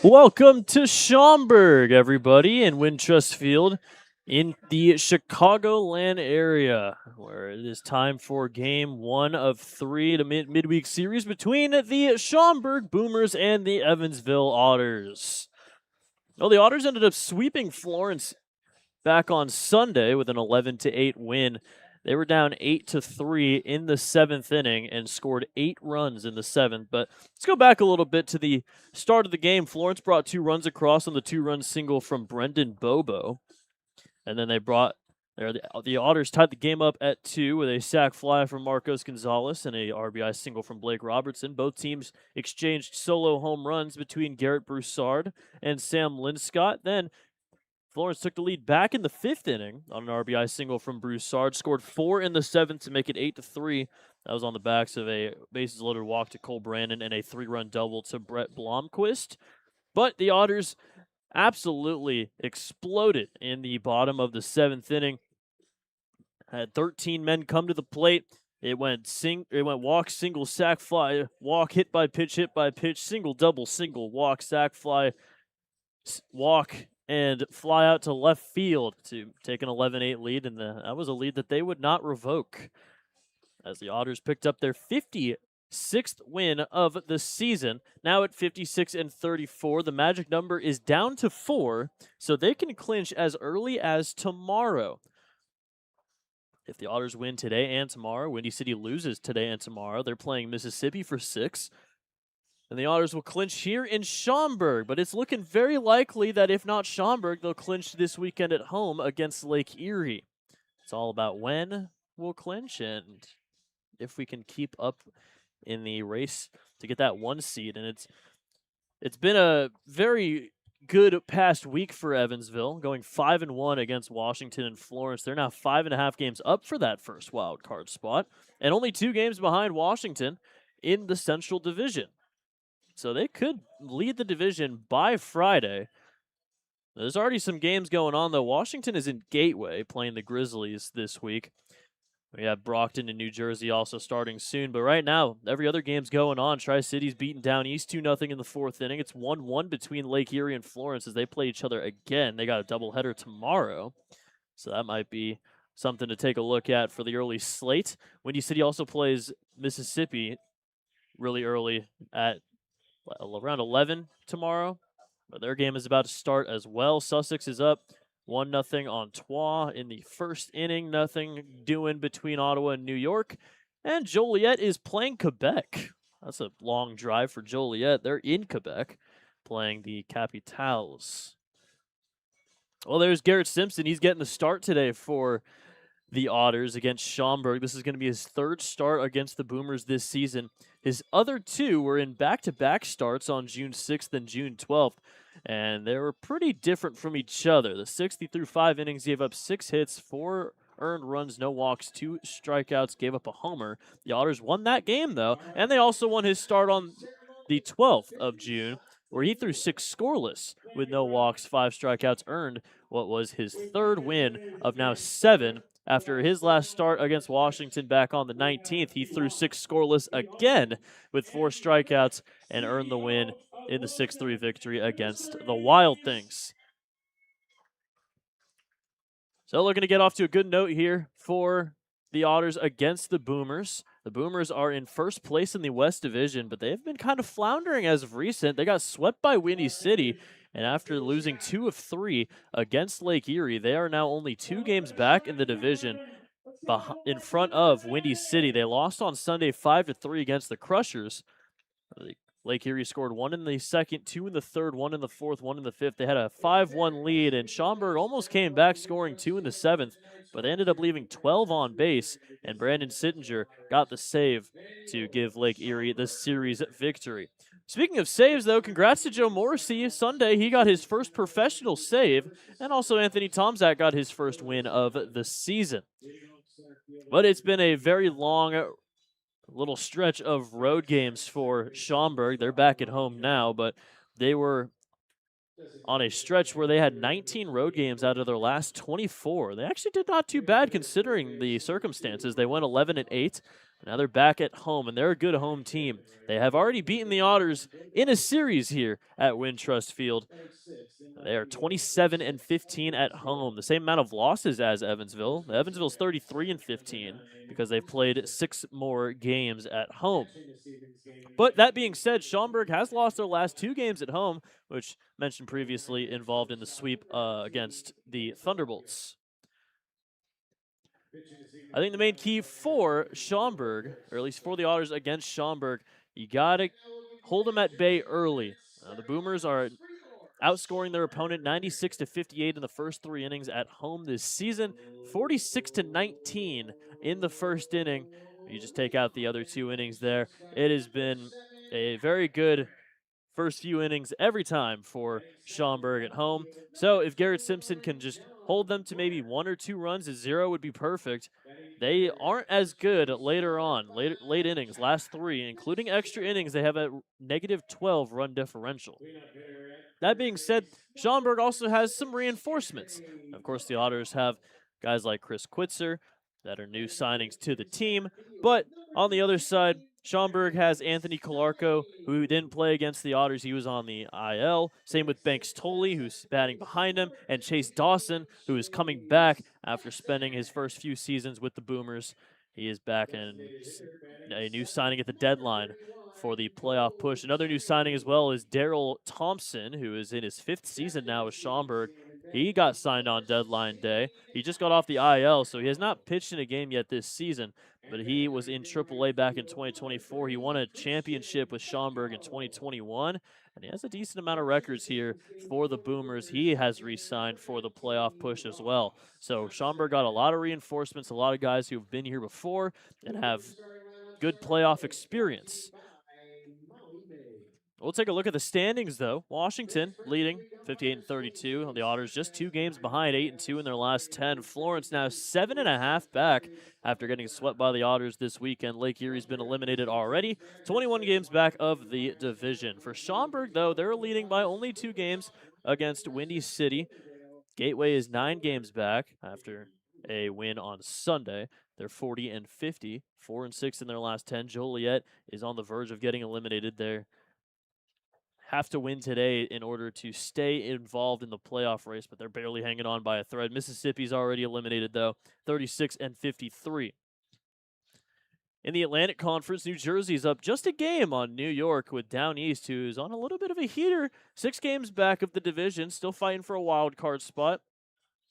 Welcome to Schaumburg, everybody, in Wintrust Field in the Chicagoland area, where it is time for game one of three, the midweek series between the Schaumburg Boomers and the Evansville Otters. Well, the Otters ended up sweeping Florence back on Sunday with an 11-8 win. They were down 8-3 in the seventh inning and scored 8 runs in the seventh. But let's go back a little bit to the start of the game. Florence brought 2 runs across on the 2-run single from Brendan Bobo. And then the Otters tied the game up at 2 with a sac fly from Marcos Gonzalez and a RBI single from Blake Robertson. Both teams exchanged solo home runs between Garrett Broussard and Sam Linscott. Then Florence took the lead back in the 5th inning on an RBI single from Broussard, scored 4 in the 7th to make it 8-3. That was on the backs of a bases loaded walk to Cole Brandon and a 3-run double to Brett Blomquist. But the Otters absolutely exploded in the bottom of the 7th inning. Had 13 men come to the plate. It went walk, single, sac fly, walk, hit by pitch, single, double, walk, sac fly, walk, and fly out to left field to take an 11-8 lead, and that was a lead that they would not revoke as the Otters picked up their 56th win of the season. Now at 56-34, the magic number is down to 4, so they can clinch as early as tomorrow. If the Otters win today and tomorrow, Windy City loses today and tomorrow, they're playing Mississippi for 6. And the Otters will clinch here in Schaumburg, but it's looking very likely that if not Schaumburg, they'll clinch this weekend at home against Lake Erie. It's all about when we'll clinch and if we can keep up in the race to get that 1 seed. And it's been a very good past week for Evansville, going 5-1 against Washington and Florence. They're now 5.5 games up for that first wild card spot, and only 2 games behind Washington in the Central Division. So they could lead the division by Friday. There's already some games going on, though. Washington is in Gateway playing the Grizzlies this week. We have Brockton in New Jersey also starting soon. But right now, every other game's going on. Tri-City's beaten down East 2-0 in the 4th inning. It's 1-1 between Lake Erie and Florence as they play each other again. They got a doubleheader tomorrow. So that might be something to take a look at for the early slate. Windy City also plays Mississippi really early at around 11 tomorrow, but their game is about to start as well. Sussex is up 1-0 on Troyes in the 1st inning. Nothing doing between Ottawa and New York. And Joliet is playing Quebec. That's a long drive for Joliet. They're in Quebec playing the Capitals. Well, there's Garrett Simpson. He's getting the start today for the Otters against Schaumburg. This is going to be his 3rd start against the Boomers this season. His other 2 were in back-to-back starts on June 6th and June 12th, and they were pretty different from each other. The 6th, he threw 5 innings, gave up 6 hits, 4 earned runs, no walks, 2 strikeouts, gave up a homer. The Otters won that game, though, and they also won his start on the 12th of June, where he threw 6 scoreless with no walks, 5 strikeouts, earned what was his 3rd win of now 7. After his last start against Washington back on the 19th, he threw 6 scoreless again with 4 strikeouts and earned the win in the 6-3 victory against the Wild Things. So looking to get off to a good note here for the Otters against the Boomers. The Boomers are in 1st place in the West Division, but they've been kind of floundering as of recent. They got swept by Windy City, and after losing 2 of 3 against Lake Erie, they are now only 2 games back in the division in front of Windy City. They lost on Sunday 5-3 against the Crushers. Lake Erie scored 1 in the 2nd, 2 in the 3rd, 1 in the 4th, 1 in the 5th. They had a 5-1 lead, and Schaumburg almost came back, scoring 2 in the 7th, but they ended up leaving 12 on base, and Brandon Sittinger got the save to give Lake Erie the series victory. Speaking of saves, though, congrats to Joe Morrissey. Sunday, he got his first professional save, and also Anthony Tomczak got his first win of the season. But it's been a very long little stretch of road games for Schaumburg. They're back at home now, but they were on a stretch where they had 19 road games out of their last 24. They actually did not too bad considering the circumstances. They went 11-8 Now they're back at home, and they're a good home team. They have already beaten the Otters in a series here at Wintrust Field. They are 27 and 15 at home, the same amount of losses as Evansville. Evansville's 33 and 15 because they've played 6 more games at home. But that being said, Schaumburg has lost their last 2 games at home, which mentioned previously involved in the sweep against the Thunderbolts. I think the main key for Schaumburg, or at least for the Otters against Schaumburg, you got to hold them at bay early. The Boomers are outscoring their opponent 96 to 58 in the first 3 innings at home this season, 46 to 19 in the first inning. You just take out the other 2 innings there. It has been a very good first few innings every time for Schaumburg at home. So if Garrett Simpson can just hold them to maybe 1 or 2 runs, a 0 would be perfect. They aren't as good later on, late innings, last 3, including extra innings. They have a negative 12 run differential. That being said, Schaumburg also has some reinforcements. Of course, the Otters have guys like Chris Quitzer that are new signings to the team. But on the other side, Schaumburg has Anthony Calarco, who didn't play against the Otters. He was on the IL. Same with Banks Tolley, who's batting behind him, and Chase Dawson, who is coming back after spending his first few seasons with the Boomers. He is back in a new signing at the deadline for the playoff push. Another new signing as well is Daryl Thompson, who is in his 5th season now with Schaumburg. He got signed on deadline day. He just got off the IL, so he has not pitched in a game yet this season, but he was in AAA back in 2024. He won a championship with Schaumburg in 2021, and he has a decent amount of records here for the Boomers. He has re-signed for the playoff push as well. So Schaumburg got a lot of reinforcements, a lot of guys who have been here before and have good playoff experience. We'll take a look at the standings, though. Washington leading 58 and 32. The Otters just 2 games behind, 8 and 2 in their last 10. Florence now 7.5 back after getting swept by the Otters this weekend. Lake Erie's been eliminated already. 21 games back of the division. For Schaumburg, though, they're leading by only 2 games against Windy City. Gateway is 9 games back after a win on Sunday. They're 40 and 50, 4 and 6 in their last 10. Joliet is on the verge of getting eliminated there. Have to win today in order to stay involved in the playoff race, but they're barely hanging on by a thread. Mississippi's already eliminated, though, 36 and 53. In the Atlantic Conference, New Jersey's up just a game on New York with Down East, who's on a little bit of a heater. 6 games back of the division, still fighting for a wild card spot.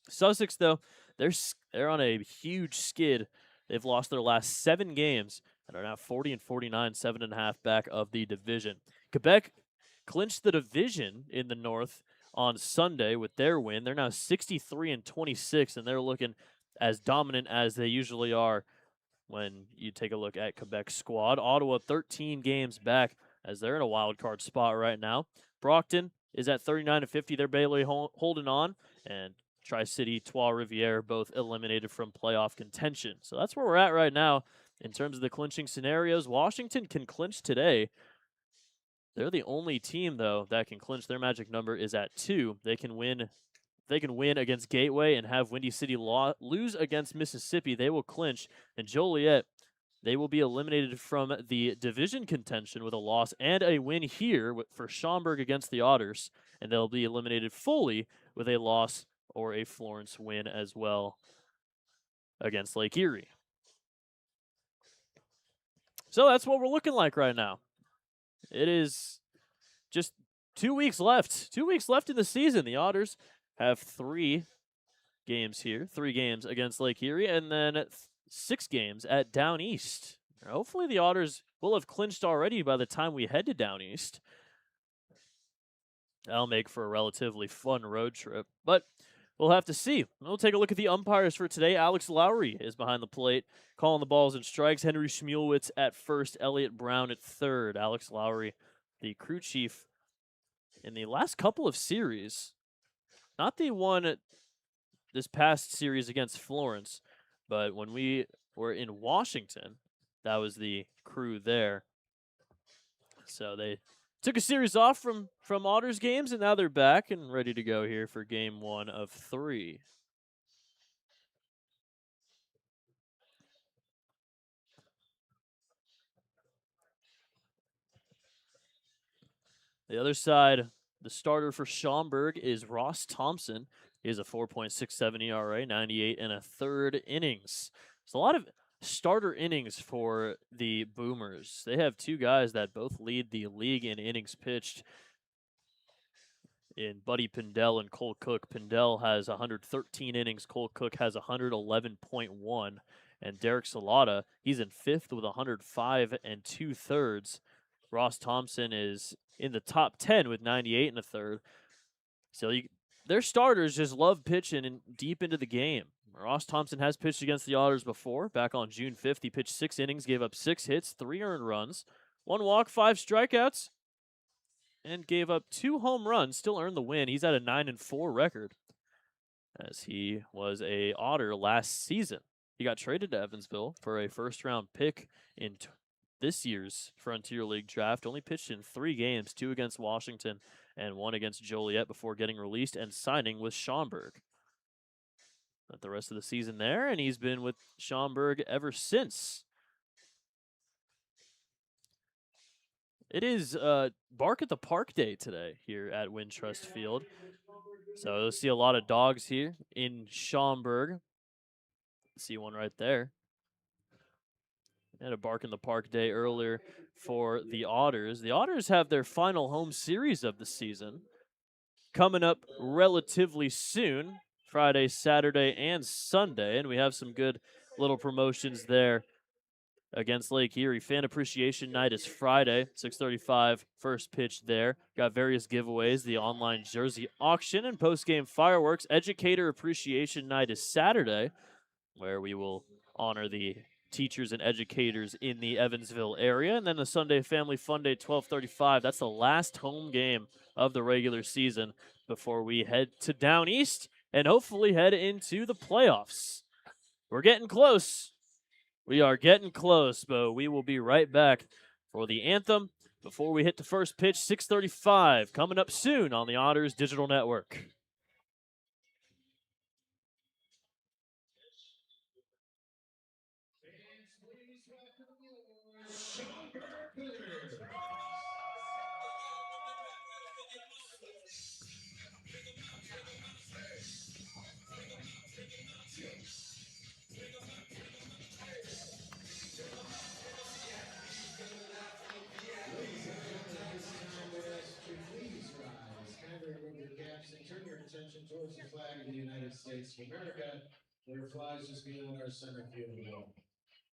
Sussex, though, they're on a huge skid. They've lost their last 7 games and are now 40 and 49, 7.5 back of the division. Quebec clinched the division in the North on Sunday with their win. They're now 63 and 26, and they're looking as dominant as they usually are when you take a look at Quebec's squad. Ottawa 13 games back as they're in a wild card spot right now. Brockton is at 39 and 50. They're barely holding on, and Tri-City, Trois-Rivières both eliminated from playoff contention. So that's where we're at right now in terms of the clinching scenarios. Washington can clinch today. They're the only team, though, that can clinch. Their magic number is at 2. They can win against Gateway and have Windy City lose against Mississippi. They will clinch. And Joliet, they will be eliminated from the division contention with a loss and a win here for Schaumburg against the Otters. And they'll be eliminated fully with a loss or a Florence win as well against Lake Erie. So that's what we're looking like right now. It is just 2 weeks left. 2 weeks left in the season. The Otters have 3 games here. 3 games against Lake Erie, and then 6 games at Down East. Hopefully the Otters will have clinched already by the time we head to Down East. That'll make for a relatively fun road trip, but we'll have to see. We'll take a look at the umpires for today. Alex Lowry is behind the plate, calling the balls and strikes. Henry Schmulewitz at first, Elliott Brown at third. Alex Lowry, the crew chief in the last couple of series. Not the one this past series against Florence, but when we were in Washington, that was the crew there. So they took a series off from Otters games, and now they're back and ready to go here for game 1 of 3. The other side, the starter for Schaumburg is Ross Thompson. He has a 4.67 ERA, 98 and a third innings. It's a lot of starter innings for the Boomers. They have two guys that both lead the league in innings pitched in Buddy Pindell and Cole Cook. Pindell has 113 innings. Cole Cook has 111.1. And Derek Salata, he's in fifth with 105 and 2/3. Ross Thompson is in the top 10 with 98 and a third. So their starters just love pitching and deep into the game. Ross Thompson has pitched against the Otters before. Back on June 5th, he pitched 6 innings, gave up 6 hits, 3 earned runs, 1 walk, 5 strikeouts, and gave up 2 home runs. Still earned the win. He's at a 9-4 record, as he was a Otter last season. He got traded to Evansville for a first-round pick in this year's Frontier League draft. Only pitched in 3 games, 2 against Washington and 1 against Joliet before getting released and signing with Schaumburg. But the rest of the season there, and he's been with Schaumburg ever since. It is Bark at the Park Day today here at Wintrust Field. So you'll see a lot of dogs here in Schaumburg. See one right there. And a Bark in the Park Day earlier for the Otters. The Otters have their final home series of the season coming up relatively soon. Friday, Saturday, and Sunday. And we have some good little promotions there against Lake Erie. Fan Appreciation Night is Friday, 6:35, first pitch there. Got various giveaways, the online jersey auction, and post-game fireworks. Educator Appreciation Night is Saturday, where we will honor the teachers and educators in the Evansville area. And then the Sunday Family Fun Day, 12:35. That's the last home game of the regular season before we head to Down East and hopefully head into the playoffs. We're getting close. We are getting close, but we will be right back for the anthem before we hit the first pitch, 6:35, coming up soon on the Otters Digital Network. Ladies and gentlemen, at this time, we ask you please rise, kindly remove your caps, and turn your attention towards the flag of the United States of America, where it flies just beyond our center field wall.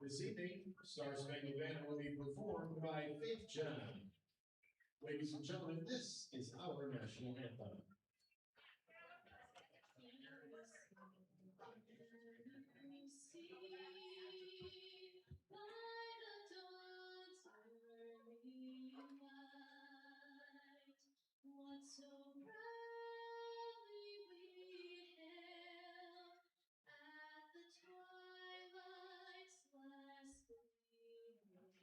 This evening, Star Spangled Banner will be performed by Faith John. Ladies and gentlemen, this is our national anthem. What so proudly we hailed at the twilight's last gleaming,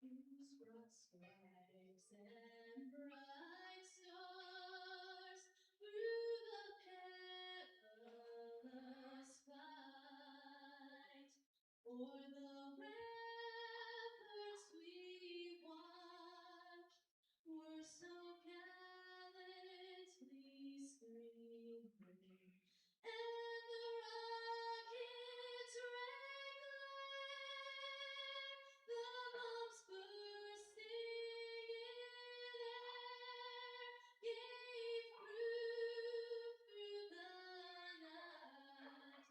whose broad stripes and bright stars through the perilous fight o'er the ramparts we watched were so gallantly streaming, and the rocket's red glare, the bombs bursting in air, gave proof through the night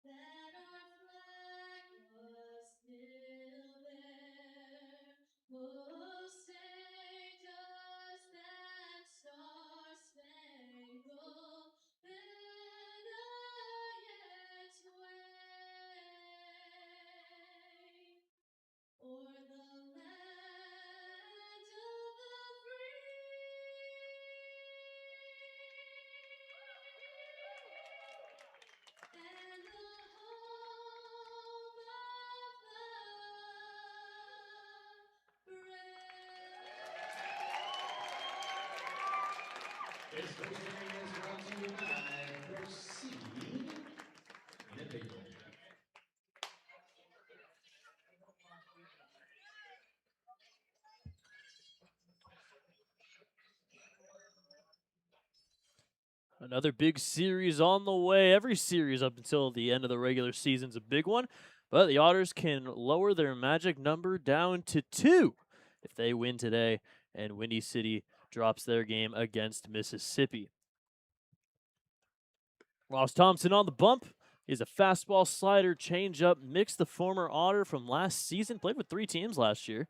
that our flag was still there. Oh, say does that star-spangled banner yet wave o'er the land of the free and the home of the brave. This first inning is brought to you by Proceed Innovative. Another big series on the way. Every series up until the end of the regular season's a big one. But the Otters can lower their magic number down to 2 if they win today, and Windy City drops their game against Mississippi. Ross Thompson on the bump is a fastball, slider, changeup mix. The former Otter from last season played with 3 teams last year.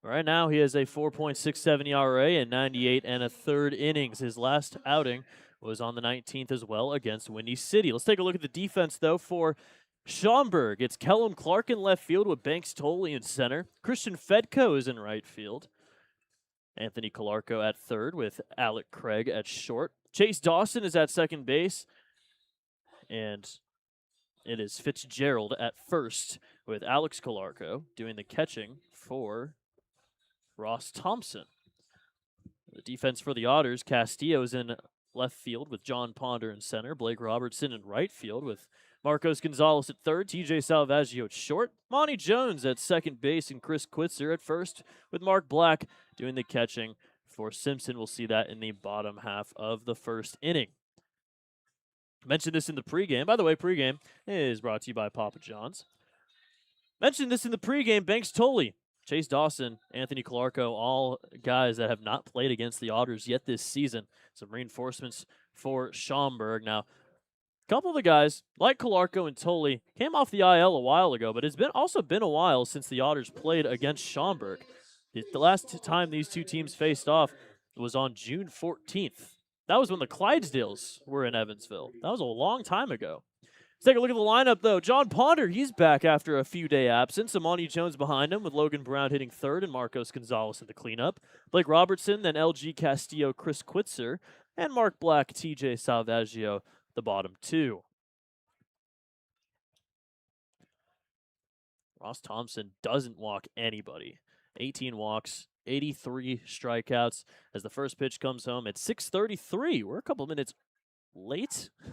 Right now, he has a 4.67 ERA and 98 and a third innings. His last outing was on the 19th as well against Windy City. Let's take a look at the defense, though, for Schaumburg. It's Kellum Clark in left field with Banks Tolley in center. Christian Fedko is in right field. Anthony Calarco at third with Alec Craig at short. Chase Dawson is at second base. And it is Fitzgerald at first with Alex Calarco doing the catching for Ross Thompson. The defense for the Otters, Castillo's in left field with John Ponder in center. Blake Robertson in right field with Marcos Gonzalez at third. TJ Salvaggio at short. Monty Jones at second base and Chris Quitzer at first with Mark Black doing the catching for Simpson. We'll see that in the bottom half of the first inning. Mentioned this in the pregame. By the way, pregame is brought to you by Papa John's. Mentioned this in the pregame. Banks Tolley, Chase Dawson, Anthony Calarco, all guys that have not played against the Otters yet this season. Some reinforcements for Schaumburg. Now, a couple of the guys, like Calarco and Tolley, came off the IL a while ago, but it's also been a while since the Otters played against Schaumburg. The last time these two teams faced off was on June 14th. That was when the Clydesdales were in Evansville. That was a long time ago. Let's take a look at the lineup, though. John Ponder, he's back after a few-day absence. Amani Jones behind him with Logan Brown hitting third and Marcos Gonzalez in the cleanup. Blake Robertson, then LG Castillo, Chris Quitzer, and Mark Black, TJ Salvaggio, the bottom 2. Ross Thompson doesn't walk anybody. 18 walks, 83 strikeouts as the first pitch comes home at 6:33. We're a couple minutes late. I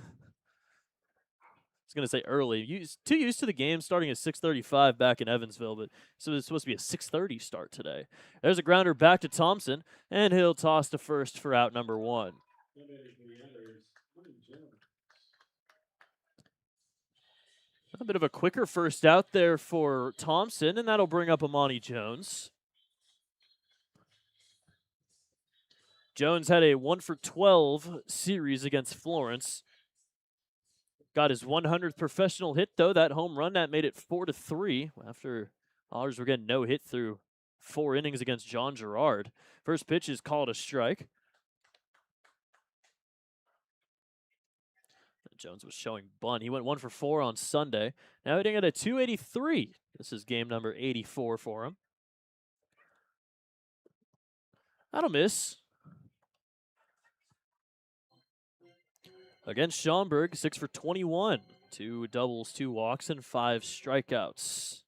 was going to say early. Too used to the game starting at 6:35 back in Evansville, but so it's supposed to be a 6:30 start today. There's a grounder back to Thompson, and he'll toss to first for out number 1. A bit of a quicker first out there for Thompson, and that'll bring up Amani Jones. Jones had a 1-for-12 series against Florence. Got his 100th professional hit, though. That home run, that made it 4-3 after Otters were getting no hit through 4 innings against John Gerard. First pitch is called a strike. Jones was showing bunt. He went 1-for-4 on Sunday. Now hitting at a 283. This is game number 84 for him. That'll miss. Against Schaumburg, 6-for-21. 2 doubles, 2 walks, and 5 strikeouts.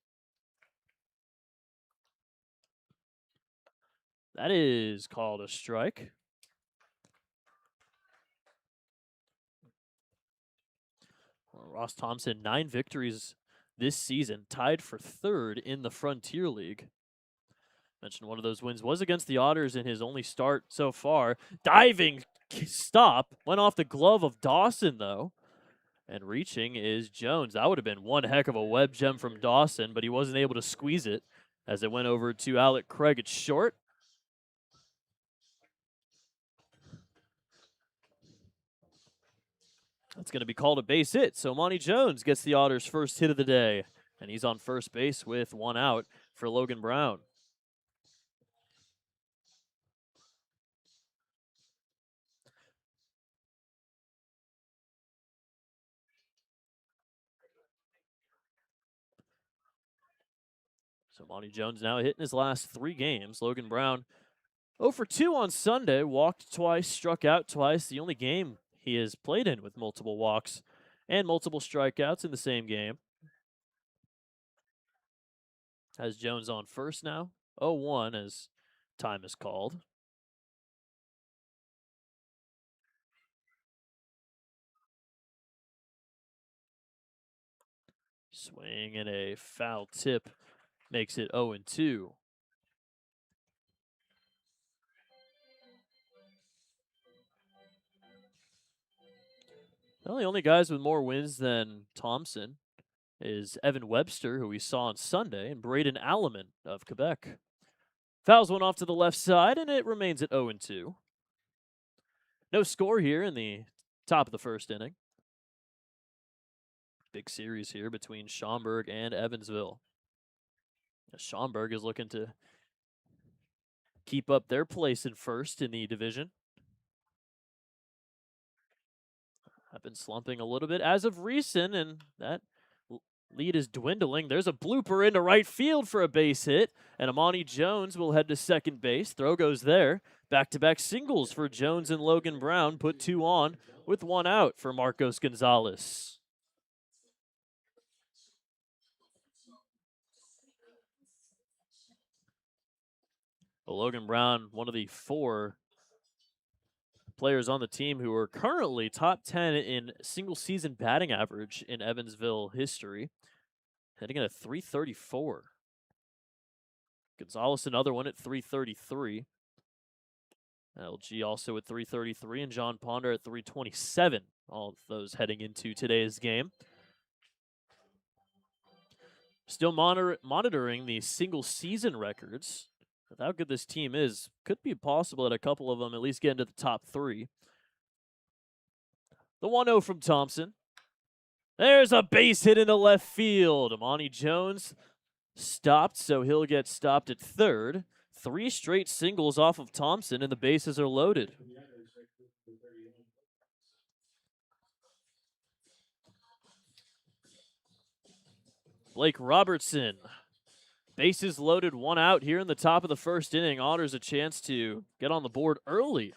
That is called a strike. Ross Thompson, 9 victories this season, tied for 3rd in the Frontier League. Mentioned one of those wins was against the Otters in his only start so far. Diving stop, went off the glove of Dawson, though. And reaching is Jones. That would have been one heck of a web gem from Dawson, but he wasn't able to squeeze it as it went over to Alec Craig at short. That's going to be called a base hit. So Monty Jones gets the Otters' first hit of the day, and he's on first base with 1 out for Logan Brown. So Monty Jones now hitting his last 3 games. Logan Brown 0-for-2 on Sunday, walked twice, struck out twice. The only game he has played in with multiple walks and multiple strikeouts in the same game. Has Jones on first now. 0-1 as time is called. Swing and a foul tip makes it 0-2. Well, the only guys with more wins than Thompson is Evan Webster, who we saw on Sunday, and Braden Alleman of Quebec. Fouls one off to the left side, and it remains at 0-2. No score here in the top of the first inning. Big series here between Schaumburg and Evansville. Schaumburg is looking to keep up their place in first in the division. I've been slumping a little bit as of recent, and that lead is dwindling. There's a blooper into right field for a base hit, and Amani Jones will head to second base. Throw goes there. Back-to-back singles for Jones and Logan Brown. Put 2 on with 1 out for Marcos Gonzalez. Well, Logan Brown, one of the 4 players on the team who are currently top 10 in single-season batting average in Evansville history, heading at a 334. Gonzalez, another one at 333. LG also at 333, and John Ponder at 327. All of those heading into today's game. Still monitoring the single-season records. With how good this team is, could be possible that a couple of them at least get into the top 3. The 1-0 from Thompson. There's a base hit into left field. Amani Jones stopped, so he'll get stopped at third. 3 straight singles off of Thompson, and the bases are loaded. Blake Robertson. Bases loaded, 1 out here in the top of the first inning. Otters a chance to get on the board early.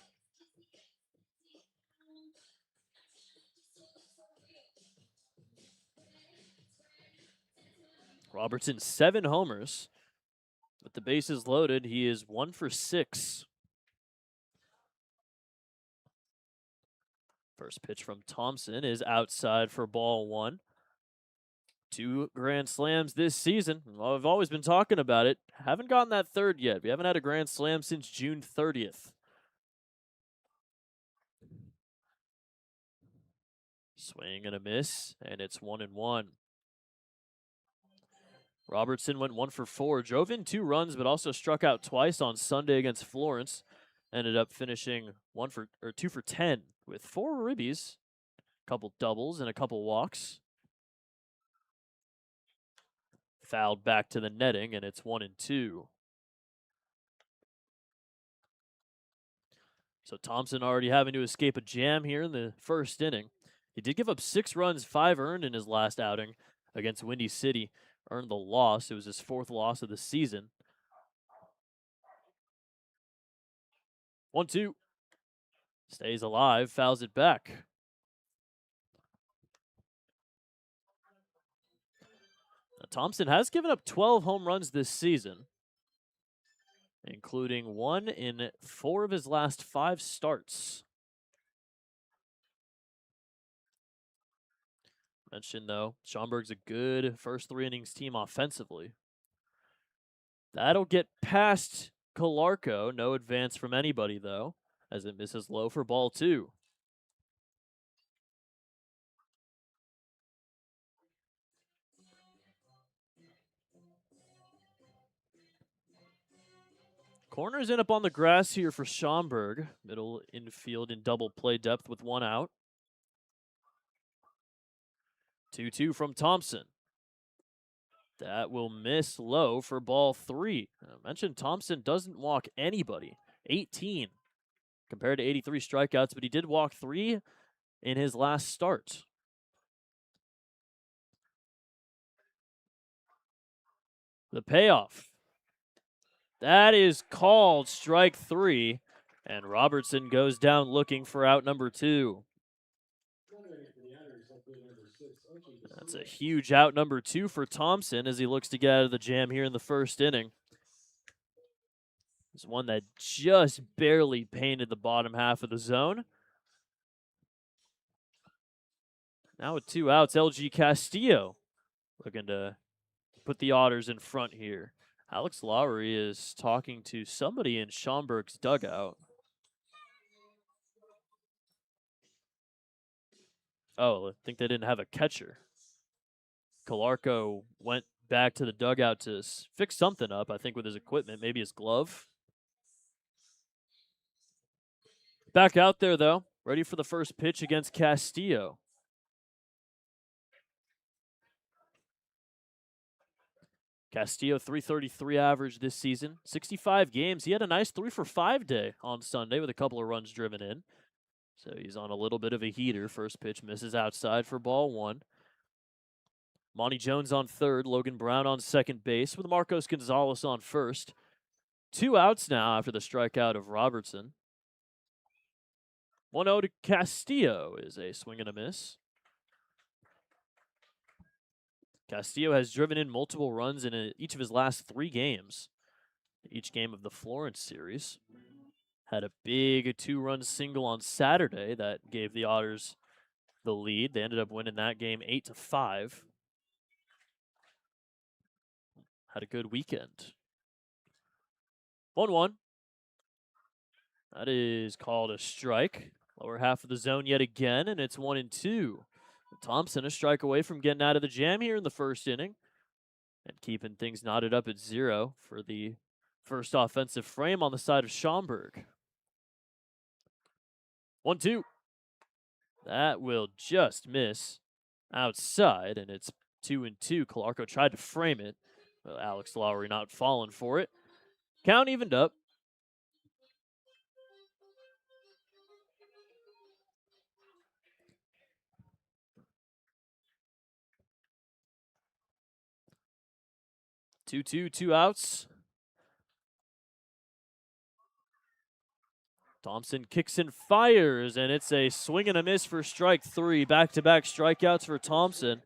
Robertson, 7 homers. With the bases loaded, he is 1 for 6. First pitch from Thompson is outside for ball 1. 2 grand slams this season. Well, I've always been talking about it. Haven't gotten that third yet. We haven't had a grand slam since June 30th. Swing and a miss, and it's 1-1. Robertson went 1 for 4, drove in 2 runs, but also struck out twice on Sunday against Florence. Ended up finishing 2 for 10 with 4 ribbies, a couple doubles, and a couple walks. Fouled back to the netting, and it's 1-2. So Thompson already having to escape a jam here in the first inning. He did give up 6 runs, 5 earned in his last outing against Windy City. Earned the loss. It was his 4th loss of the season. 1-2. Stays alive, fouls it back. Now, Thompson has given up 12 home runs this season, including 1 in 4 of his last 5 starts. Mentioned, though, Schaumburg's a good first 3 innings team offensively. That'll get past Calarco. No advance from anybody, though, as it misses low for ball 2. Corners in up on the grass here for Schaumburg. Middle infield in double play depth with 1 out. 2-2 from Thompson. That will miss low for ball 3. I mentioned Thompson doesn't walk anybody. 18 compared to 83 strikeouts, but he did walk 3 in his last start. The payoff. That is called strike 3, and Robertson goes down looking for out number 2. That's a huge out number 2 for Thompson as he looks to get out of the jam here in the first inning. It's one that just barely painted the bottom half of the zone. Now with 2 outs, LG Castillo looking to put the Otters in front here. Alex Lowry is talking to somebody in Schaumburg's dugout. Oh, I think they didn't have a catcher. Calarco went back to the dugout to fix something up, I think, with his equipment, maybe his glove. Back out there, though, ready for the first pitch against Castillo. Castillo, 333 average this season, 65 games. He had a nice 3-for-5 day on Sunday with a couple of runs driven in. So he's on a little bit of a heater. First pitch misses outside for ball one. Monty Jones on third, Logan Brown on second base with Marcos Gonzalez on first. 2 outs now after the strikeout of Robertson. 1-0 to Castillo is a swing and a miss. Castillo has driven in multiple runs in each of his last 3 games. Each game of the Florence series. Had a big 2-run single on Saturday that gave the Otters the lead. They ended up winning that game 8-5. Had a good weekend. 1-1. That is called a strike. Lower half of the zone yet again, and it's 1-2. Thompson a strike away from getting out of the jam here in the first inning and keeping things knotted up at 0 for the first offensive frame on the side of Schaumburg. 1-2. That will just miss outside, and it's 2-2. Calarco tried to frame it, but Alex Lowry not falling for it. Count evened up. Two outs. Thompson kicks and fires, and it's a swing and a miss for strike 3. Back-to-back strikeouts for Thompson.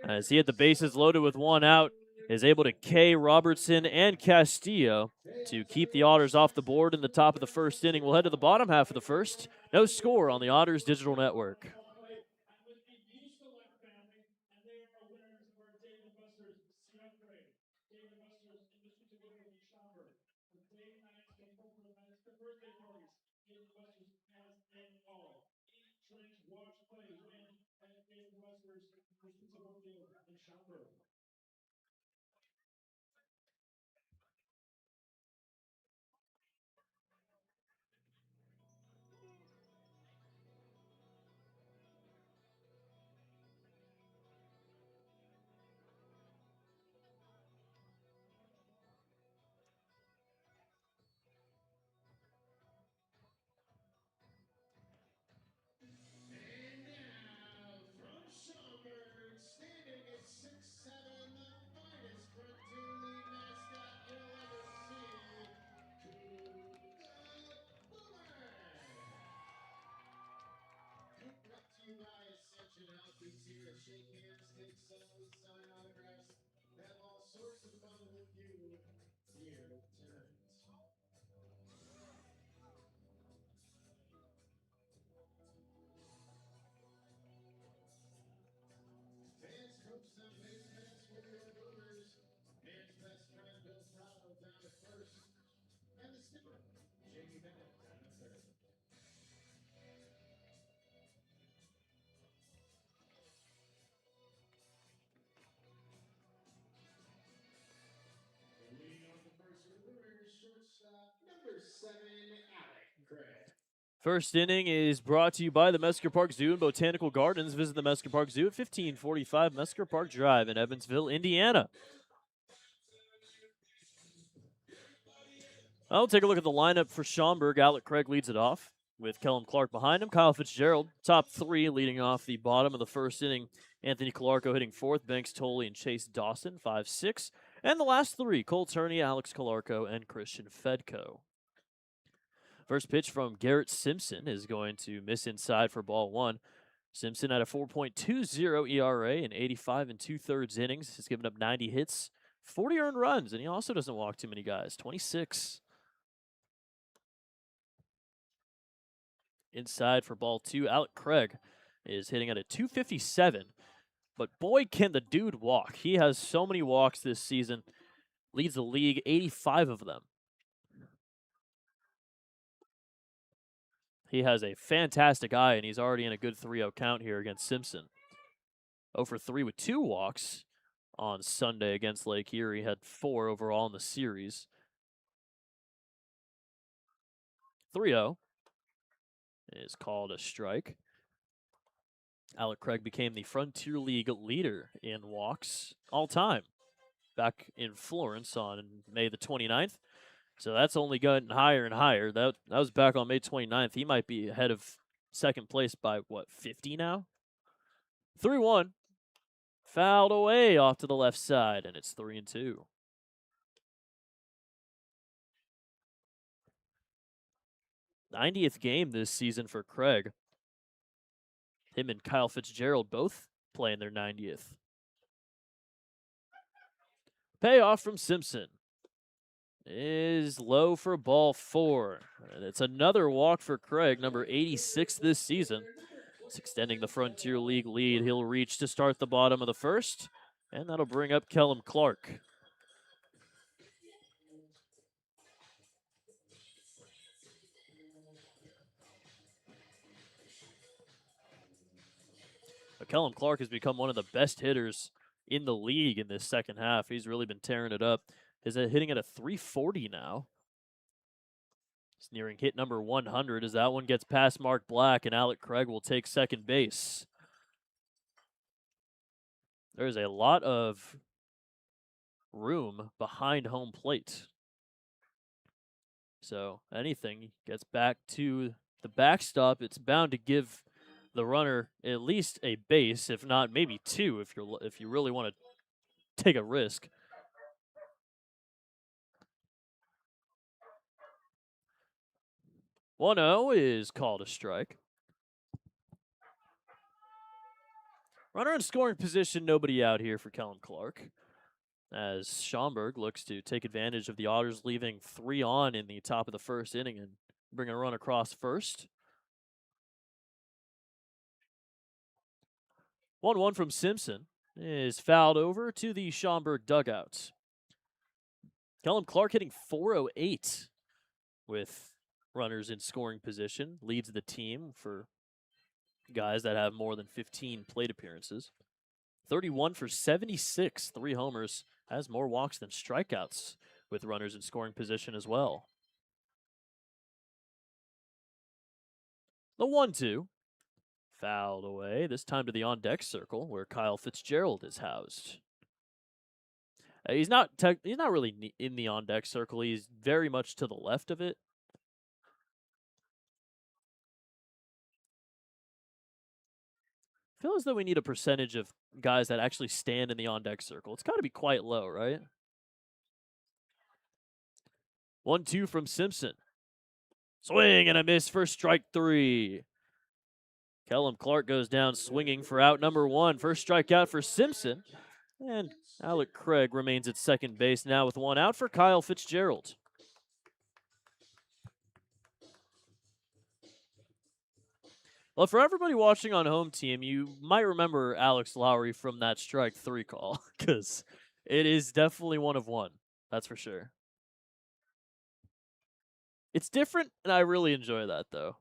As he had the bases loaded with 1 out, is able to K Robertson and Castillo to keep the Otters off the board in the top of the first inning. We'll head to the bottom half of the first. No score on the Otters Digital Network. Schaumburg, standing at 6'7", the finest cartoon mascot you'll ever see, Boomer. Brought to you by Ascension Health, who's here to shake hands, take selfies, sign autographs, have all sorts of fun with you here tonight. Fans coached on base paths for your Boomers. Fans' best friend Bill Prado down at first. And the skipper, Jamie Bennett, down at third. Leading off the first for the Boomers, shortstop number 7, Alec Craig. First inning is brought to you by the Mesker Park Zoo and Botanical Gardens. Visit the Mesker Park Zoo at 1545 Mesker Park Drive in Evansville, Indiana. I'll take a look at the lineup for Schaumburg. Alec Craig leads it off with Kellum Clark behind him. Kyle Fitzgerald, top 3, leading off the bottom of the first inning. Anthony Calarco hitting 4th, Banks Tolley and Chase Dawson, 5-6. And the last 3, Cole Turney, Alex Calarco, and Christian Fedko. First pitch from Garrett Simpson is going to miss inside for ball 1. Simpson had a 4.20 ERA in 85 2/3 innings. He's given up 90 hits, 40 earned runs, and he also doesn't walk too many guys, 26. Inside for ball 2, Alec Craig is hitting at a 257. But boy, can the dude walk. He has so many walks this season. Leads the league, 85 of them. He has a fantastic eye, and he's already in a good 3-0 count here against Simpson. 0 for 3 with 2 walks on Sunday against Lake Erie. Had 4 overall in the series. 3-0 is called a strike. Alec Craig became the Frontier League leader in walks all time back in Florence on May the 29th. So that's only gotten higher and higher. That was back on May 29th. He might be ahead of second place by, what, 50 now? 3-1. Fouled away off to the left side, and it's 3-2. '90th game this season for Craig. Him and Kyle Fitzgerald both playing their 90th. Payoff from Simpson is low for ball 4. And it's another walk for Craig, number 86 this season. It's extending the Frontier League lead. He'll reach to start the bottom of the first, and that'll bring up Kellum Clark. Kellum Clark has become one of the best hitters in the league in this second half. He's really been tearing it up. Is hitting at a 340 now. He's nearing hit number 100 as that one gets past Mark Black, and Alec Craig will take second base. There's a lot of room behind home plate. So anything gets back to the backstop, it's bound to give the runner at least a base, if not maybe 2, if you really want to take a risk. 1-0 is called a strike. Runner in scoring position, nobody out here for Kellum Clark, as Schaumburg looks to take advantage of the Otters leaving 3 on in the top of the first inning and bring a run across first. 1-1 from Simpson is fouled over to the Schaumburg dugout. Kellum Clark hitting .408 with runners in scoring position, leads the team for guys that have more than 15 plate appearances. 31 for 76, 3 homers, has more walks than strikeouts with runners in scoring position as well. The 1-2, fouled away, this time to the on-deck circle where Kyle Fitzgerald is housed. He's not really in the on-deck circle. He's very much to the left of it. I feel as though we need a percentage of guys that actually stand in the on-deck circle. It's got to be quite low, right? 1-2 from Simpson. Swing and a miss for strike 3. Kellum Clark goes down swinging for out number 1. First strikeout for Simpson. And Alec Craig remains at second base now with 1 out for Kyle Fitzgerald. Well, for everybody watching on home team, you might remember Alex Lowry from that strike 3 call, because it is definitely 1 of 1. That's for sure. It's different, and I really enjoy that, though.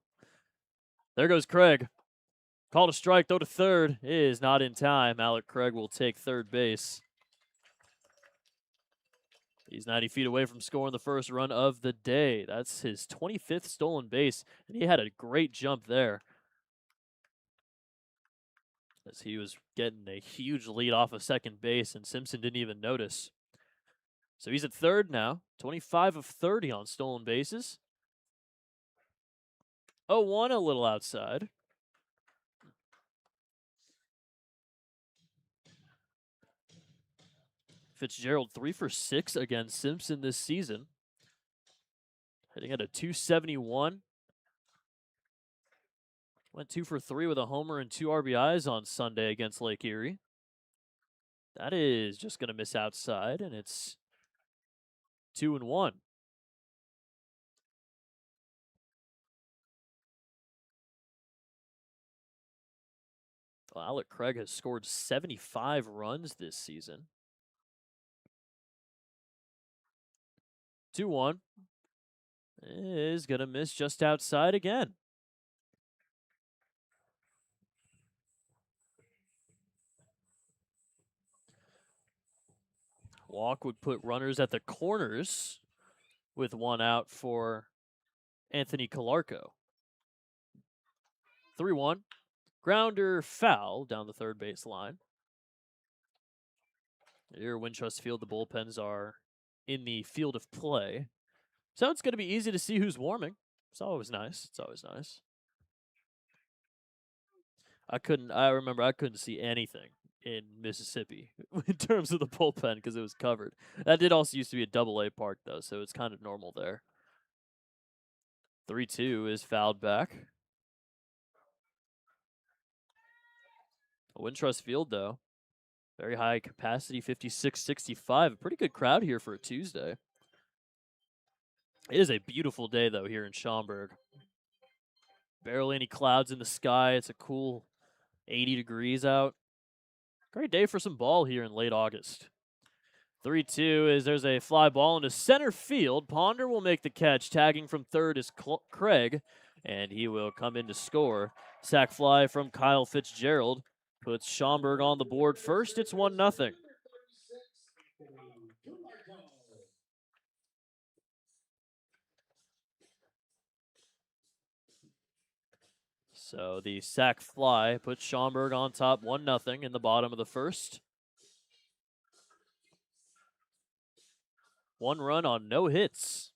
There goes Craig. Called a strike, though, to third. It is not in time. Alec Craig will take third base. He's 90 feet away from scoring the first run of the day. That's his 25th stolen base, and he had a great jump there, as he was getting a huge lead off of second base, and Simpson didn't even notice. So he's at third now, 25 of 30 on stolen bases. 0-1 a little outside. Fitzgerald 3 for 6 against Simpson this season, hitting at a .271. Went 2 for 3 with a homer and 2 RBIs on Sunday against Lake Erie. That is just going to miss outside, and it's 2-1. Well, Alec Craig has scored 75 runs this season. 2-1 is going to miss just outside again. Walk would put runners at the corners with one out for Anthony Calarco. 3-1. Grounder foul down the third base line. Here, Wintrust Field, the bullpens are in the field of play. So it's going to be easy to see who's warming. It's always nice. It's always nice. I remember I couldn't see anything in Mississippi in terms of the bullpen because it was covered. That did also used to be a double-A park, though, so it's kind of normal there. 3-2 is fouled back. Wintrust Field, though, very high capacity, 56-65. A pretty good crowd here for a Tuesday. It is a beautiful day, though, here in Schaumburg. Barely any clouds in the sky. It's a cool 80 degrees out. Great day for some ball here in late August. 3-2 is there's a fly ball into center field. Ponder will make the catch. Tagging from third is Craig, and he will come in to score. Sac fly from Kyle Fitzgerald puts Schaumburg on the board first. It's 1-0. So the sac fly puts Schaumburg on top 1-0 in the bottom of the first. 1 run on no hits.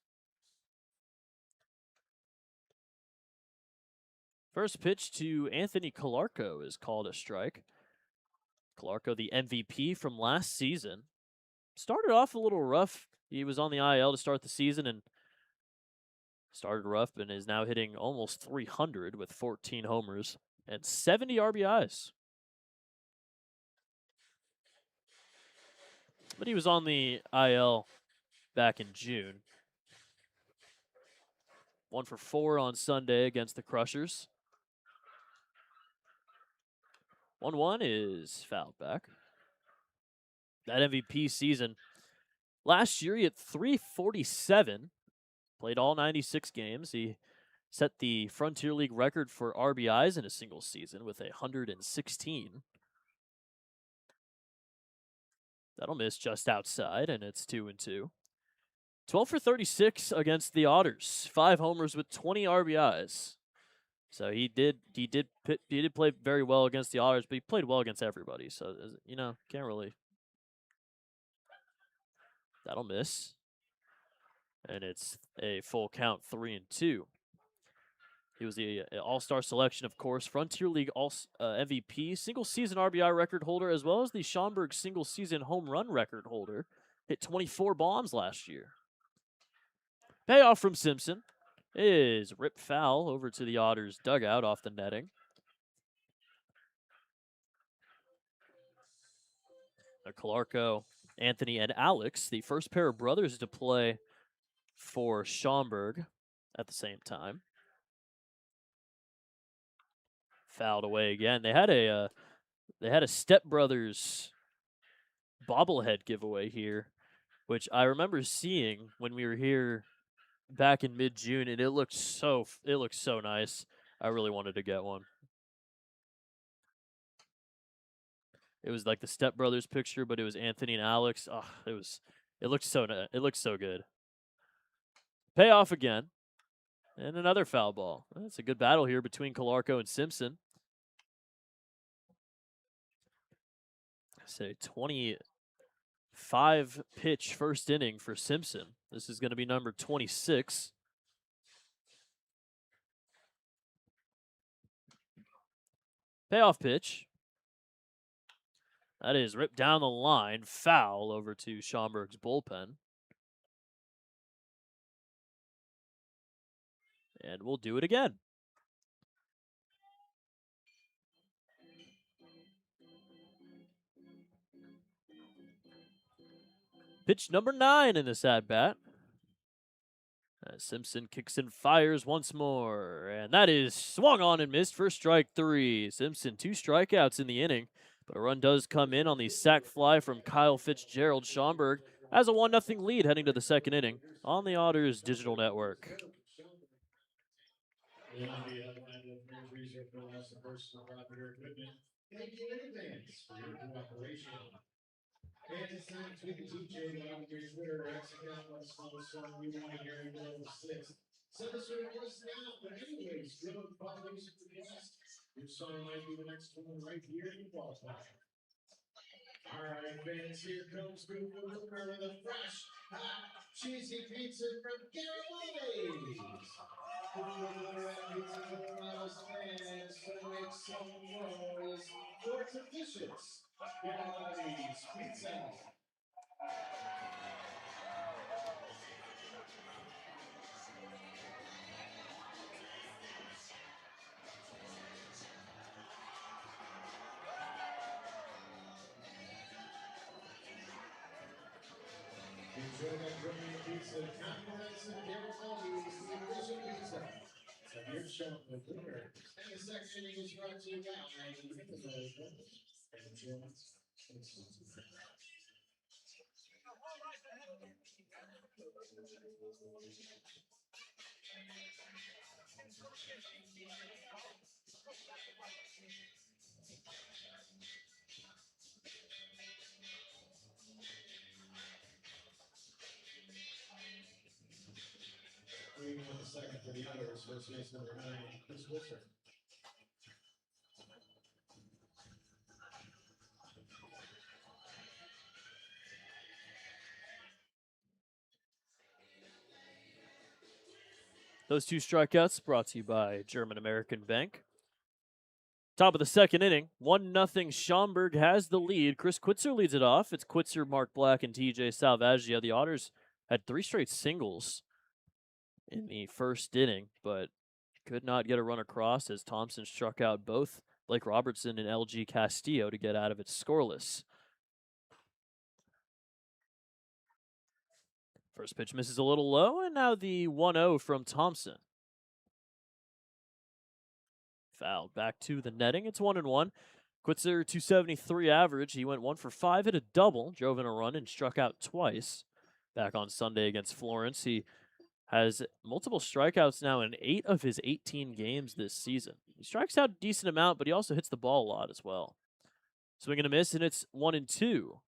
First pitch to Anthony Calarco is called a strike. Calarco, the MVP from last season. Started off a little rough. He was on the IL to start the season and started rough and is now hitting almost 300 with 14 homers and 70 RBIs. But he was on the IL back in June. 1 for 4 on Sunday against the Crushers. 1-1 is fouled back. That MVP season, last year he had 347, played all 96 games. He set the Frontier League record for RBIs in a single season with 116. That'll miss just outside, and it's 2-2. 12 for 36 against the Otters. 5 homers with 20 RBIs. So he did play very well against the Otters, but he played well against everybody. So, can't really. That'll miss. And it's a full count, 3-2. He was the All-Star selection, of course, Frontier League MVP, single-season RBI record holder, as well as the Schaumburg single-season home run record holder. Hit 24 bombs last year. Payoff from Simpson is ripped foul over to the Otters dugout off the netting. Calarco, Anthony, and Alex, the first pair of brothers to play for Schaumburg at the same time. Fouled away again. They had a Step Brothers bobblehead giveaway here, which I remember seeing when we were here back in mid-June, and it looked so nice. I really wanted to get one. It was like the Step Brothers picture, but it was Anthony and Alex. Oh, it looked so good. Payoff again. And another foul ball. It's a good battle here between Calarco and Simpson. Say 25 pitch first inning for Simpson. This is going to be number 26. Payoff pitch. That is ripped down the line. Foul over to Schaumburg's bullpen. And we'll do it again. Pitch number 9 in this at-bat. Simpson kicks and fires once more. And that is swung on and missed for strike 3. Simpson 2 strikeouts in the inning. But a run does come in on the sac fly from Kyle Fitzgerald. Schaumburg has a 1-0 lead heading to the second inning on the Otters Digital Network. Thank you in advance for your cooperation. And it's time to tweet TJ on your Twitter, X account, let us know the song you want to hear in the middle of the sixth. Send us your request now, but anyways, good on Paul Music request. Your song might be the next one right here in the ballpark. All right, fans, here comes Google Boomer with a fresh, hot, cheesy pizza from Gary's. Google Boomer and pizza for the novice fans, so make some noise for its delicious Gary's Pizza. Enjoy that German pizza, compliments of Gary's, the official pizza of your Schaumburg Boomer. And the second inning is brought to you by Evansville Otters. And insurance. Bringing on the second for the Otters, first base number 9, Chris Wilson. Those two strikeouts brought to you by German American Bank. Top of the second inning, 1-0 Schaumburg has the lead. Chris Quitzer leads it off. It's Quitzer, Mark Black, and TJ Salvaggio. The Otters had 3 straight singles in the first inning, but could not get a run across as Thompson struck out both Blake Robertson and LG Castillo to get out of it scoreless. First pitch misses a little low, and now the 1-0 from Thompson. Fouled back to the netting. It's 1-1. Quitzer, 273 average. He went 1 for 5, hit a double, drove in a run, and struck out twice. Back on Sunday against Florence, he has multiple strikeouts now in 8 of his 18 games this season. He strikes out a decent amount, but he also hits the ball a lot as well. Swing and a miss, and it's 1-2.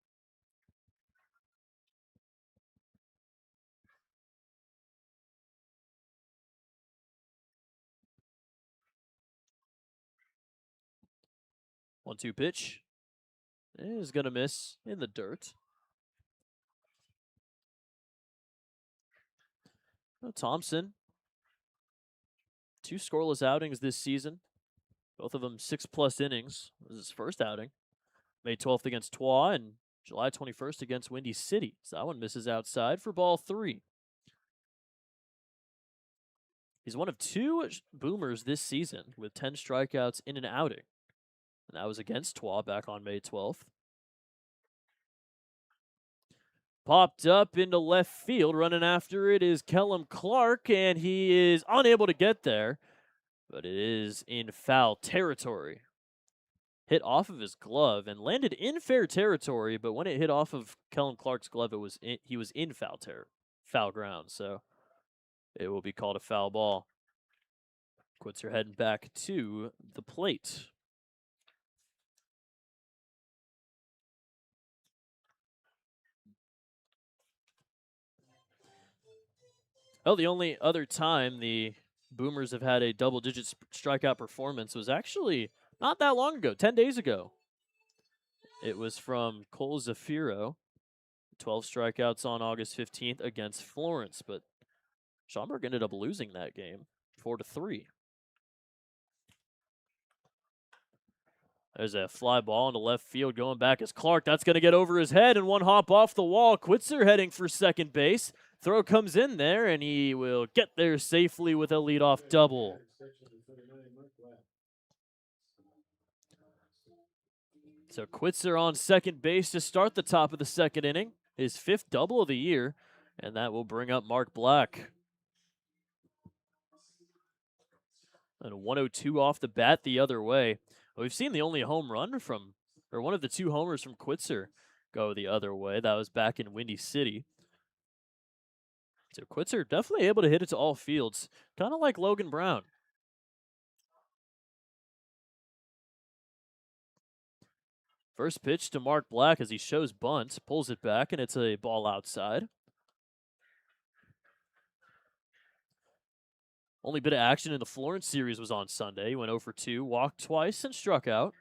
One-two pitch is going to miss in the dirt. Thompson, 2 scoreless outings this season. Both of them 6+ innings. This is his first outing. May 12th against Troyes and July 21st against Windy City. So that one misses outside for ball 3. He's one of 2 boomers this season with 10 strikeouts in an outing. And that was against Troyes back on May 12th. Popped up into left field. Running after it is Kellum Clark, and he is unable to get there. But it is in foul territory. Hit off of his glove and landed in fair territory, but when it hit off of Kellum Clark's glove, he was in foul ground. So it will be called a foul ball. Quitzer heading back to the plate. Oh, the only other time the Boomers have had a double-digit strikeout performance was actually not that long ago, 10 days ago. It was from Cole Zafiro, 12 strikeouts on August 15th against Florence, but Schaumburg ended up losing that game, 4-3. There's a fly ball into left field going back as Clark. That's going to get over his head and one hop off the wall. Quitzer heading for second base. Throw comes in there, and he will get there safely with a leadoff double. So Quitzer on second base to start the top of the second inning. His 5th double of the year, and that will bring up Mark Black. And a 102 off the bat the other way. We've seen the only home run from, or one of the 2 homers from Quitzer go the other way. That was back in Windy City. So Quitzer definitely able to hit it to all fields, kind of like Logan Brown. First pitch to Mark Black as he shows bunt, pulls it back, and it's a ball outside. Only bit of action in the Florence series was on Sunday. He went 0 for 2, walked twice, and struck out.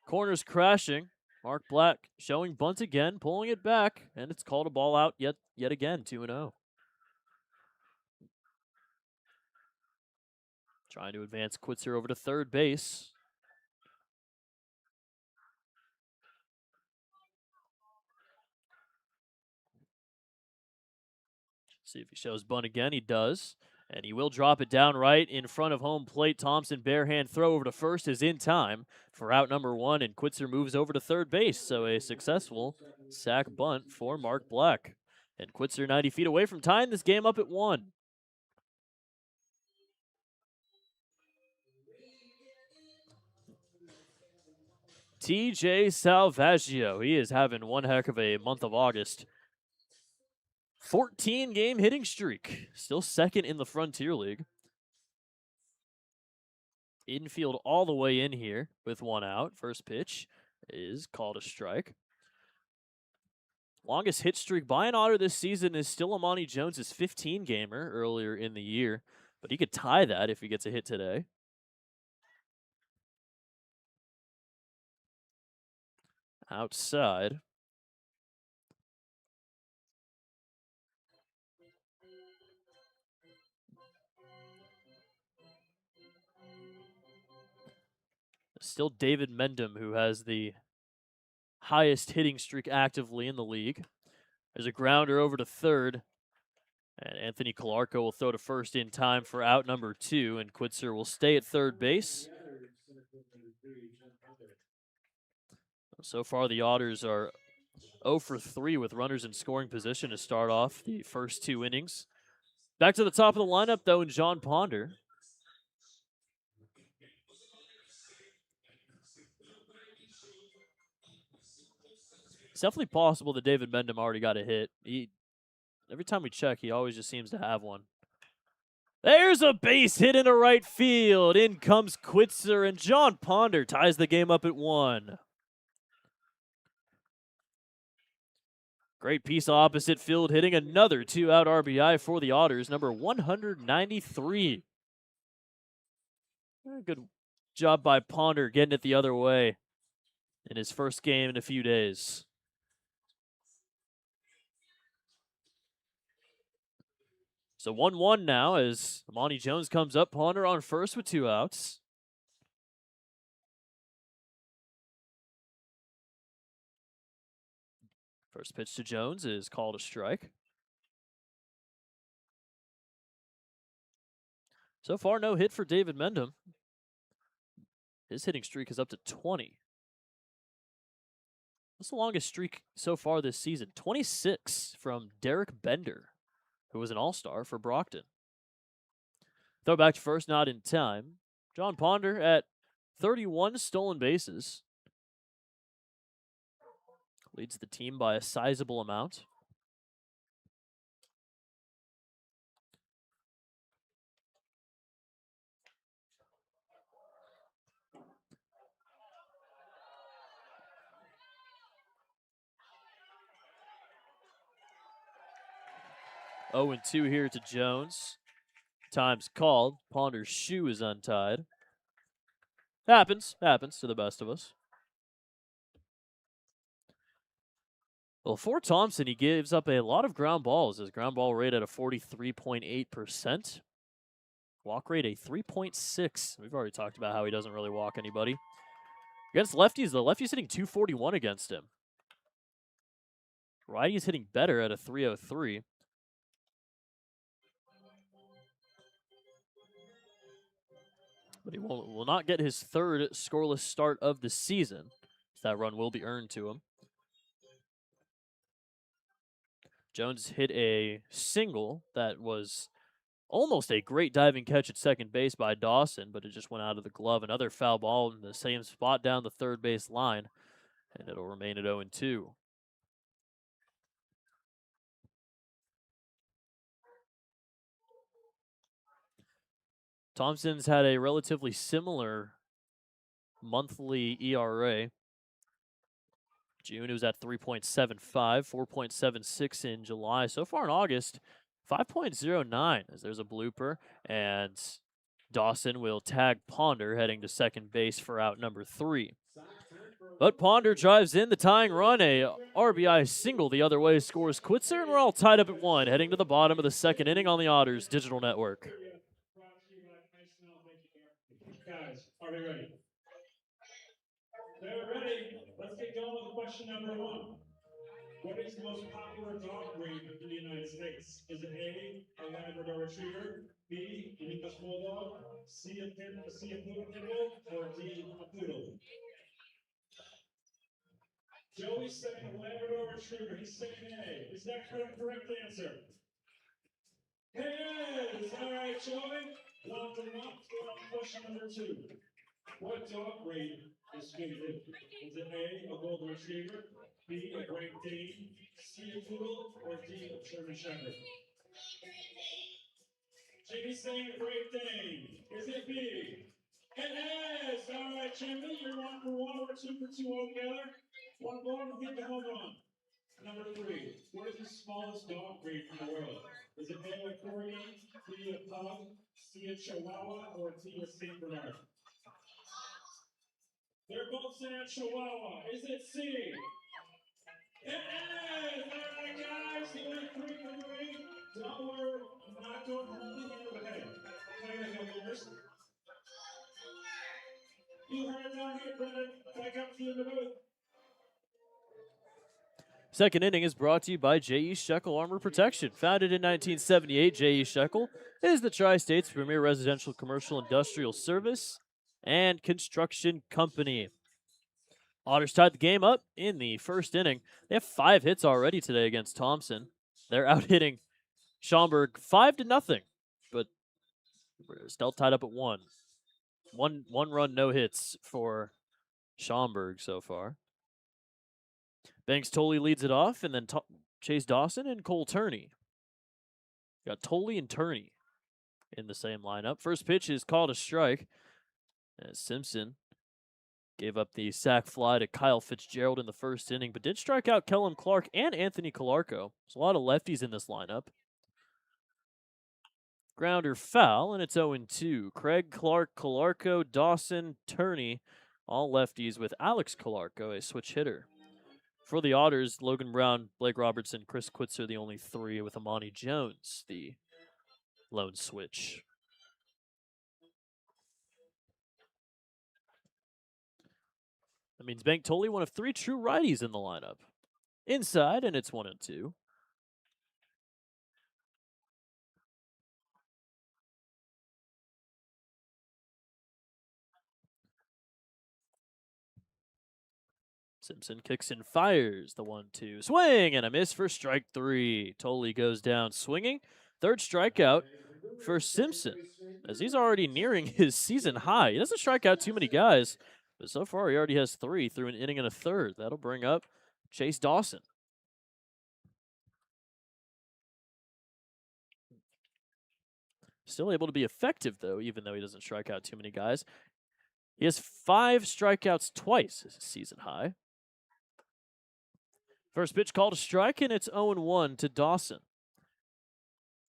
Corners crashing. Mark Black showing bunt again, pulling it back, and it's called a ball out yet again, 2-0. Trying to advance Quitzer over to third base. See if he shows bunt again. He does. And he will drop it down right in front of home plate. Thompson, barehand throw over to first is in time for out number 1, and Quitzer moves over to third base. So a successful sac bunt for Mark Black. And Quitzer 90 feet away from tying this game up at 1. TJ Salvaggio, he is having one heck of a month of August. 14-game hitting streak. Still second in the Frontier League. Infield all the way in here with one out. First pitch is called a strike. Longest hit streak by an Otter this season is still Amani Jones' 15-gamer earlier in the year, but he could tie that if he gets a hit today. Outside. Still David Mendham, who has the highest hitting streak actively in the league. There's a grounder over to third, and Anthony Calarco will throw to first in time for out number 2, and Quitzer will stay at third base. So far, the Otters are 0 for 3 with runners in scoring position to start off the first 2 innings. Back to the top of the lineup, though, in John Ponder. It's definitely possible that David Mendham already got a hit. Every time we check, he always just seems to have one. There's a base hit into right field. In comes Quitzer, and John Ponder ties the game up at 1. Great piece of opposite field hitting. Another 2-out RBI for the Otters, number 193. Good job by Ponder getting it the other way in his first game in a few days. So 1-1 now as Amani Jones comes up. Ponder on first with 2 outs. First pitch to Jones is called a strike. So far, no hit for David Mendham. His hitting streak is up to 20. That's the longest streak so far this season. 26 from Derek Bender, who was an all-star for Brockton. Throw back to first, not in time. John Ponder at 31 stolen bases. Leads the team by a sizable amount. Oh, and 2 here to Jones. Time's called. Ponder's shoe is untied. Happens to the best of us. Well, for Thompson, he gives up a lot of ground balls. His ground ball rate at a 43.8%. Walk rate a 3.6. We've already talked about how he doesn't really walk anybody. Against lefties, the lefty's hitting 241 against him. Righty's hitting better at a 303. But he will not get his third scoreless start of the season. That run will be earned to him. Jones hit a single that was almost a great diving catch at second base by Dawson, but it just went out of the glove. Another foul ball in the same spot down the third base line, and it'll remain at 0-2. Thompson's had a relatively similar monthly ERA. June, it was at 3.75, 4.76 in July. So far in August, 5.09, as there's a blooper. And Dawson will tag Ponder, heading to second base for out number 3. But Ponder drives in the tying run, a RBI single the other way, scores Quitzer, and we're all tied up at 1, heading to the bottom of the second inning on the Otters Digital Network. Guys, are we ready? They're ready. Let's get going with question number 1. What is the most popular dog breed in the United States? Is it A, a Labrador Retriever, B, an English Bulldog, C, a Pit Bull, or D, a Poodle? Joey's saying a Labrador Retriever. He's saying A. Is that correct answer? It is! All right, Joey. 1 to 1. Go on question number 2. What dog breed is Scooby-Doo? Is it A, a Golden Retriever, B, a Great Dane, C, a Poodle, or D, a German Shepherd? Jimmy's saying a Great Dane. Is it B? It is! All right, Jimmy, you're 1 for 1. We're 2 for 2 altogether. One more, we'll get the home run. Number 3. What is the smallest dog breed in the world? Is it A, a Corgi, B, a Pug, C, a Chihuahua, or D, a Saint Bernard? They're both saying Chihuahua. Is it C? It is! All right, guys, you went 3 for 3. Don't worry, I'm not going home to you, but hey, how you guys doing, boys? You heard it down here, Brendan. Back up to you in the booth. Second inning is brought to you by J.E. Shekel Armor Protection. Founded in 1978, J.E. Shekel is the Tri-State's premier residential, commercial, industrial service and construction company. Otters tied the game up in the first inning. They have 5 hits already today against Thompson. They're out hitting Schaumburg 5-0, but we're still tied up at 1. One run, no hits for Schaumburg so far. Banks Tolley leads it off, and then Chase Dawson and Cole Turney. Got Tolley and Turney in the same lineup. First pitch is called a strike, as Simpson gave up the sac fly to Kyle Fitzgerald in the first inning, but did strike out Kellum Clark and Anthony Calarco. There's a lot of lefties in this lineup. Grounder foul, and it's 0-2. Craig, Clark, Calarco, Dawson, Turney, all lefties with Alex Calarco, a switch hitter. For the Otters, Logan Brown, Blake Robertson, Chris Quitzer, the only 3, with Amani Jones, the lone switch. That means Bank Tolley, one of 3 true righties in the lineup. Inside, and it's 1-2. Simpson kicks and fires the 1-2. Swing and a miss for strike 3. Tolley goes down swinging. Third strikeout for Simpson, as he's already nearing his season high. He doesn't strike out too many guys, but so far he already has 3 through an inning and a third. That'll bring up Chase Dawson. Still able to be effective, though, even though he doesn't strike out too many guys. He has 5 strikeouts twice as his season high. First pitch called a strike, and it's 0-1 to Dawson.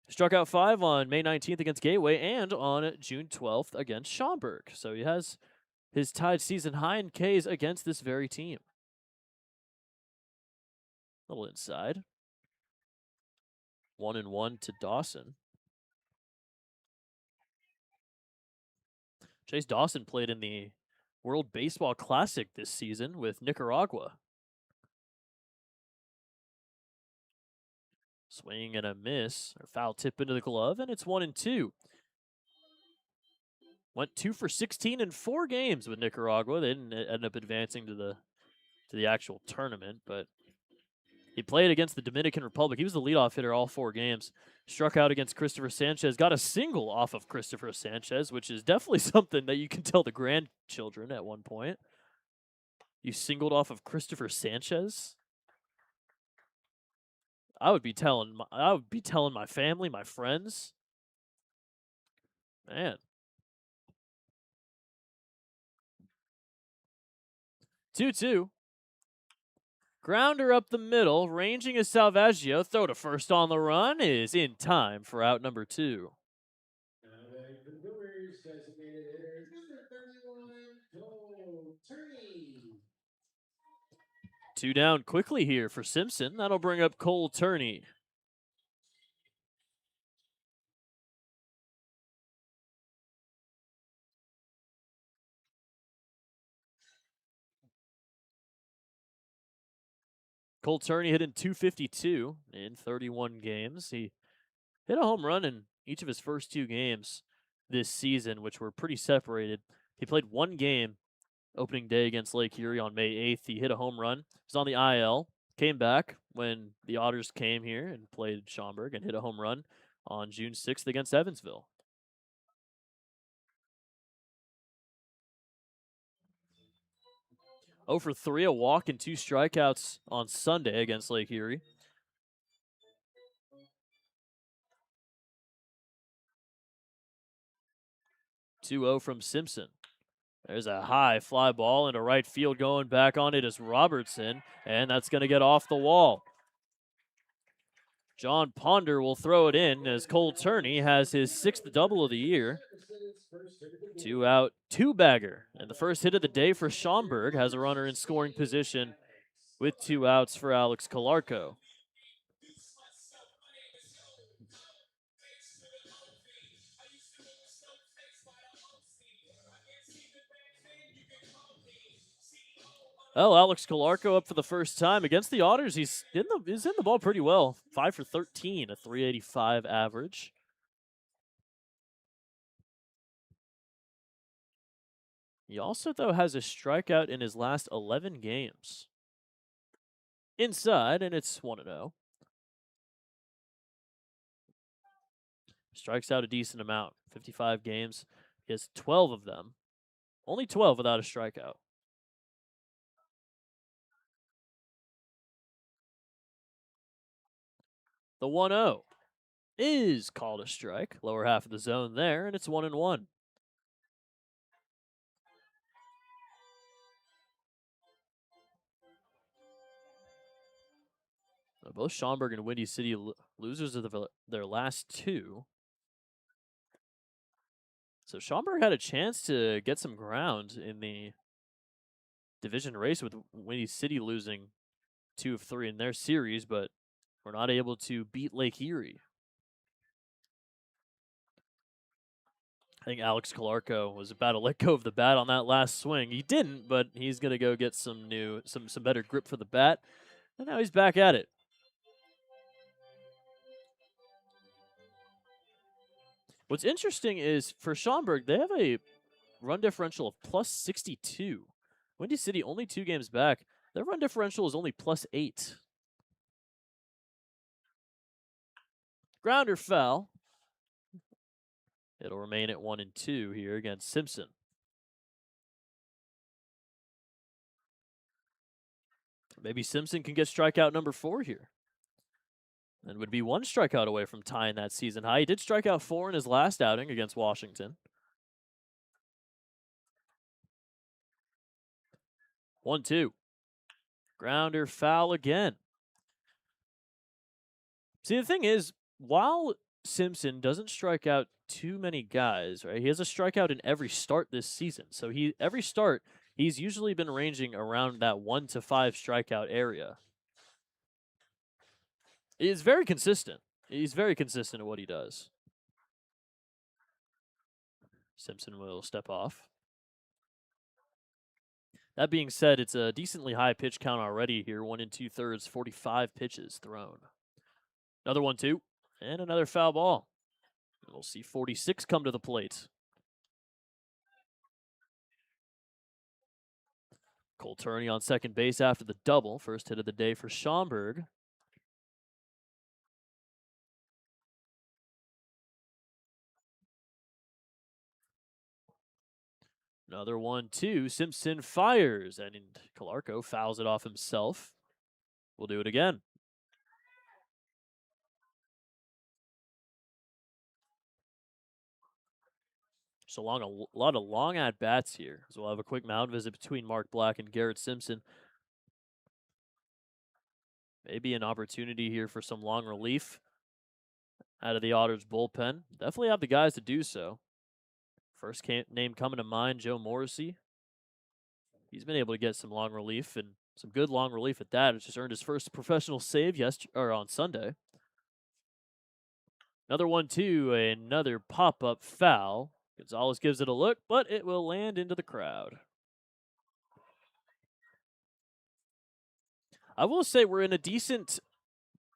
Struck out 5 on May 19th against Gateway and on June 12th against Schaumburg. So he has his tied season high in Ks against this very team. A little inside. 1-1 to Dawson. Chase Dawson played in the World Baseball Classic this season with Nicaragua. Swing and a miss, or foul tip into the glove, and it's 1-2. Went 2 for 16 in 4 games with Nicaragua. They didn't end up advancing to the actual tournament, but he played against the Dominican Republic. He was the leadoff hitter all 4 games. Struck out against Christopher Sanchez. Got a single off of Christopher Sanchez, which is definitely something that you can tell the grandchildren at one point. You singled off of Christopher Sanchez? I would be telling my family, my friends. Man, 2-2. Grounder up the middle, ranging is Salvaggio. Throw to first on the run is in time for out number 2. The Brewers designated hitter number 31, Cole Turney. 2 down quickly here for Simpson. That'll bring up Cole Turney. Cole Turney hit in .252 in 31 games. He hit a home run in each of his first 2 games this season, which were pretty separated. He played 1 game opening day against Lake Erie on May 8th. He hit a home run. He was on the IL. Came back when the Otters came here and played Schaumburg and hit a home run on June 6th against Evansville. 0 for 3, a walk and 2 strikeouts on Sunday against Lake Erie. 2-0 from Simpson. There's a high fly ball into right field. Going back on it is Robertson, and that's going to get off the wall. John Ponder will throw it in as Cole Turney has his 6th double of the year. 2 out, 2 bagger. And the first hit of the day for Schaumburg has a runner in scoring position with 2 outs for Alex Calarco. Well, Alex Calarco up for the first time against the Otters. He's in the ball pretty well. 5 for 13, a .385 average. He also, though, has a strikeout in his last 11 games. Inside, and it's 1-0. Strikes out a decent amount. 55 games. He has 12 of them. Only 12 without a strikeout. The 1-0 is called a strike. Lower half of the zone there, and it's 1-1. Both Schaumburg and Windy City losers of their last 2. So Schaumburg had a chance to get some ground in the division race with Windy City losing 2 of 3 in their series, but were not able to beat Lake Erie. I think Alex Calarco was about to let go of the bat on that last swing. He didn't, but he's going to go get some better grip for the bat. And now he's back at it. What's interesting is for Schaumburg, they have a run differential of +62. Windy City only 2 games back. Their run differential is only +8. Grounder foul. It'll remain at 1-2 here against Simpson. Maybe Simpson can get strikeout number 4 here. And would be 1 strikeout away from tying that season high. He did strike out 4 in his last outing against Washington. 1-2. Grounder foul again. See, the thing is, while Simpson doesn't strike out too many guys, right? He has a strikeout in every start this season. So every start, he's usually been ranging around that 1 to 5 strikeout area. He's very consistent. He's very consistent at what he does. Simpson will step off. That being said, it's a decently high pitch count already here. 1 2/3, 45 pitches thrown. Another 1-2, and another foul ball. We'll see 46 come to the plate. Cole Turney on second base after the double. First hit of the day for Schaumburg. Another 1-2. Simpson fires, and Calarco fouls it off himself. We'll do it again. Just a lot of long at bats here. So we'll have a quick mound visit between Mark Black and Garrett Simpson. Maybe an opportunity here for some long relief out of the Otters bullpen. Definitely have the guys to do so. First name coming to mind, Joe Morrissey. He's been able to get some long relief and some good long relief at that. It's just earned his first professional save on Sunday. Another 1-2, another pop-up foul. Gonzalez gives it a look, but it will land into the crowd. I will say we're in a decent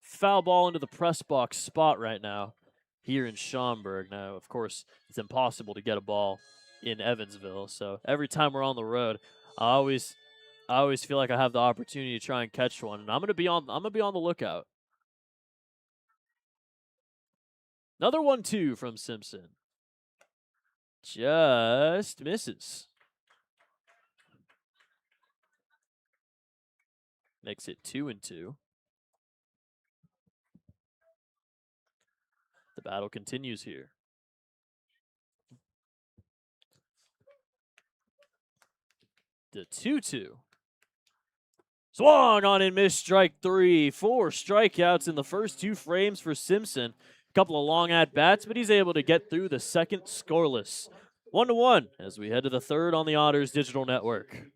foul ball into the press box spot right now here in Schaumburg. Now, of course, it's impossible to get a ball in Evansville, so every time we're on the road, I always feel like I have the opportunity to try and catch one, and I'm gonna be on the lookout. Another 1-2 from Simpson. Just misses. Makes it 2-2. The battle continues here. The 2-2. Swung on and missed, strike 3. 4 strikeouts in the first 2 frames for Simpson. A couple of long at bats, but he's able to get through the second scoreless. 1-1 as we head to the third on the Otters Digital Network. Looks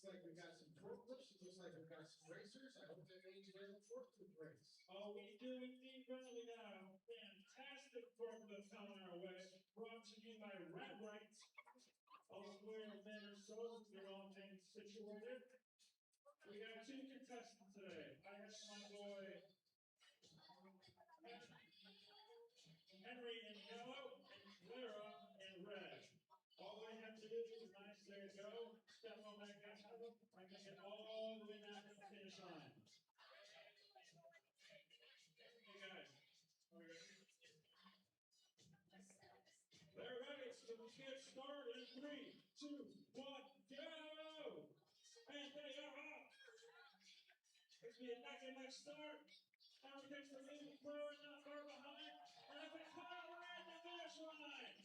like we got some forklifts. Looks like we got some racers. I hope that means we're in the forklift race. Oh, we do indeed, Bradley. We got a fantastic forklift coming our way. Brought to you by Rat Rights. Elsewhere in Minnesota, get all things situated. We got 2 contestants today. I got my boy Henry in yellow and Clara in red. All I have to do is nice, there you go. Step on that gas pedal. I can get all the way down to the finish line. Hey guys, are you ready? They're ready, so let's get started in 3, 2, 1, go! And they are off. It's be a neck and neck start. Henry takes the lead, Clara not far behind, and it's a cut right at the finish line.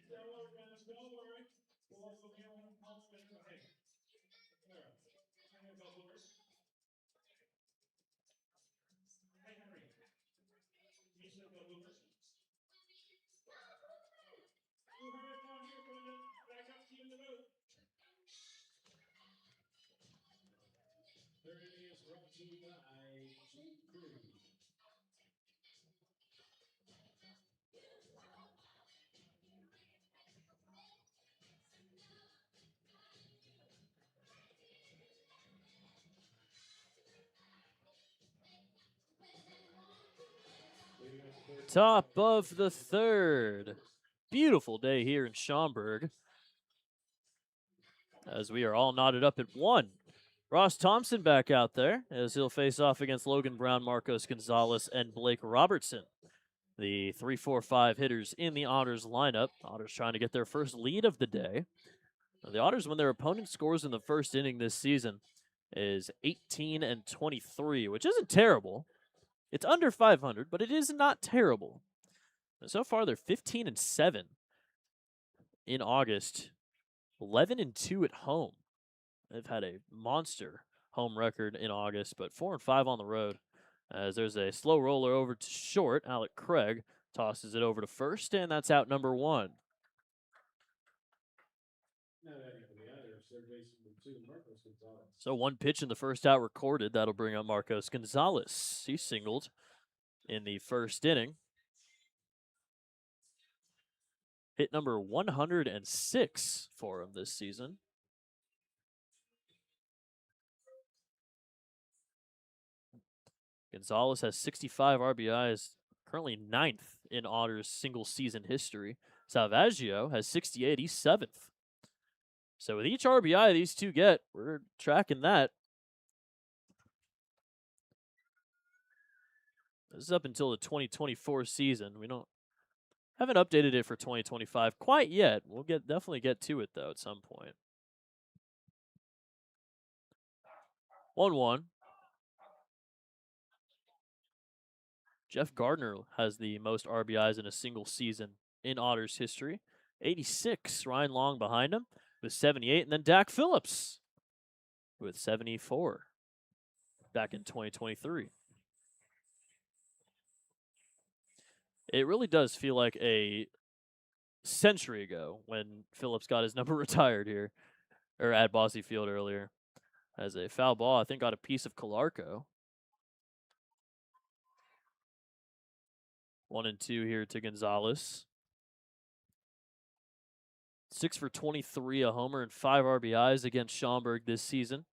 Don't worry, guys, don't worry. We'll get one home and hey, Clara, I got go bloopers. Hey, Henry, you said go bloopers. You heard it down here, Brendan. Back up to you in the booth. Third inning is brought to you by Cheap Crew. Top of the third. Beautiful day here in Schaumburg as we are all knotted up at 1. Ross Thompson back out there as he'll face off against Logan Brown, Marcos Gonzalez, and Blake Robertson. The 3-4-5 hitters in the Otters lineup. Otters trying to get their first lead of the day. Now, the Otters, when their opponent scores in the first inning this season, is 18-23, which isn't terrible. It's under 500, but it is not terrible. And so far, they're 15-7 in August, 11-2 at home. They've had a monster home record in August, but 4-5 on the road. As there's a slow roller over to short, Alec Craig tosses it over to first, and that's out number 1. So 1 pitch in the first out recorded. That'll bring up Marcos Gonzalez. He singled in the first inning. Hit number 106 for him this season. Gonzalez has 65 RBIs, currently 9th in Otters single season history. Salvaggio has 68, he's 7th. So with each RBI these two get, we're tracking that. This is up until the 2024 season. Haven't updated it for 2025 quite yet. We'll definitely get to it though at some point. 1-1. Jeff Gardner has the most RBIs in a single season in Otters history. 86. Ryan Long behind him with 78. And then Dak Phillips with 74 back in 2023. It really does feel like a century ago when Phillips got his number retired here, or at Bossy Field earlier. As a foul ball, I think, got a piece of Calarco. 1-2 here to Gonzalez. 6 for 23, a homer, and 5 RBIs against Schaumburg this season.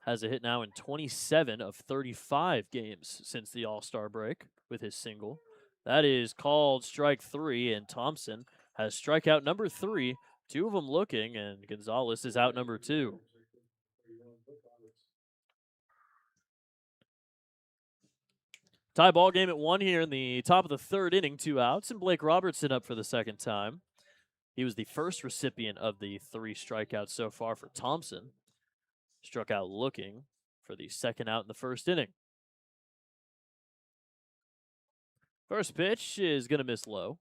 Has a hit now in 27 of 35 games since the All-Star break with his single. That is called strike 3, and Thompson has strikeout number 3. 2 of them looking, and Gonzalez is out number 2. Tie ball game at 1 here in the top of the 3rd inning, 2 outs, and Blake Robertson up for the 2nd time. He was the first recipient of the 3 strikeouts so far for Thompson. Struck out looking for the 2nd out in the 1st inning. First pitch is going to miss low.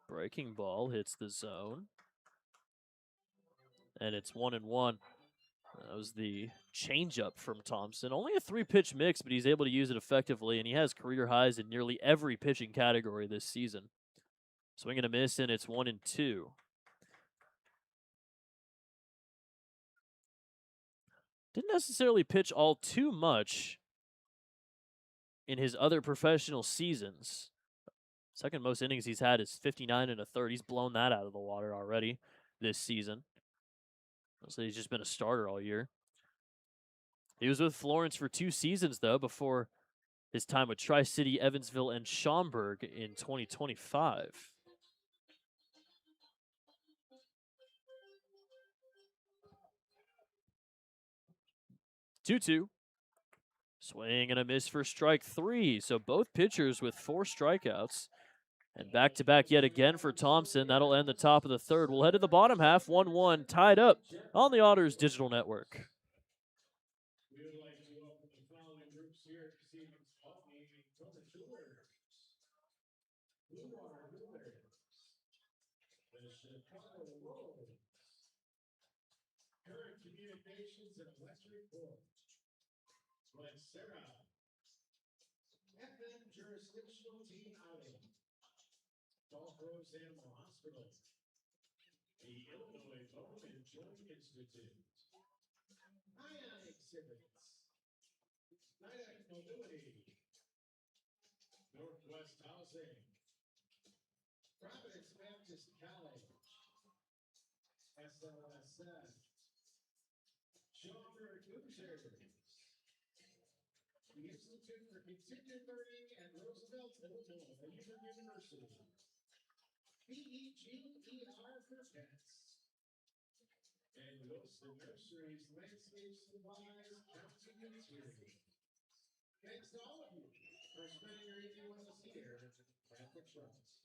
Breaking ball hits the zone. And it's 1-1. That was the changeup from Thompson. Only a 3-pitch mix, but he's able to use it effectively, and he has career highs in nearly every pitching category this season. Swing and a miss, and it's 1-2. Didn't necessarily pitch all too much in his other professional seasons. Second most innings he's had is 59 1/3. He's blown that out of the water already this season. So he's just been a starter all year. He was with Florence for 2 seasons, though, before his time with Tri-City, Evansville, and Schaumburg in 2025. Two. Swing and a miss for strike 3. So both pitchers with 4 strikeouts. And back-to-back yet again for Thompson. That'll end the top of the 3rd. We'll head to the bottom half, 1-1, tied up on the Otters Digital Network. We would like to welcome the following groups here at this evening's ball game: Dakota Jewelers, Blue Water Hoovers, the Chicago Wolves, Current Communications and Electric Board, Sarah, FM Jurisdictional Team Outing, Gulf Rose Animal Hospital, the Illinois Bone and Joint Institute, Ion Exhibits, Nidak Mobility, Northwest Housing, Providence Baptist College, SLSF, Schaumburg Hoosiers, the Institute for Continued Learning at Roosevelt, Illinois University, BEGER for Pets, and Wilson Nurseries Landscape Supplies County Materials. Thanks to all of you for spending your evening with us here at the Trust.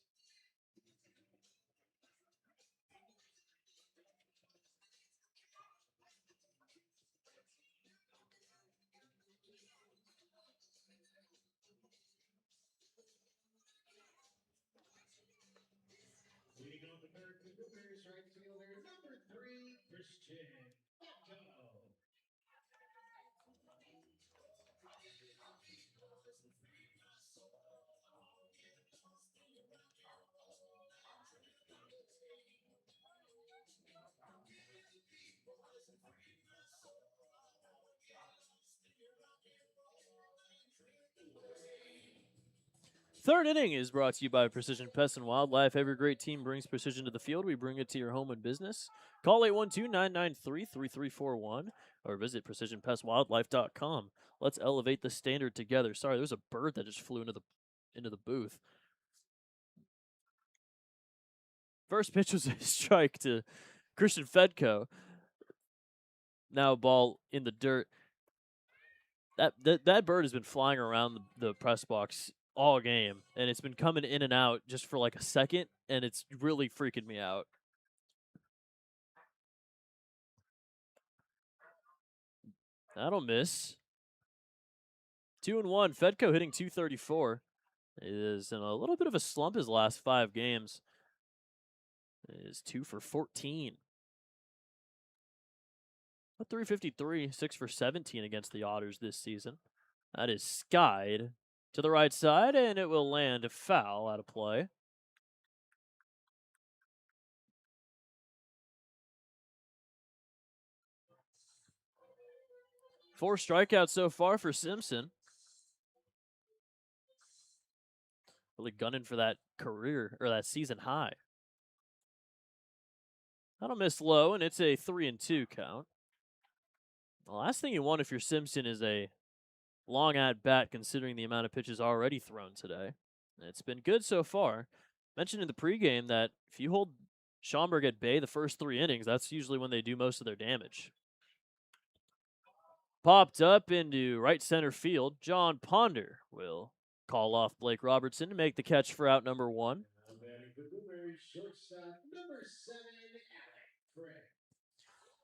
Leading on the third for the Cougars, right fielder number 3, Christian Becko. Third inning is brought to you by Precision Pest and Wildlife. Every great team brings precision to the field. We bring it to your home and business. Call 812-993-3341 or visit precisionpestwildlife.com. Let's elevate the standard together. Sorry, there's a bird that just flew into the booth. First pitch was a strike to Christian Fedko. Now ball in the dirt. That bird has been flying around the press box all game, and it's been coming in and out just for like a second, and it's really freaking me out. That'll miss. 2-1. Fedco hitting 234. Is in a little bit of a slump his last 5 games. Is 2 for 14. A 353, 6 for 17 against the Otters this season. That is skied to the right side, and it will land a foul out of play. Four strikeouts so far for Simpson. Really gunning for that career, or that season high. That'll miss low, and it's a 3-2 count. The last thing you want if you're Simpson is a long at bat, considering the amount of pitches already thrown today. It's been good so far. Mentioned in the pregame that if you hold Schaumburg at bay the first 3 innings, that's usually when they do most of their damage. Popped up into right center field. John Ponder will call off Blake Robertson to make the catch for out number 1.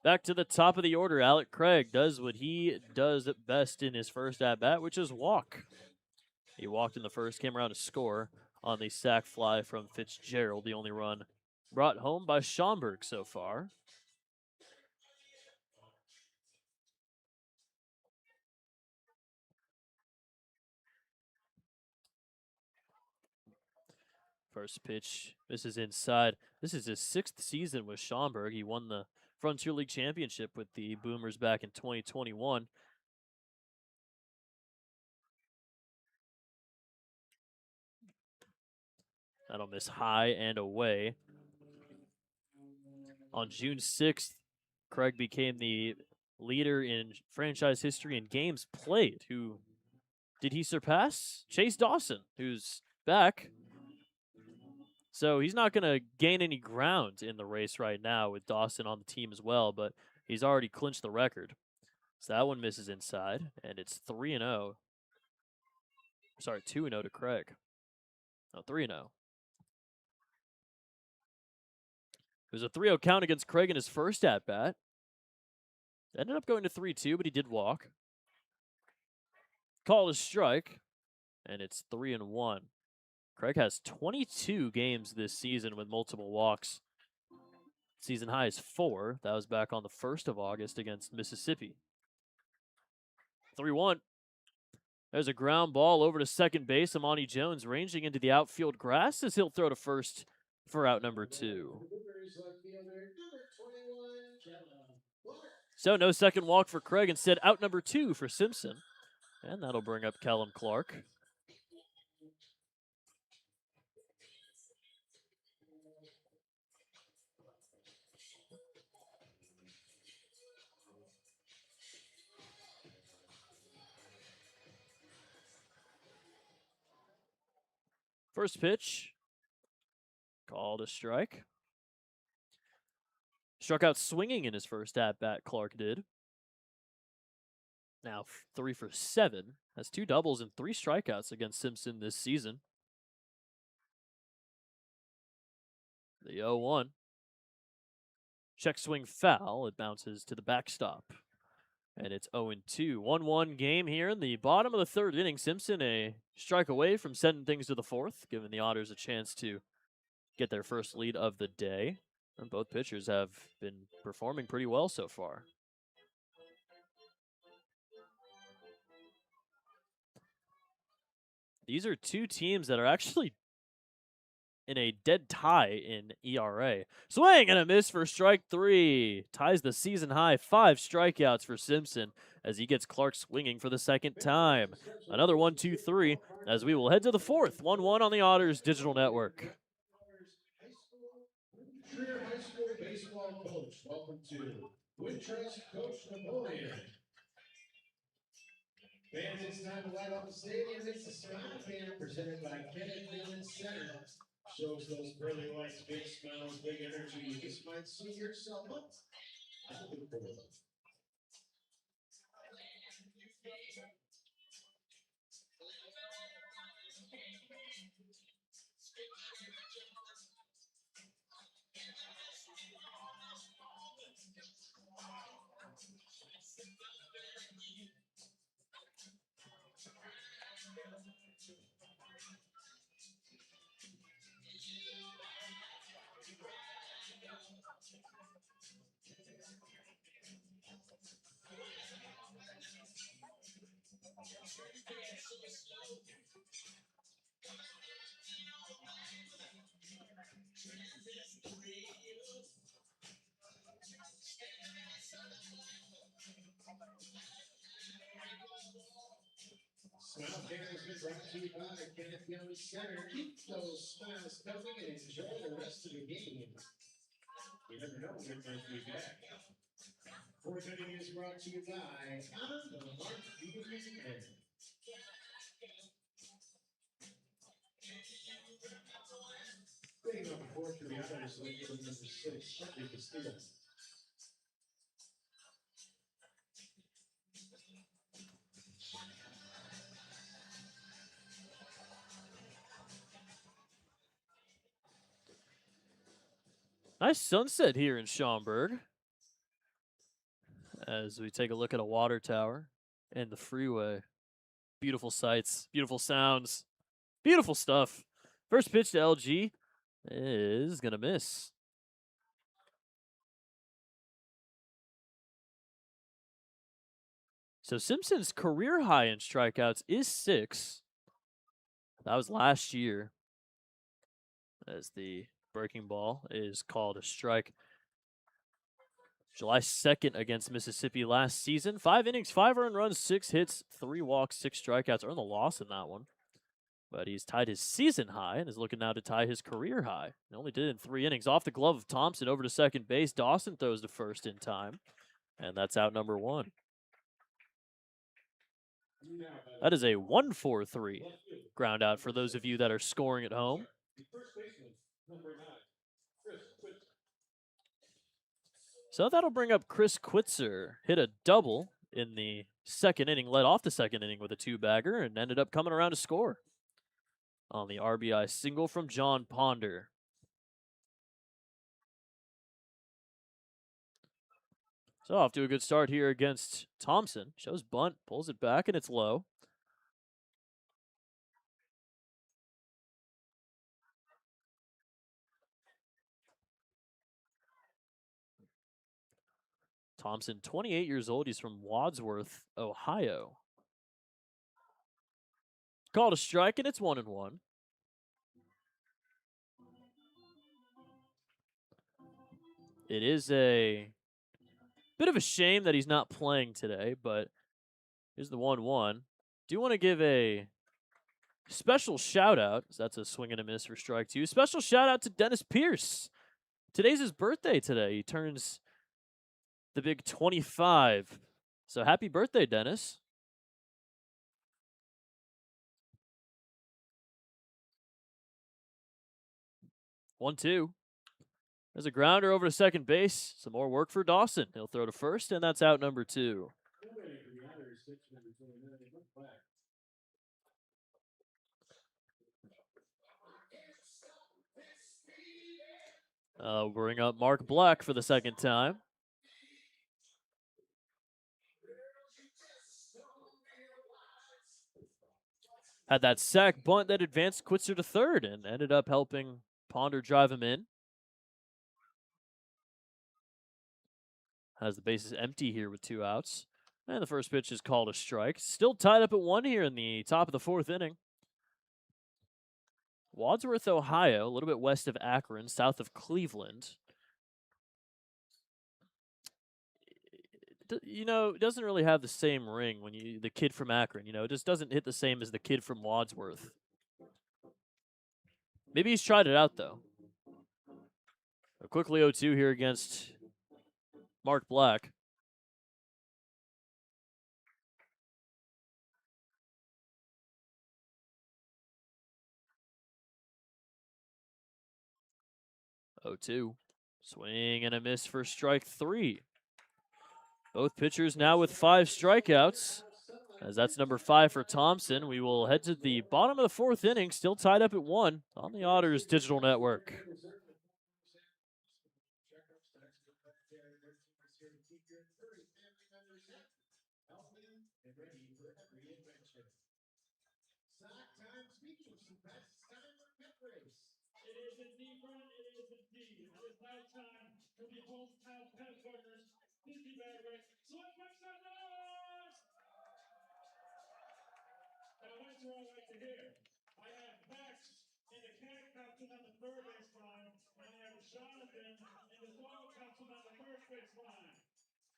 Back to the top of the order, Alec Craig does what he does best in his first at-bat, which is walk. He walked in the first, came around to score on the sac fly from Fitzgerald, the only run brought home by Schaumburg so far. First pitch, this is inside. This is his 6th season with Schaumburg. He won the Frontier League Championship with the Boomers back in 2021. That'll miss high and away. On June 6th, Craig became the leader in franchise history in games played. Who did he surpass? Chase Dawson, who's back. So he's not going to gain any ground in the race right now with Dawson on the team as well, but he's already clinched the record. So that one misses inside, and it's 3-0. Sorry, 2-0 to Craig. No, 3-0. It was a 3-0 count against Craig in his first at-bat. Ended up going to 3-2, but he did walk. Call a strike, and it's 3-1. Craig has 22 games this season with multiple walks. Season high is 4. That was back on the 1st of August against Mississippi. 3-1. There's a ground ball over to second base. Amani Jones ranging into the outfield grass as he'll throw to first for out number 2. So no second walk for Craig. Instead, out number 2 for Simpson. And that'll bring up Callum Clark. First pitch, called a strike. Struck out swinging in his first at-bat, Clark did. Now 3 for 7. Has 2 doubles and 3 strikeouts against Simpson this season. The 0-1. Check swing foul. It bounces to the backstop. And it's 0-2. 1-1 game here in the bottom of the 3rd inning. Simpson a strike away from sending things to the 4th, giving the Otters a chance to get their first lead of the day. And both pitchers have been performing pretty well so far. These are 2 teams that are actually in a dead tie in ERA. Swing and a miss for strike 3. Ties the season high 5 strikeouts for Simpson as he gets Clark swinging for the 2nd time. Another 1-2-3 as we will head to the 4th. 1-1 on the Otters Digital Network. Career high school baseball coach. Welcome to Wintrust Coach Napoleon. Fans, it's time to light up the stadium. It's the Smile Cam presented by Kenneth Dillon Center. Shows those pearly whites, big smiles, big energy. You just might see yourself up. Smile Care has been brought to you by Kenneth Young Center. Keep those smiles coming and enjoy the rest of the game. You never know when it might be back. Fourth inning is brought to you by On the Mark Beauty and Hitting number 4 for the Otters, looking for number 6, Shelby Castillo. Nice sunset here in Schaumburg. As we take a look at a water tower and the freeway. Beautiful sights, beautiful sounds, beautiful stuff. First pitch to LG is going to miss. So Simpson's career high in strikeouts is 6. That was last year. As the breaking ball is called a strike. July 2nd against Mississippi last season. 5 innings, 5 earned runs, 6 hits, 3 walks, 6 strikeouts. Earned the loss in that one. But he's tied his season high and is looking now to tie his career high. He only did it in 3 innings. Off the glove of Thompson over to second base. Dawson throws to first in time. And that's out number 1. That is a 1-4-3 ground out for those of you that are scoring at home. So that'll bring up Chris Quitzer. Hit a double in the second inning, led off the second inning with a 2-bagger, and ended up coming around to score on the RBI single from John Ponder. So off to a good start here against Thompson. Shows bunt, pulls it back, and it's low. Thompson, 28 years old. He's from Wadsworth, Ohio. Called a strike, and it's 1-1. It is a bit of a shame that he's not playing today, but here's the 1-1. Do want to give a special shout out, because that's a swing and a miss for strike 2. Special shout out to Dennis Pierce. Today's his birthday today. He turns the big 25. So happy birthday, Dennis. One, two. There's a grounder over to second base. Some more work for Dawson. He'll throw to first, and that's out number 2. Bring up Mark Black for the second time. Had that sack bunt that advanced Quitzer to third and ended up helping Ponder drive him in. Has the bases empty here with 2 outs. And the first pitch is called a strike. Still tied up at 1 here in the top of the 4th inning. Wadsworth, Ohio, a little bit west of Akron, south of Cleveland. You know, it doesn't really have the same ring when the kid from Akron, you know, it just doesn't hit the same as the kid from Wadsworth. Maybe he's tried it out, though. A quickly 0-2 here against Mark Black. Oh, 2. Swing and a miss for strike 3. Both pitchers now with 5 strikeouts. As that's number 5 for Thompson. We will head to the bottom of the 4th inning, still tied up at 1 on the Otters Digital Network. It is indeed, Brian, it is indeed. It is now time for the hometown pet partners Disney Bag Race. So let's make some noise! Now, that's what I like to hear. I have Max in the cat costume on the third baseline, and I have Jonathan in the dog costume on the first baseline.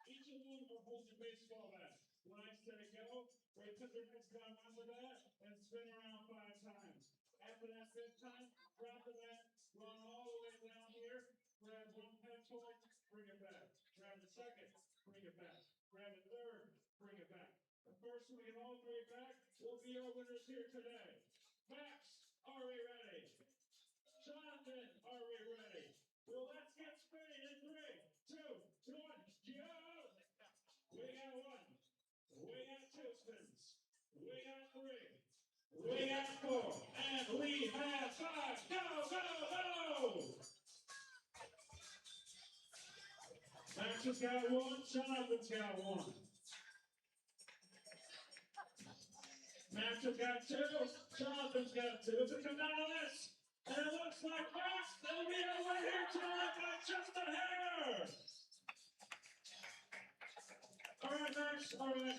Each of them are holding baseball bats. When I say go, Wait till your next time under that and spin around 5 times. After that 5th time, drop the bat, run all the way down here, grab one pet toy, bring it back. Grab the second, bring it back. Grab the third, bring it back. The first we get all 3 back will be our winners here today. Max, are we ready? Jonathan, are we ready? Well, let's get spinning in 3, 2, 1, go! We got 1. We got 2 spins. We got 3. We got 4. And we have 5. Go, go, go! Max has got 1. Jonathan's got 1. Max has got 2. Jonathan's got 2. If it comes down to this, and it looks like Max, they'll be over here tonight by just a hair. All right, Max. All right.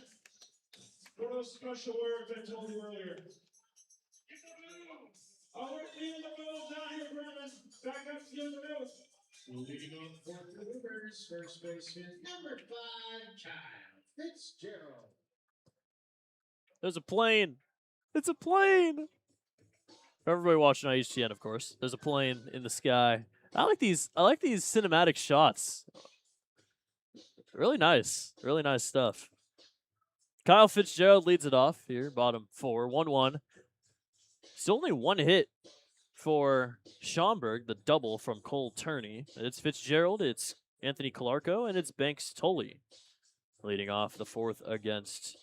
What are those special words I told you earlier? Get the move. All right, in the move down here, Brennan. Back up to the move. Leading on for the Hoopers, first baseman number 5, Kyle Fitzgerald. There's a plane. It's a plane. For everybody watching on HTN, of course, there's a plane in the sky. I like these cinematic shots. Really nice. Really nice stuff. Kyle Fitzgerald leads it off here, bottom 4, 1-1. It's only 1 hit for Schaumburg, the double from Cole Turney. It's Fitzgerald, it's Anthony Calarco, and it's Banks Tully leading off the 4th against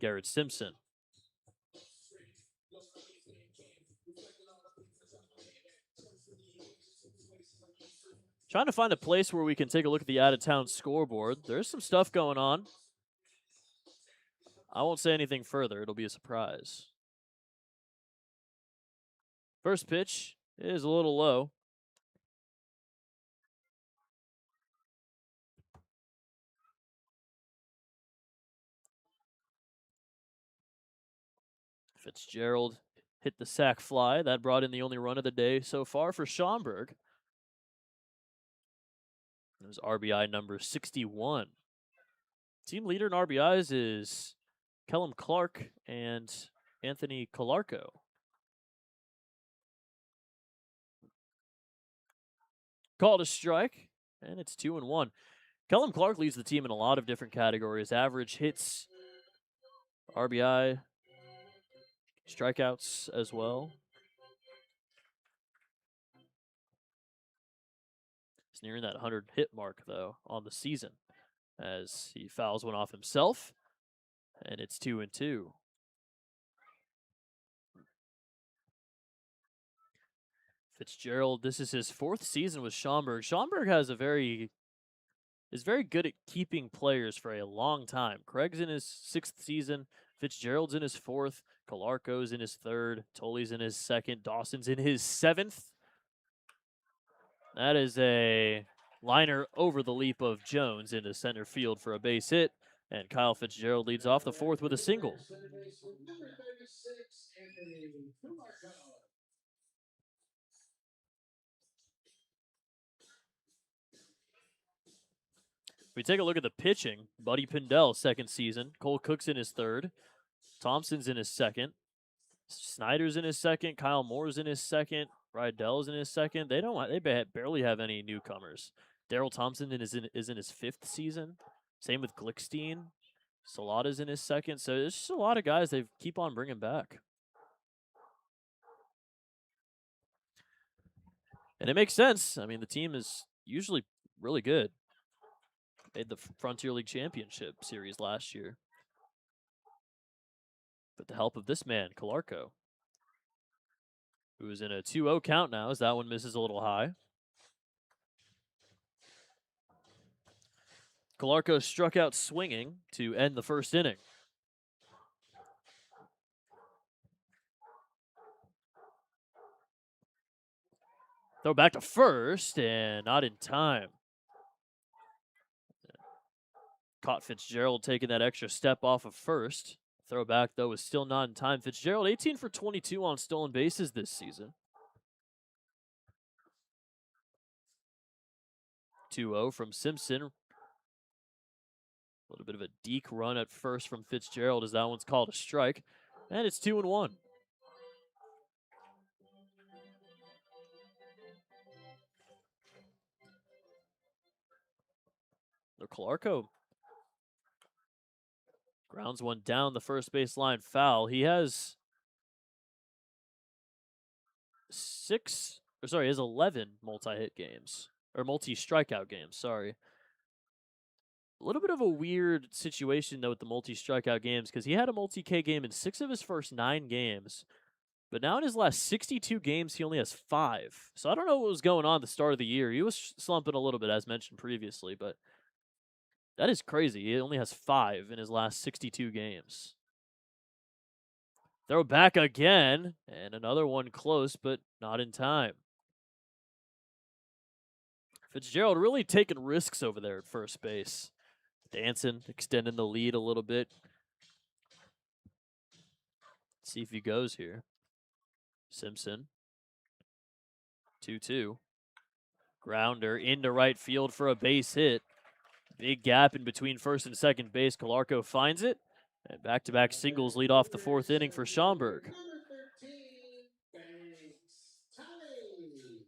Garrett Simpson. Trying to find a place where we can take a look at the out-of-town scoreboard. There's some stuff going on. I won't say anything further. It'll be a surprise. First pitch is a little low. Fitzgerald hit the sac fly. That brought in the only run of the day so far for Schaumburg. It was RBI number 61. Team leader in RBIs is Kellum Clark and Anthony Calarco. Called a strike, and it's 2-1. Kellum Clark leads the team in a lot of different categories. Average hits, RBI, strikeouts as well. He's nearing that 100-hit mark, though, on the season, as he fouls one off himself, and it's 2-2. Fitzgerald, this is his 4th season with Schaumburg. Schaumburg is very good at keeping players for a long time. Craig's in his 6th season. Fitzgerald's in his 4th. Calarco's in his 3rd. Tully's in his 2nd. Dawson's in his 7th. That is a liner over the leap of Jones into center field for a base hit. And Kyle Fitzgerald leads off the 4th with a single. If we take a look at the pitching, Buddy Pindell, 2nd season. Cole Cook's in his 3rd. Thompson's in his 2nd. Snyder's in his 2nd. Kyle Moore's in his 2nd. Rydell's in his 2nd. They barely have any newcomers. Daryl Thompson is in his 5th season. Same with Glickstein. Salada's in his 2nd. So there's just a lot of guys they keep on bringing back. And it makes sense. I mean, the team is usually really good. Made the Frontier League Championship Series last year. With the help of this man, Calarco, who is in a 2-0 count now, as that one misses a little high. Calarco struck out swinging to end the 1st inning. Throw back to first, and not in time. Caught Fitzgerald taking that extra step off of first. Throw back, though, is still not in time. Fitzgerald, 18 for 22 on stolen bases this season. 2-0 from Simpson. A little bit of a deke run at first from Fitzgerald as that one's called a strike. And it's 2-1. Clarko grounds one down the first baseline foul. He has he has 11 multi-hit games. Or multi-strikeout games, sorry. A little bit of a weird situation, though, with the multi-strikeout games, because he had a multi-K game in 6 of his first 9 games. But now in his last 62 games, he only has 5. So I don't know what was going on at the start of the year. He was slumping a little bit, as mentioned previously, but that is crazy. He only has 5 in his last 62 games. Throw back again, and another one close, but not in time. Fitzgerald really taking risks over there at first base. Dancing, extending the lead a little bit. See if he goes here. Simpson. 2-2. Grounder into right field for a base hit. Big gap in between first and second base. Calarco finds it. And back-to-back singles lead off the 4th inning for Schaumburg. Number 13, Banks Tully.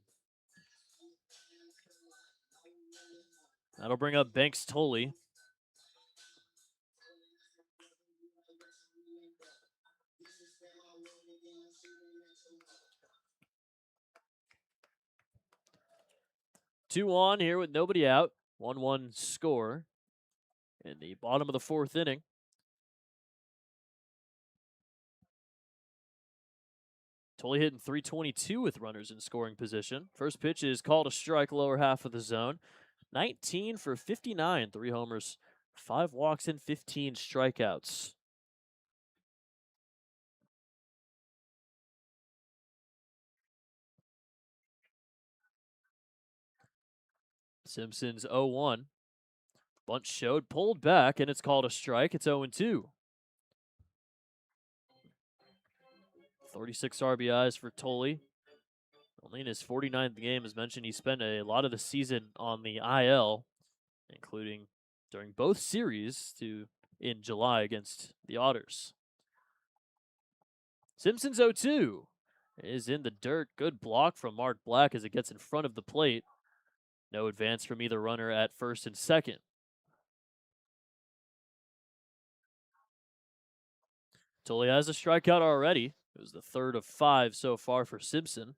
That'll bring up Banks Tully. Two on here with nobody out. 1-1 score in the bottom of the 4th inning. Tully hitting .322 with runners in scoring position. First pitch is called a strike, lower half of the zone. 19 for 59, 3 homers, 5 walks, and 15 strikeouts. Simpson's 0-1. Bunt showed, pulled back, and it's called a strike. It's 0-2. 36 RBIs for Tully. Only in his 49th game, as mentioned, he spent a lot of the season on the IL, including during both series in July against the Otters. Simpson's 0-2 is in the dirt. Good block from Mark Black as it gets in front of the plate. No advance from either runner at first and second. Tully has a strikeout already. It was the 3rd of 5 so far for Simpson.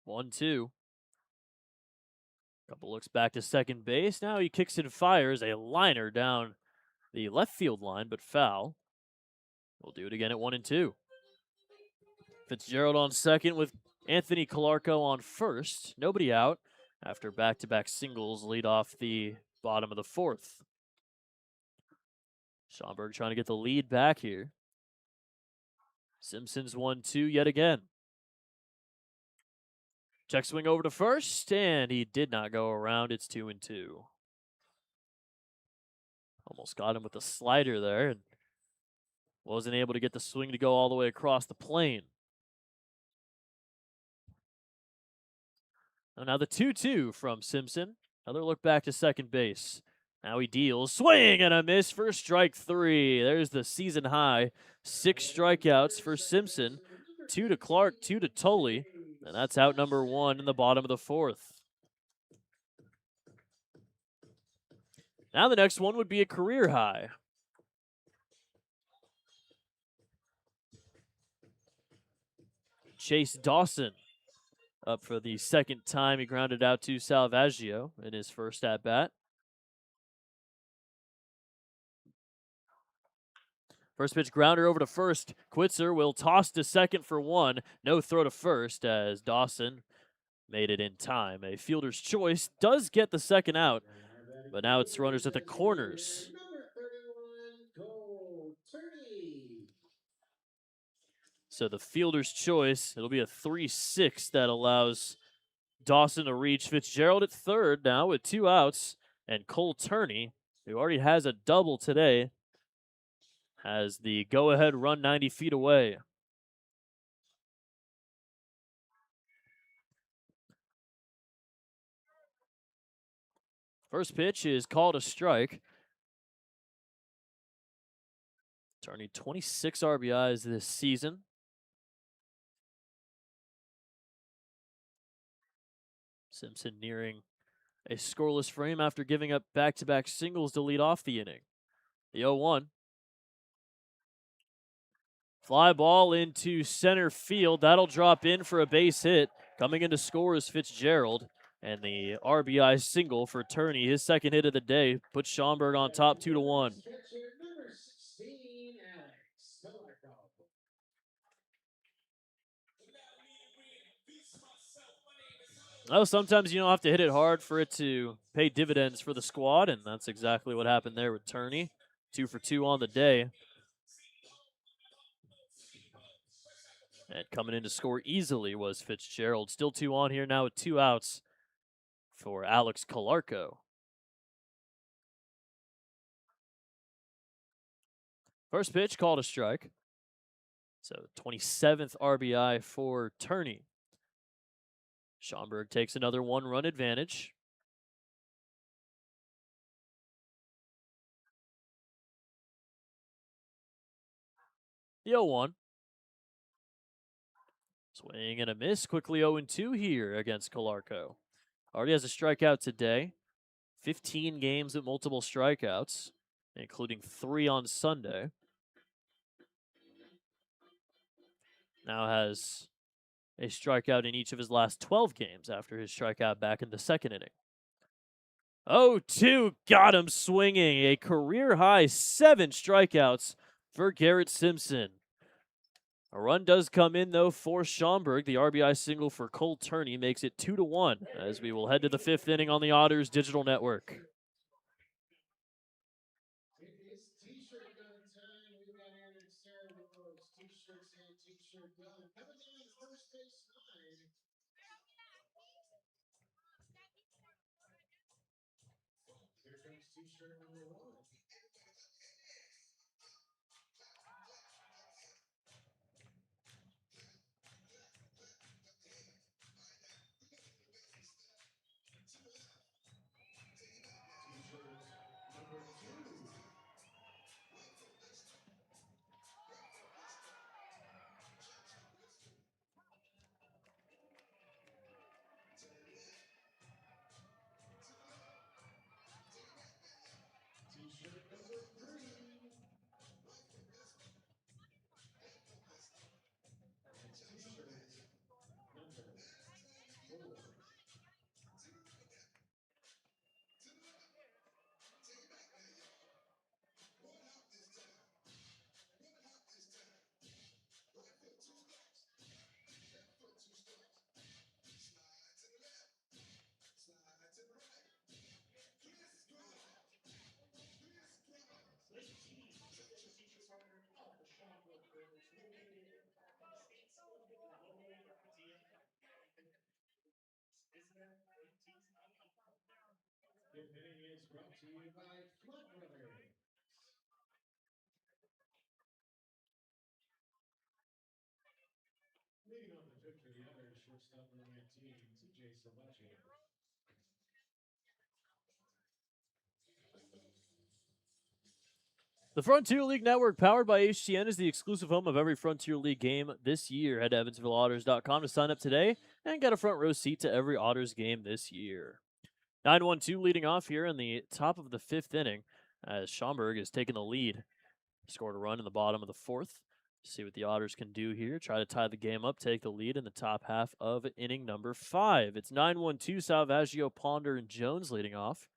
One, two. Couple looks back to second base. Now he kicks and fires a liner down the left field line, but foul. We'll do it again at 1-2. Fitzgerald on second with Anthony Calarco on first. Nobody out after back-to-back singles lead off the bottom of the 4th. Schaumburg trying to get the lead back here. Simpson's 1-2 yet again. Check swing over to first, and he did not go around. It's 2-2. Almost got him with the slider there, and wasn't able to get the swing to go all the way across the plane. Now the 2-2 from Simpson. Another look back to second base. Now he deals. Swing and a miss for strike 3. There's the season high. 6 strikeouts for Simpson. 2 to Clark, 2 to Tully. And that's out number 1 in the bottom of the 4th. Now the next one would be a career high. Chase Dawson up for the 2nd time. He grounded out to Salvaggio in his first at-bat. First pitch grounder over to first. Quitzer will toss to second for 1. No throw to first as Dawson made it in time. A fielder's choice does get the 2nd out, but now it's runners at the corners. Number 31, Cole Turney. So the fielder's choice, it'll be a 3-6 that allows Dawson to reach. Fitzgerald at third now with 2 outs, and Cole Turney, who already has a double today, has the go-ahead run 90 feet away. First pitch is called a strike. Turney 26 RBIs this season. Simpson nearing a scoreless frame after giving up back-to-back singles to lead off the inning. The 0-1. Fly ball into center field. That'll drop in for a base hit. Coming in to score is Fitzgerald. And the RBI single for Turney, his second hit of the day, puts Schaumburg on top 2-1. Number 16, Alex Calarco. Oh, sometimes you don't have to hit it hard for it to pay dividends for the squad, and that's exactly what happened there with Turney. 2 for 2 on the day. And coming in to score easily was Fitzgerald. Still 2 on here now with 2 outs for Alex Calarco. First pitch called a strike. So 27th RBI for Turney. Schaumburg takes another 1-run advantage. The 0-1. Swing and a miss. Quickly 0-2 here against Calarco. Already has a strikeout today. 15 games with multiple strikeouts, including 3 on Sunday. Now has a strikeout in each of his last 12 games after his strikeout back in the second inning. 0-2, got him swinging. A career-high 7 strikeouts for Garrett Simpson. A run does come in, though, for Schaumburg. The RBI single for Cole Turney makes it 2-1 as we will head to the 5th inning on the Otters Digital Network. It is T-shirt gun time. We've got Aaron Sarah with those T-shirts and T-shirt gun. Coming down the first base line. Here comes T-shirt number 1. Fifth inning is brought to you by Flood Brothers. Leading on the pitch for the Otters, shortstop number 19, TJ Salvaggio. The Frontier League Network, powered by HTN, is the exclusive home of every Frontier League game this year. Head to EvansvilleOtters.com to sign up today and get a front row seat to every Otters game this year. 9-1-2 leading off here in the top of the 5th inning as Schaumburg is taking the lead. Scored a run in the bottom of the 4th. See what the Otters can do here. Try to tie the game up, take the lead in the top half of inning number 5. It's 9-1-2, Salvaggio, Ponder, and Jones leading off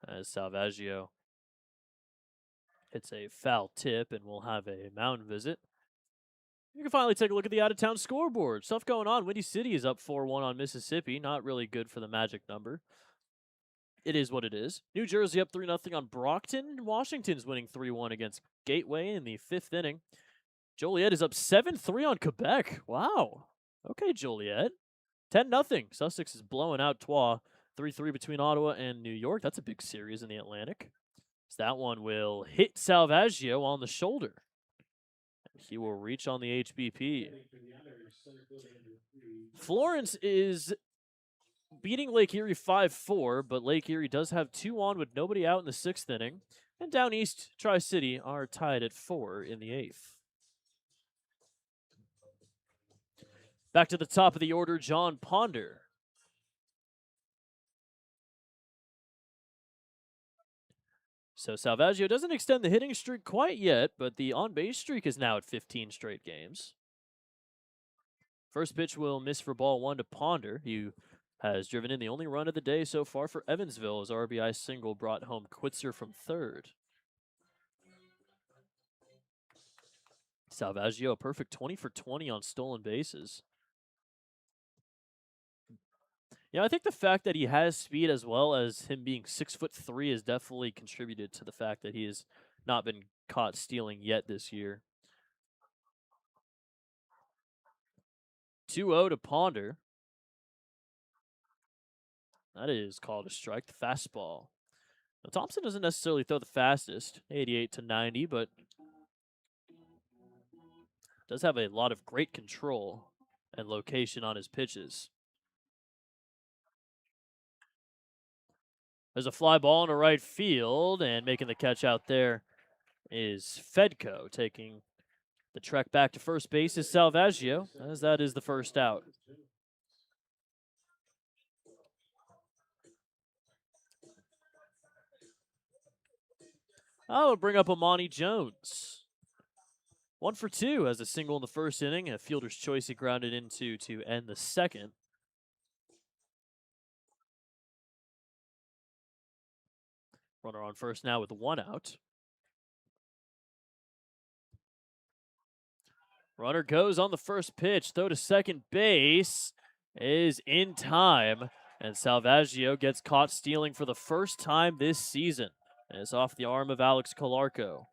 as Salvaggio hits a foul tip, and we'll have a mound visit. You can finally take a look at the out-of-town scoreboard. Stuff going on. Windy City is up 4-1 on Mississippi. Not really good for the Magic number. It is what it is. New Jersey up 3-0 on Brockton. Washington's winning 3-1 against Gateway in the 5th inning. Joliet is up 7-3 on Quebec. Wow. Okay, Joliet. 10-0. Sussex is blowing out Troyes. 3-3 between Ottawa and New York. That's a big series in the Atlantic. So that one will hit Salvaggio on the shoulder. He will reach on the HBP. Florence is beating Lake Erie 5-4, but Lake Erie does have 2 on with nobody out in the 6th inning. And down east, Tri-City are tied at 4 in the 8th. Back to the top of the order, John Ponder. So Salvaggio doesn't extend the hitting streak quite yet, but the on-base streak is now at 15 straight games. First pitch will miss for ball 1 to Ponder. He has driven in the only run of the day so far for Evansville. His RBI single brought home Quitzer from third. Salvaggio, a perfect 20 for 20 on stolen bases. Yeah, I think the fact that he has speed as well as him being 6'3" has definitely contributed to the fact that he has not been caught stealing yet this year. 2-0 to Ponder. That is called a strike, the fastball. Now, Thompson doesn't necessarily throw the fastest, 88 to 90, but does have a lot of great control and location on his pitches. There's a fly ball in right field, and making the catch out there is Fedko. Taking the trek back to first base is Salvaggio, as that is the first out. I'll bring up Amani Jones. 1 for 2 has a single in the first inning. A fielder's choice he grounded into to end the second. Runner on first now with 1 out. Runner goes on the first pitch. Throw to second base is in time. And Salvaggio gets caught stealing for the first time this season. And it's off the arm of Alex Calarco.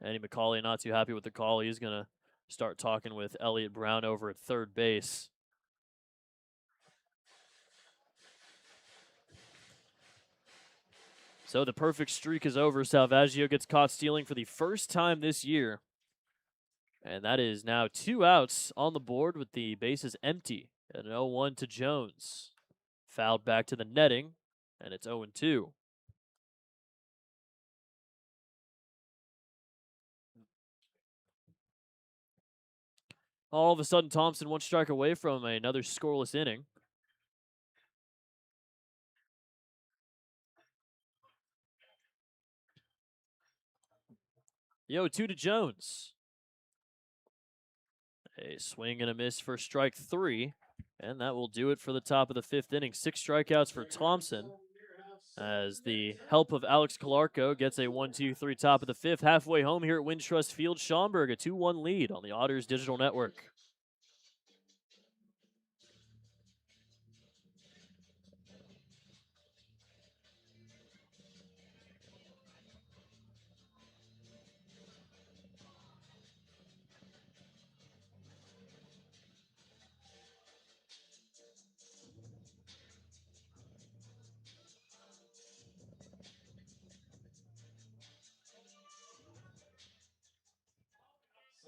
Eddie McCauley not too happy with the call. He's going to start talking with Elliott Brown over at third base. So the perfect streak is over. Salvaggio gets caught stealing for the first time this year. And that is now 2 outs on the board with the bases empty. An 0-1 to Jones. Fouled back to the netting, and it's 0-2. All of a sudden, Thompson 1 strike away from another scoreless inning. The 0-2 to Jones. A swing and a miss for strike 3. And that will do it for the top of the 5th inning. 6 strikeouts for Thompson. As the help of Alex Calarco gets a 1-2-3 top of the 5th. Halfway home here at Wintrust Field. Schaumburg, a 2-1 lead on the Otters Digital Network.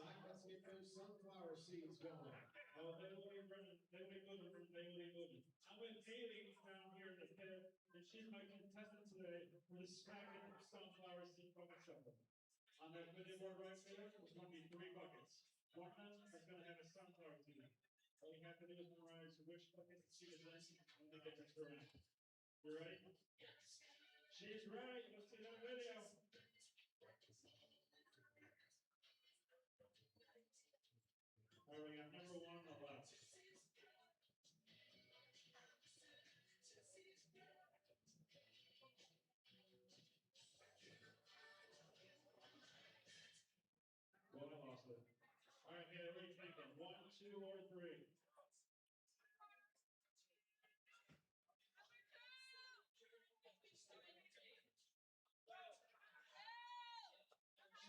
Let's get those sunflower seeds going. Oh, they will be running. They will be moving. They will be moving. I'm with Haley down here in the pit, and she's my contestant today for the Scrappy Sunflower Seed Bucket Shuffle. On that video board right there, there's going to be 3 buckets. One of them is going to have a sunflower seed. All you have to do is memorize which bucket the seed is in, and they get this correct. You ready? She's ready. Let's see that video. All right, we got number 1 on the left. Well, I lost it. All right, Haley, what are you thinking? 1, 2, or 3?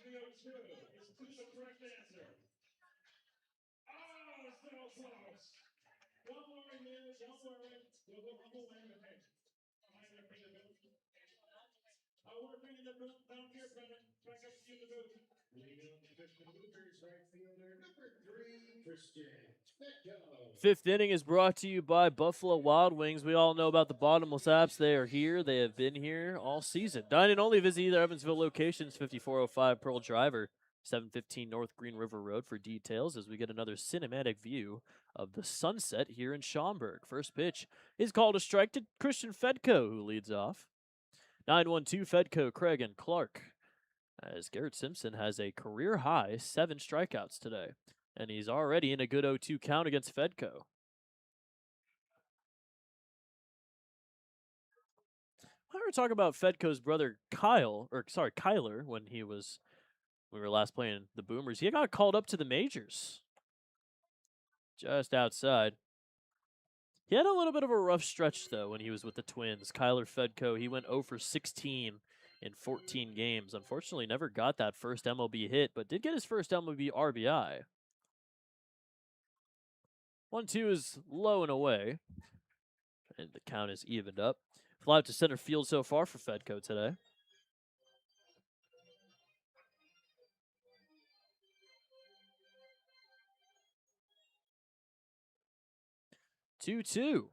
CO2 is 2 the correct answer. Oh, so close. Don't worry, Haley. Don't worry. We'll go home away with me. Am I going to bring the booth? Oh, we're bringing the booth down here, Brendan. Back up to you in the booth. Leading off the 5th for the Boosters, right fielder number 3, Christian Fedko. Fifth inning is brought to you by Buffalo Wild Wings. We all know about the bottomless apps. They are here. They have been here all season. Dine in only. Visit either Evansville locations, 5405 Pearl Driver, 715 North Green River Road for details as we get another cinematic view of the sunset here in Schaumburg. First pitch is called a strike to Christian Fedko, who leads off. 9-1-2 Fedko, Craig, and Clark. As Garrett Simpson has a career high 7 strikeouts today. And he's already in a good 0-2 count against Fedko. I were talking about Fedko's brother Kyler when we were last playing the Boomers. He got called up to the majors. Just outside. He had a little bit of a rough stretch though when he was with the Twins. Kyler Fedko, he went 0 for 16 in 14 games. Unfortunately, never got that first MLB hit, but did get his first MLB RBI. 1-2 is low and away. And the count is evened up. Fly out to center field so far for Fedko today. Two.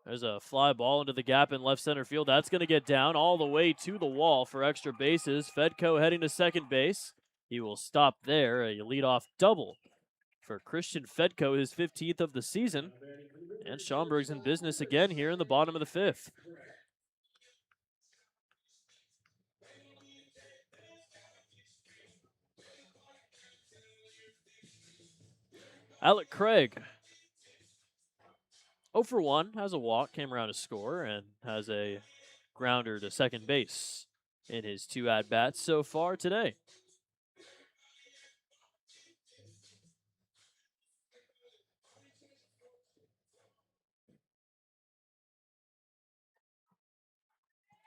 There's a fly ball into the gap in left center field. That's going to get down all the way to the wall for extra bases. Fedko heading to second base. He will stop there. A leadoff double for Christian Fedko, his 15th of the season. And Schaumburg's in business again here in the bottom of the 5th. Alec Craig, 0 for 1, has a walk, came around to score, and has a grounder to second base in his 2 at-bats so far today.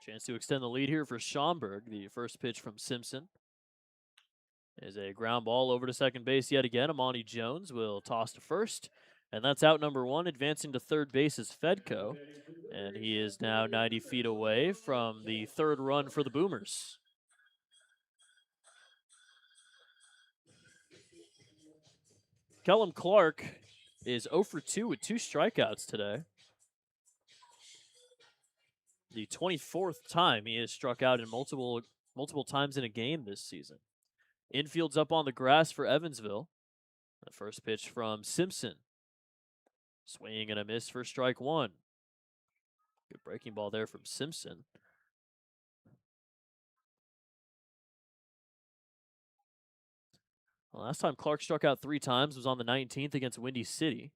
Chance to extend the lead here for Schaumburg. The first pitch from Simpson is a ground ball over to second base yet again. Amani Jones will toss to first, and that's out number 1. Advancing to third base is Fedko, and he is now 90 feet away from the third run for the Boomers. Kellum Clark is 0 for 2 with 2 strikeouts today. The 24th time he has struck out in multiple times in a game this season. Infield's up on the grass for Evansville. The first pitch from Simpson. Swing and a miss for strike 1. Good breaking ball there from Simpson. Well, last time Clark struck out 3 times was on the 19th against Windy City.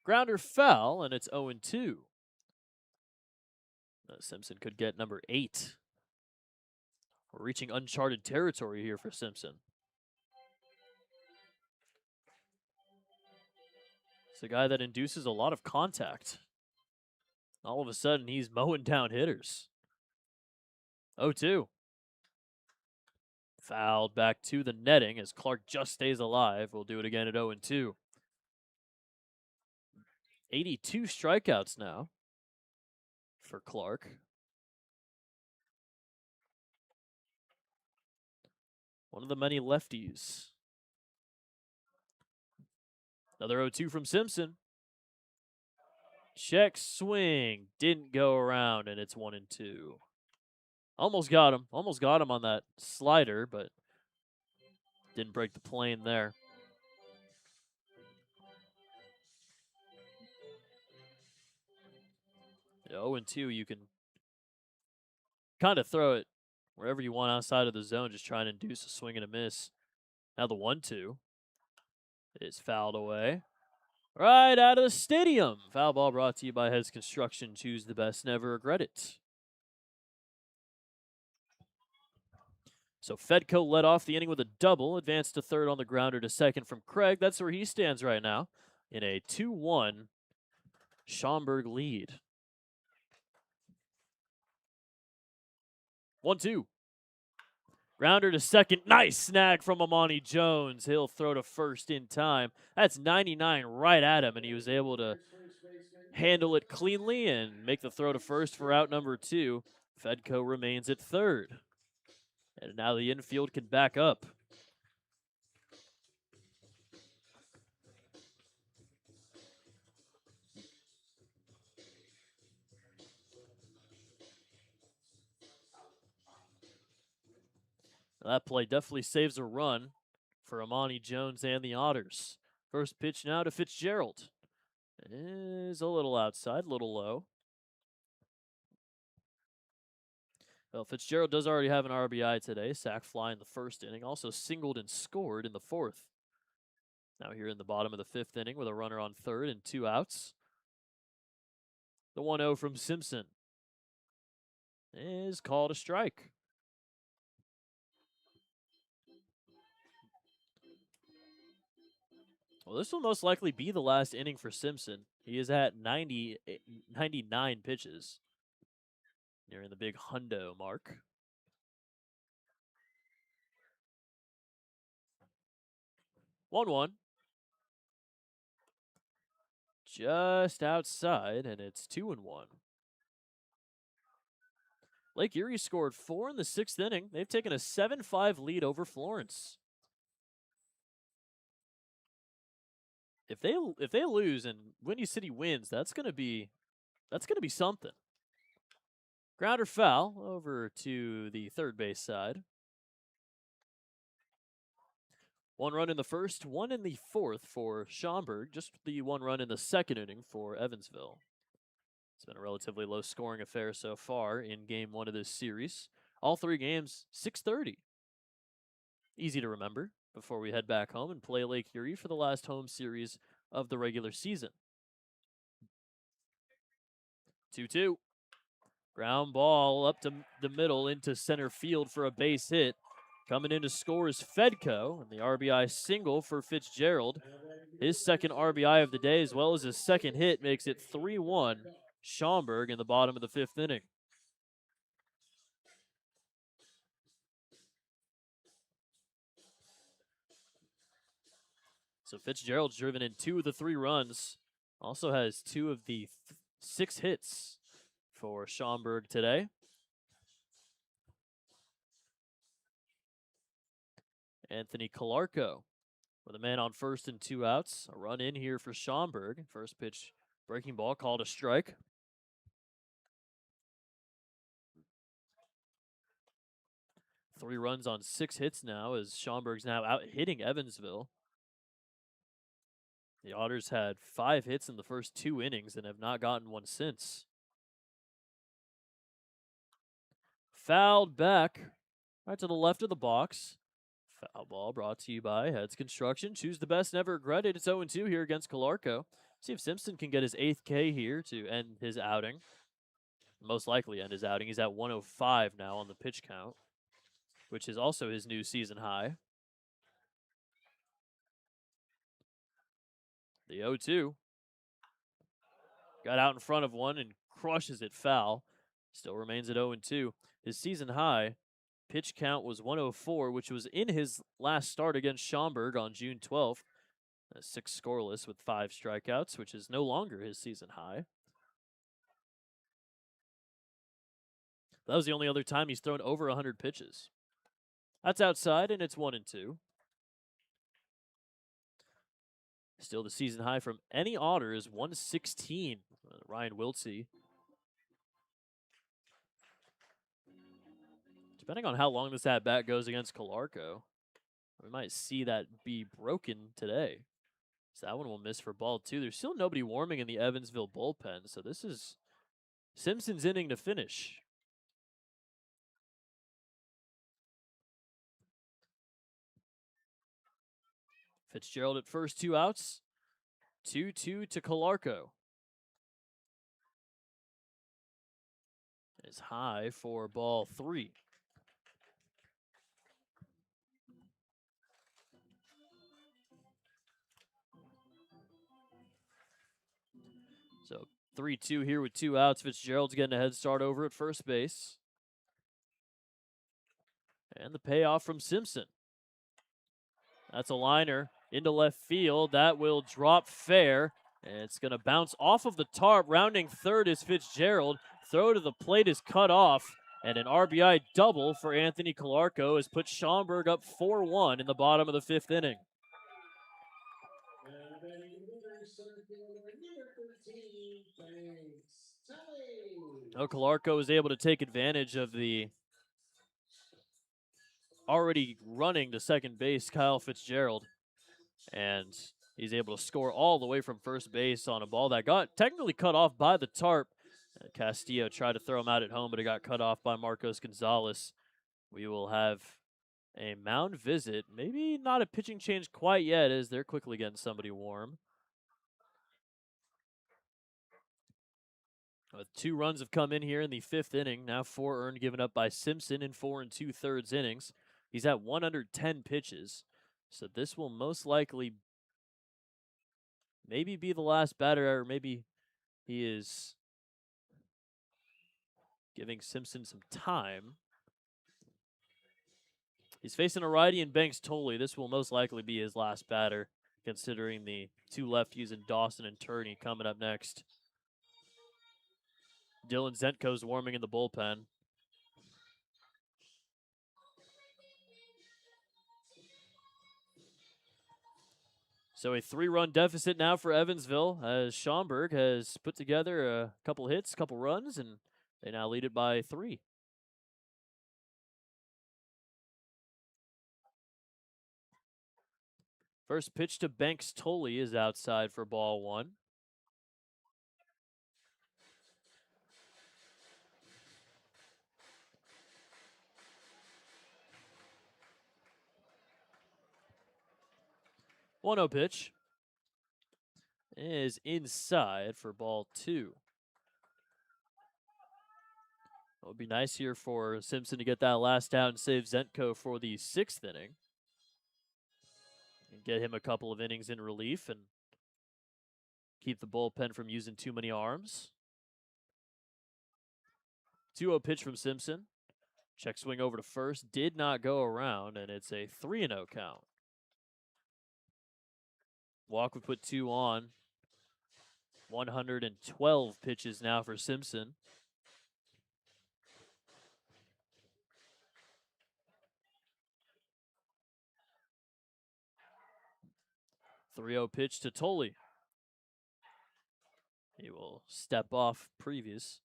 Grounder foul, and it's 0-2. Simpson could get number 8. We're reaching uncharted territory here for Simpson. It's a guy that induces a lot of contact. All of a sudden, he's mowing down hitters. 0-2. Fouled back to the netting as Clark just stays alive. We'll do it again at 0-2. 82 strikeouts now for Clark. One of the many lefties. Another 0-2 from Simpson. Check swing. Didn't go around, and it's 1-2. Almost got him. Almost got him on that slider, but didn't break the plane there. Yeah, 0-2, you can kind of throw it wherever you want outside of the zone, just try and induce a swing and a miss. Now the 1-2 is fouled away. Right out of the stadium. Foul ball brought to you by Heads Construction. Choose the best, never regret it. So Fedko led off the inning with a double, advanced to third on the grounder to second from Craig. That's where he stands right now in a 2-1 Schaumburg lead. 1-2. Grounder to second. Nice snag from Amani Jones. He'll throw to first in time. That's 99 right at him, and he was able to handle it cleanly and make the throw to first for out number 2. Fedko remains at third. And now the infield can back up. That play definitely saves a run for Amani Jones and the Otters. First pitch now to Fitzgerald. Is a little outside, a little low. Well, Fitzgerald does already have an RBI today. Sac fly in the first inning. Also singled and scored in the fourth. Now here in the bottom of the fifth inning with a runner on third and 2 outs. The 1-0 from Simpson is called a strike. Well, this will most likely be the last inning for Simpson. He is at 99 pitches, nearing the big hundo mark. 1-1. Just outside, and it's 2-1. Lake Erie scored 4 in the 6th inning. They've taken a 7-5 lead over Florence. If they lose and Windy City wins, that's gonna be something. Grounder foul over to the third base side. 1 run in the first, 1 in the fourth for Schaumburg. Just the 1 run in the second inning for Evansville. It's been a relatively low scoring affair so far in game 1 of this series. All 3 games, 6:30. Easy to remember before we head back home and play Lake Erie for the last home series of the regular season. 2-2. Ground ball up to the middle into center field for a base hit. Coming in to score is Fedko, and the RBI single for Fitzgerald. His second RBI of the day, as well as his second hit, makes it 3-1 Schaumburg in the bottom of the 5th inning. So Fitzgerald's driven in 2 of the 3 runs. Also has 2 of the 6 hits for Schaumburg today. Anthony Calarco with a man on first and 2 outs. A run in here for Schaumburg. First pitch, breaking ball called a strike. Three runs on 6 hits now as Schaumburg's now out hitting Evansville. The Otters had 5 hits in the first 2 innings and have not gotten one since. Fouled back right to the left of the box. Foul ball brought to you by Heads Construction. Choose the best, never regretted. It's 0-2 here against Calarco. See if Simpson can get his 8th K here to end his outing. Most likely end his outing. He's at 105 now on the pitch count, which is also his new season high. The 0-2. Got out in front of one and crushes it foul. Still remains at 0-2. His season high pitch count was 104, which was in his last start against Schaumburg on June 12th. 6 scoreless with 5 strikeouts, which is no longer his season high. That was the only other time he's thrown over 100 pitches. That's outside, and it's 1-2. Still the season high from any Otter is 116. Ryan Wiltsey. Depending on how long this at-bat goes against Calarco, we might see that be broken today. So that one will miss for ball 2. There's still nobody warming in the Evansville bullpen, so this is Simpson's inning to finish. Fitzgerald at first, 2 outs. 2-2 to Calarco. Is high for ball 3. So 3-2 here with 2 outs. Fitzgerald's getting a head start over at first base. And the payoff from Simpson. That's a liner into left field. That will drop fair. And it's going to bounce off of the tarp. Rounding third is Fitzgerald. Throw to the plate is cut off. And an RBI double for Anthony Calarco has put Schaumburg up 4-1 in the bottom of the 5th inning. And batting leader, center fielder, number 13, Banks Tully. Calarco was able to take advantage of the already running to second base, Kyle Fitzgerald. And he's able to score all the way from first base on a ball that got technically cut off by the tarp. Castillo tried to throw him out at home, but it got cut off by Marcos Gonzalez. We will have a mound visit. Maybe not a pitching change quite yet, as they're quickly getting somebody warm. 2 runs have come in here in the 5th inning. Now 4 earned, given up by Simpson in 4 2/3 innings. He's at 110 pitches. So this will most likely maybe be the last batter, or maybe he is giving Simpson some time. He's facing a righty in Banks Tully. This will most likely be his last batter, considering the 2 lefties in Dawson and Turney coming up next. Dylan Zentko's warming in the bullpen. So a 3-run deficit now for Evansville, as Schaumburg has put together a couple hits, couple runs, and they now lead it by 3. First pitch to Banks Tully is outside for ball 1. One 0 pitch is inside for ball 2. It would be nice here for Simpson to get that last out and save Zentko for the 6th inning. And get him a couple of innings in relief and keep the bullpen from using too many arms. 2-0 pitch from Simpson. Check swing over to first. Did not go around, and it's a 3-0 count. Walk would put 2 on. 112 pitches now for Simpson. Three-0 pitch to Tully. He will step off previous.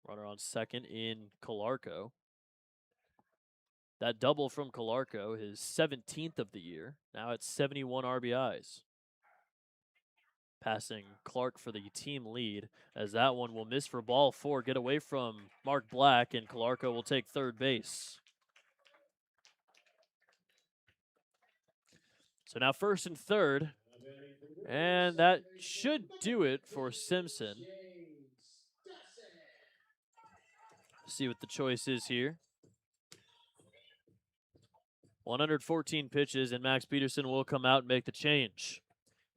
Runner on second in Calarco. That double from Calarco, his 17th of the year. Now it's 71 RBIs. Passing Clark for the team lead, as that one will miss for ball 4. Get away from Mark Black, and Calarco will take third base. So now first and third. And that should do it for Simpson. See what the choice is here. 114 pitches, and Max Peterson will come out and make the change.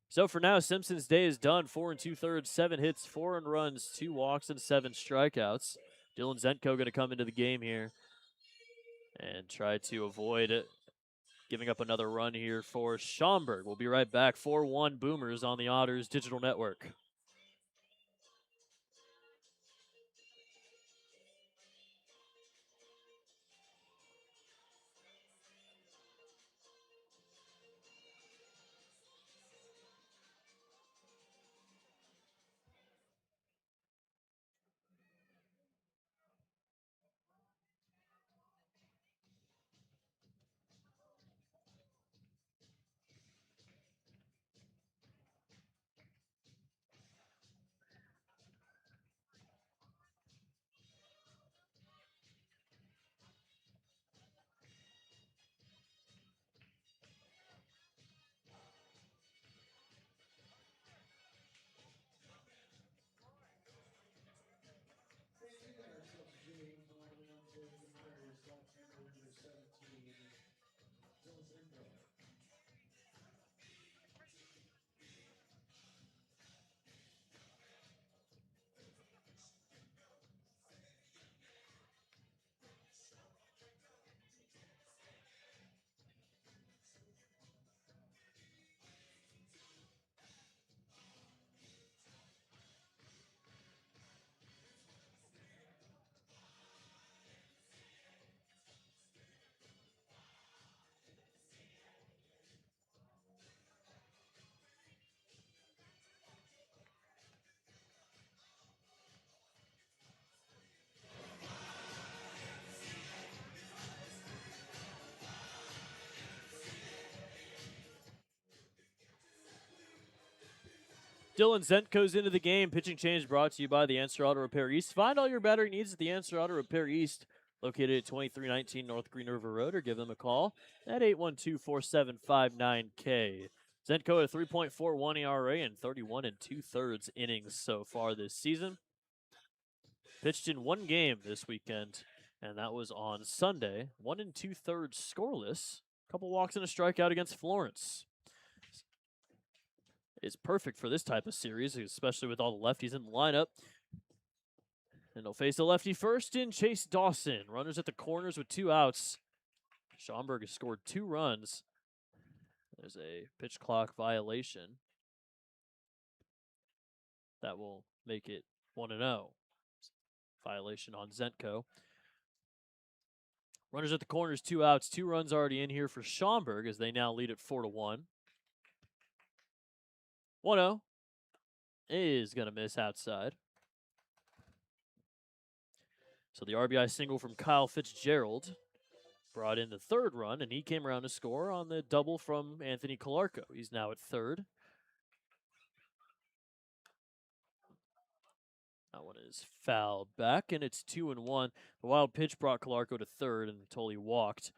So for now, Simpson's day is done. 4 2/3, 7 hits, 4 earned runs, 2 walks, and 7 strikeouts. Dylan Zentko going to come into the game here and try to avoid it, giving up another run here for Schaumburg. We'll be right back. 4-1 Boomers on the Otters Digital Network. Dylan Zentko's into the game. Pitching change brought to you by the Answer Auto Repair East. Find all your battery needs at the Answer Auto Repair East, located at 2319 North Green River Road, or give them a call at 812-4759-K. Zentko at a 3.41 ERA and 31 2/3 innings so far this season. Pitched in one game this weekend, and that was on Sunday. 1 2/3 scoreless. Couple walks and a strikeout against Florence. Is perfect for this type of series, especially with all the lefties in the lineup. And they'll face a lefty first in Chase Dawson. Runners at the corners with 2 outs. Schaumburg has scored 2 runs. There's a pitch clock violation. That will make it 1-0. Violation on Zentko. Runners at the corners, 2 outs. 2 runs already in here for Schaumburg as they now lead at 4-1. 1-0 is going to miss outside. So the RBI single from Kyle Fitzgerald brought in the 3rd run, and he came around to score on the double from Anthony Calarco. He's now at 3rd. That one is fouled back, and it's 2-1. The wild pitch brought Calarco to 3rd, and Tully walked.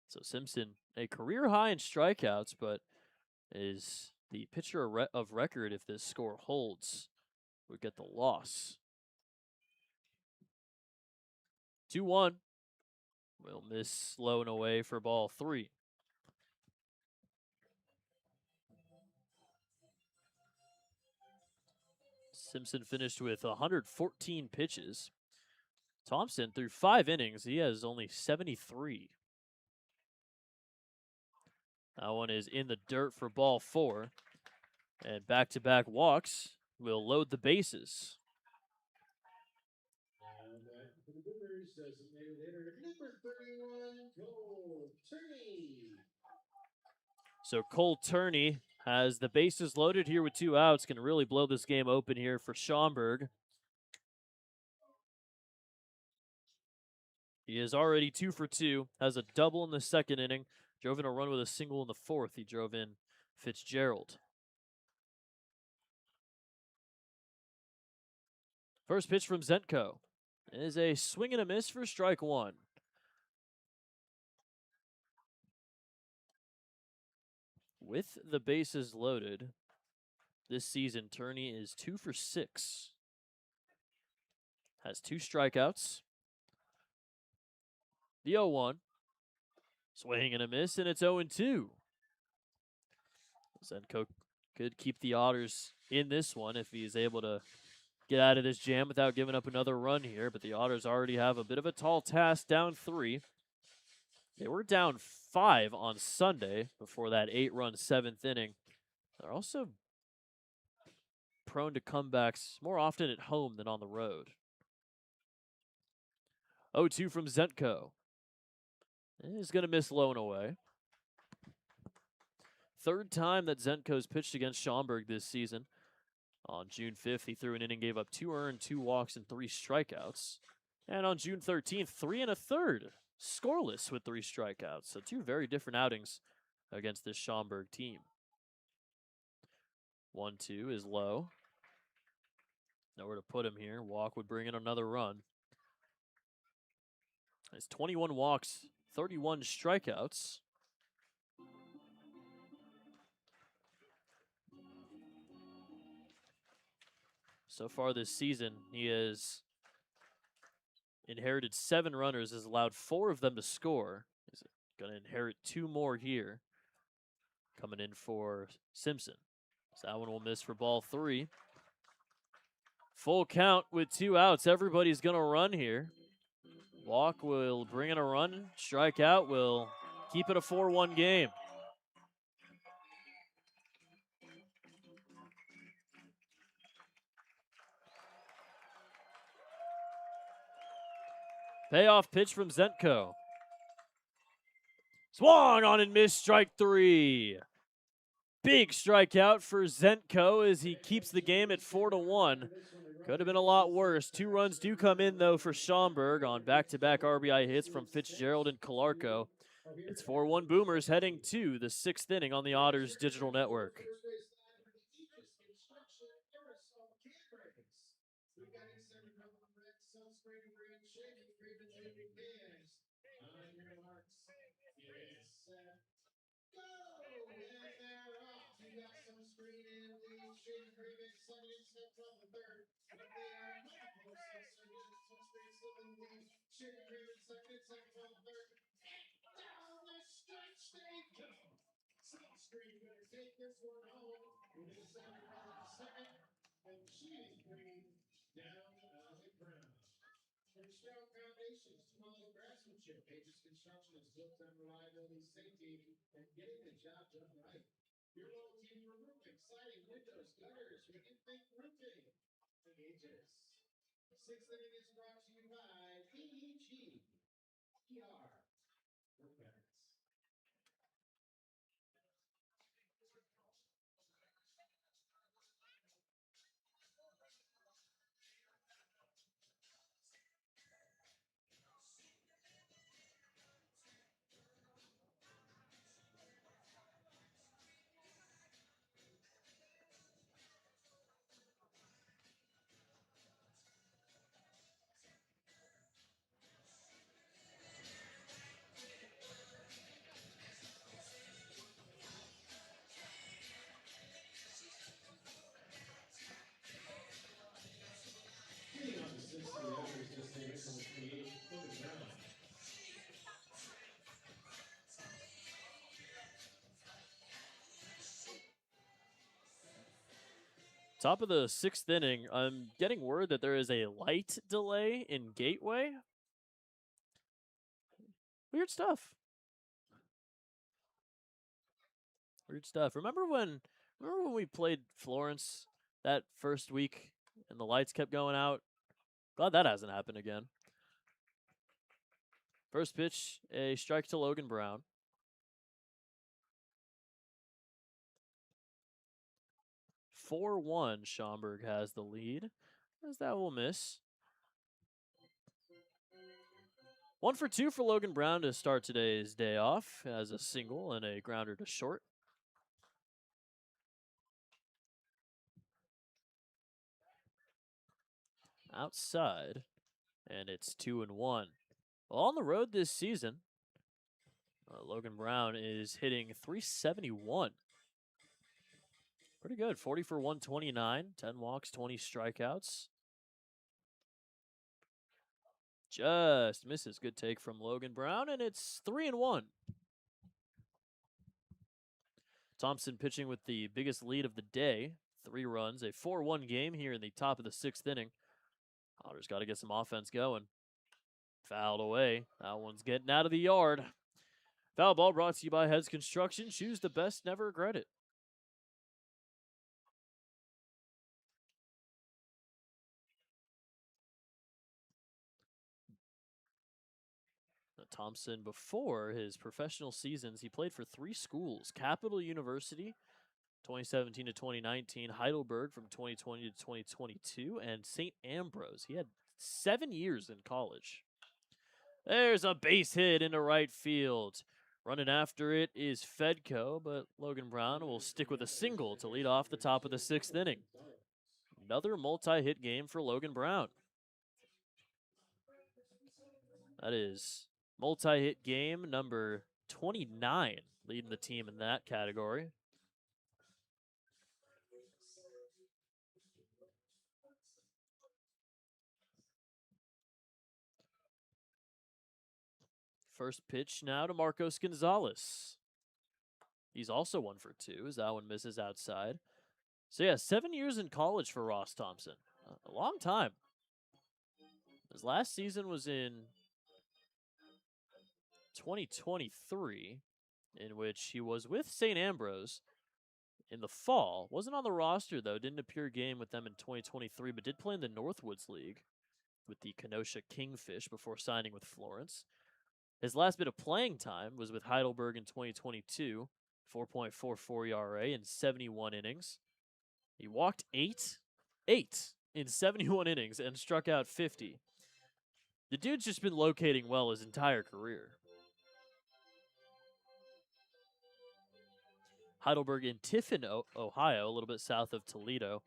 So Simpson, a career high in strikeouts, but is the pitcher of record if this score holds. Would get the loss. 2-1. Will miss slow and away for ball 3. Simpson finished with 114 pitches. Thompson, through 5 innings, he has only 73. That one is in the dirt for ball 4. And back-to-back walks will load the bases. For the Boomers, designated hitter number 31, Cole Turney. So Cole Turney has the bases loaded here with 2 outs. Can really blow this game open here for Schaumburg. He is already 2 for 2. Has a double in the 2nd inning. Drove in a run with a single in the 4th. He drove in Fitzgerald. First pitch from Zentko is a swing and a miss for strike 1. With the bases loaded, this season, Turney is 2 for 6. Has 2 strikeouts. The 0-1. Swing and a miss, and it's 0-2. Zentko could keep the Otters in this one if he is able to get out of this jam without giving up another run here. But the Otters already have a bit of a tall task, down 3. They were down 5 on Sunday before that 8-run 7th inning. They're also prone to comebacks more often at home than on the road. 0-2 from Zentko. He's going to miss low and away. 3rd time that Zentko's pitched against Schaumburg this season. On June 5th, he threw an inning, gave up 2 earned, 2 walks, and 3 strikeouts. And on June 13th, 3 1/3, scoreless with 3 strikeouts. So 2 very different outings against this Schaumburg team. 1-2 is low. Nowhere to put him here. Walk would bring in another run. It's 21 walks, 31 strikeouts. So far this season, he has inherited 7 runners, has allowed 4 of them to score. He's going to inherit 2 more here. Coming in for Simpson. So that one will miss for ball 3. Full count with 2 outs. Everybody's going to run here. Walk will bring in a run. Strikeout will keep it a 4-1 game. Payoff pitch from Zentko. Swung on and missed, strike 3. Big strikeout for Zentko as he keeps the game at 4-1. Could have been a lot worse. 2 runs do come in, though, for Schaumburg on back-to-back RBI hits from Fitzgerald and Calarco. It's 4-1 Boomers heading to the 6th inning on the Otters Digital Network. You got some screen in the Sugar Cream at second and step from the third. But they are not close. Some screen still in the Sugar Cream at second and step from the third. And down the stretch they go. Some screen better take this one home. It is center from the second. And Cheating Cream down on the ground. For strong foundations to follow craftsmanship, Pages Construction is built on reliability, safety, and getting the job done right. Your local team for roofing, siding, windows, gutters. When you think roofing, Pages. Sixth inning is brought to you by PEG. PR. Repairs. Hitting on the sixth for the Otters this day from the 28th, Logan Brown. Top of the sixth inning, I'm getting word that there is a light delay in Gateway. Weird stuff. Weird stuff. Remember when we played Florence that first week and the lights kept going out? Glad that hasn't happened again. First pitch, a strike to Logan Brown. 4-1, Schaumburg has the lead, as that will miss. 1 for 2 for Logan Brown to start today's day off, as a single and a grounder to short. Outside, and it's 2-1. Well, on the road this season, Logan Brown is hitting .371. Pretty good. 40 for 129, 10 walks, 20 strikeouts. Just misses. Good take from Logan Brown, and it's 3-1. Thompson pitching with the biggest lead of the day. 3 runs, a 4-1 game here in the top of the sixth inning. Otters got to get some offense going. Fouled away. That one's getting out of the yard. Foul ball brought to you by Heads Construction. Choose the best, never regret it. Thompson, before his professional seasons, he played for 3 schools: Capital University, 2017 to 2019, Heidelberg from 2020 to 2022, and St. Ambrose. He had 7 years in college. There's a base hit into right field. Running after it is Fedko, but Logan Brown will stick with a single to lead off the top of the sixth inning. Another multi-hit game for Logan Brown. That is multi-hit game number 29, leading the team in that category. First pitch now to Marcos Gonzalez. He's also 1 for 2 as that one misses outside. So yeah, 7 years in college for Ross Thompson. A long time. His last season was in 2023, in which he was with St. Ambrose in the fall. Wasn't on the roster, though. Didn't appear a game with them in 2023, but did play in the Northwoods League with the Kenosha Kingfish before signing with Florence. His last bit of playing time was with Heidelberg in 2022, 4.44 ERA in 71 innings. He walked 8 in 71 innings and struck out 50. The dude's just been locating well his entire career. Heidelberg in Tiffin, Ohio, a little bit south of Toledo.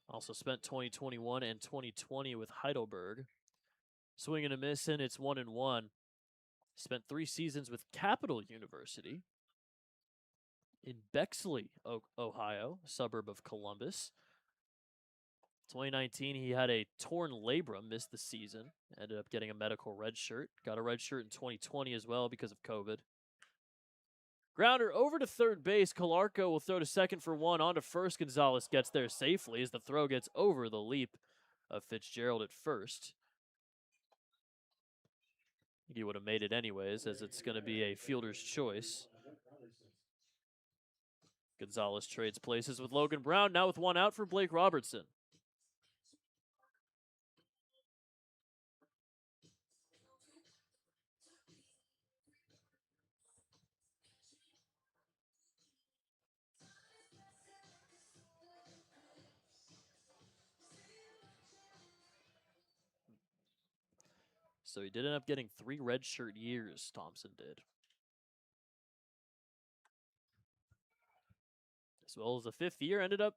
Also spent 2021 and 2020 with Heidelberg. Swing and a miss, and it's 1-1. Spent 3 seasons with Capital University in Bexley, Ohio, a suburb of Columbus. 2019, he had a torn labrum, missed the season, ended up getting a medical red shirt. Got a red shirt in 2020 as well because of COVID. Grounder over to third base. Calarco will throw to second for 1. On to first. Gonzalez gets there safely as the throw gets over the leap of Fitzgerald at first. I think he would have made it anyways, as it's going to be a fielder's choice. Gonzalez trades places with Logan Brown, now with 1 out for Blake Robertson. So he did end up getting 3 redshirt years, Thompson did. As well as the 5th year, ended up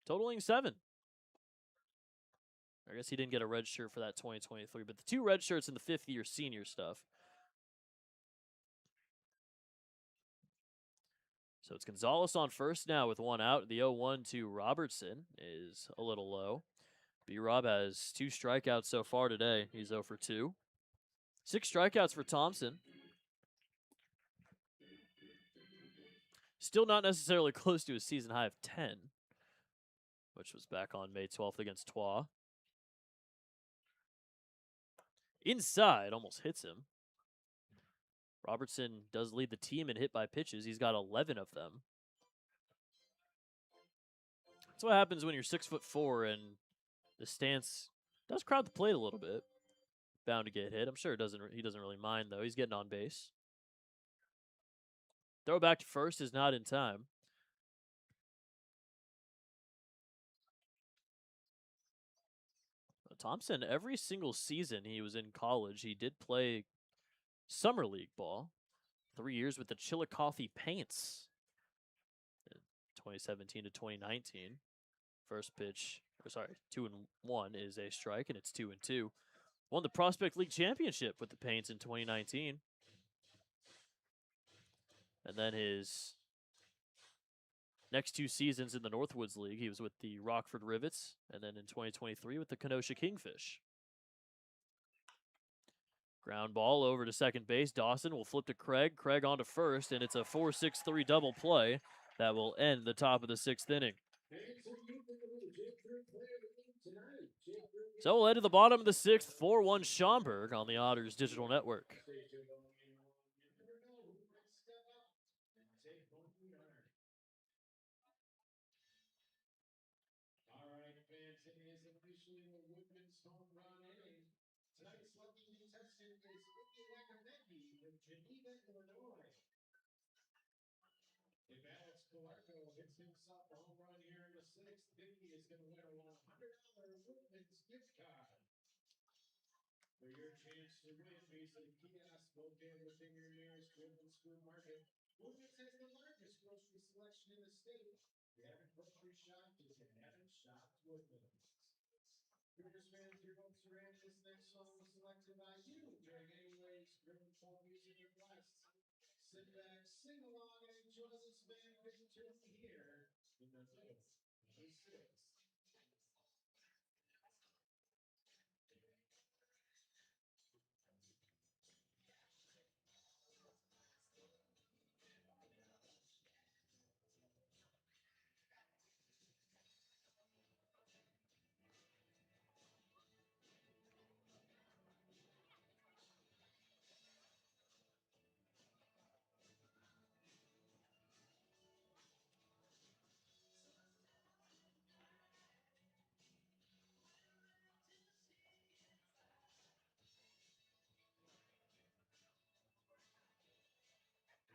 totaling 7. I guess he didn't get a red shirt for that 2023, but the 2 red shirts in the 5th year senior stuff. So it's Gonzalez on first now with 1 out. The 0-1 to Robertson is a little low. B-Rob has 2 strikeouts so far today. He's 0 for 2. 6 strikeouts for Thompson. Still not necessarily close to a season high of 10, which was back on May 12th against Troyes. Inside, almost hits him. Robertson does lead the team in hit by pitches. He's got 11 of them. That's what happens when you're 6'4" and the stance does crowd the plate a little bit. Bound to get hit. I'm sure he doesn't really mind, though. He's getting on base. Throw back to first is not in time. Thompson, every single season he was in college, he did play summer league ball. 3 years with the Chillicothe Paints. 2017 to 2019. First pitch, 2-1 is a strike, and it's 2-2. Won the Prospect League Championship with the Paints in 2019. And then his next 2 seasons in the Northwoods League, he was with the Rockford Rivets, and then in 2023 with the Kenosha Kingfish. Ground ball over to second base. Dawson will flip to Craig. Craig on to first, and it's a 4-6-3 double play that will end the top of the 6th inning. So we'll head to the bottom of the 6th, 4-1 Schaumburg on the Otters Digital Network. All right, fans, it is officially the women's home run inning. Tonight's lucky contestant is Vicky Wackermecki from Geneva, Illinois. If Alex Calarco hits himself a home run here in the 6th, Vicky is going to win a $100 women's gift card. For your chance to win, visit a kiosk located within your nearest women's food market. Women's has the largest grocery selection in the state. If you haven't grocery shopped, if you haven't shopped Woodlands. Cougars fans, your votes are in. This next song was selected by you during Anyway's Spring Fall Music Request. Sit back, sing along, and enjoy this band victory here in the middle of the 6th.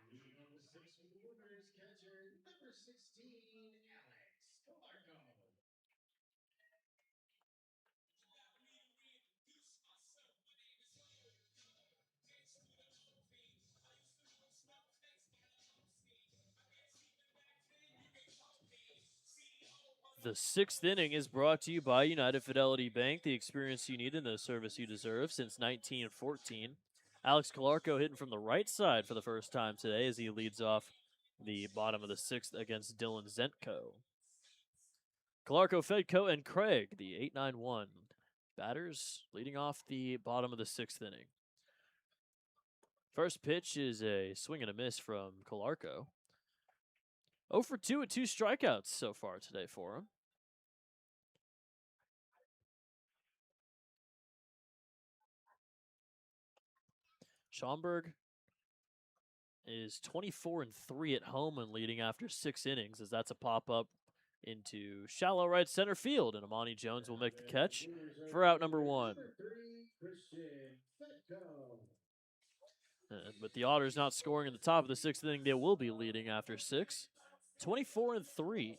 Leading on the 6th for the Cougars, catcher number 16, Alex Calarco. The 6th inning is brought to you by United Fidelity Bank, the experience you need and the service you deserve since 1914. Alex Calarco hitting from the right side for the first time today as he leads off the bottom of the 6th against Dylan Zentko. Calarco, Fedko, and Craig, the 8-9-1 batters, leading off the bottom of the 6th inning. First pitch is a swing and a miss from Calarco. 0 for 2 with 2 strikeouts so far today for him. Schaumburg is 24-3 at home and leading after 6 innings, as that's a pop-up into shallow right center field, and Amani Jones will make the catch for out number 1. With the Otters not scoring in the top of the 6th inning, they will be leading after 6. 24-3.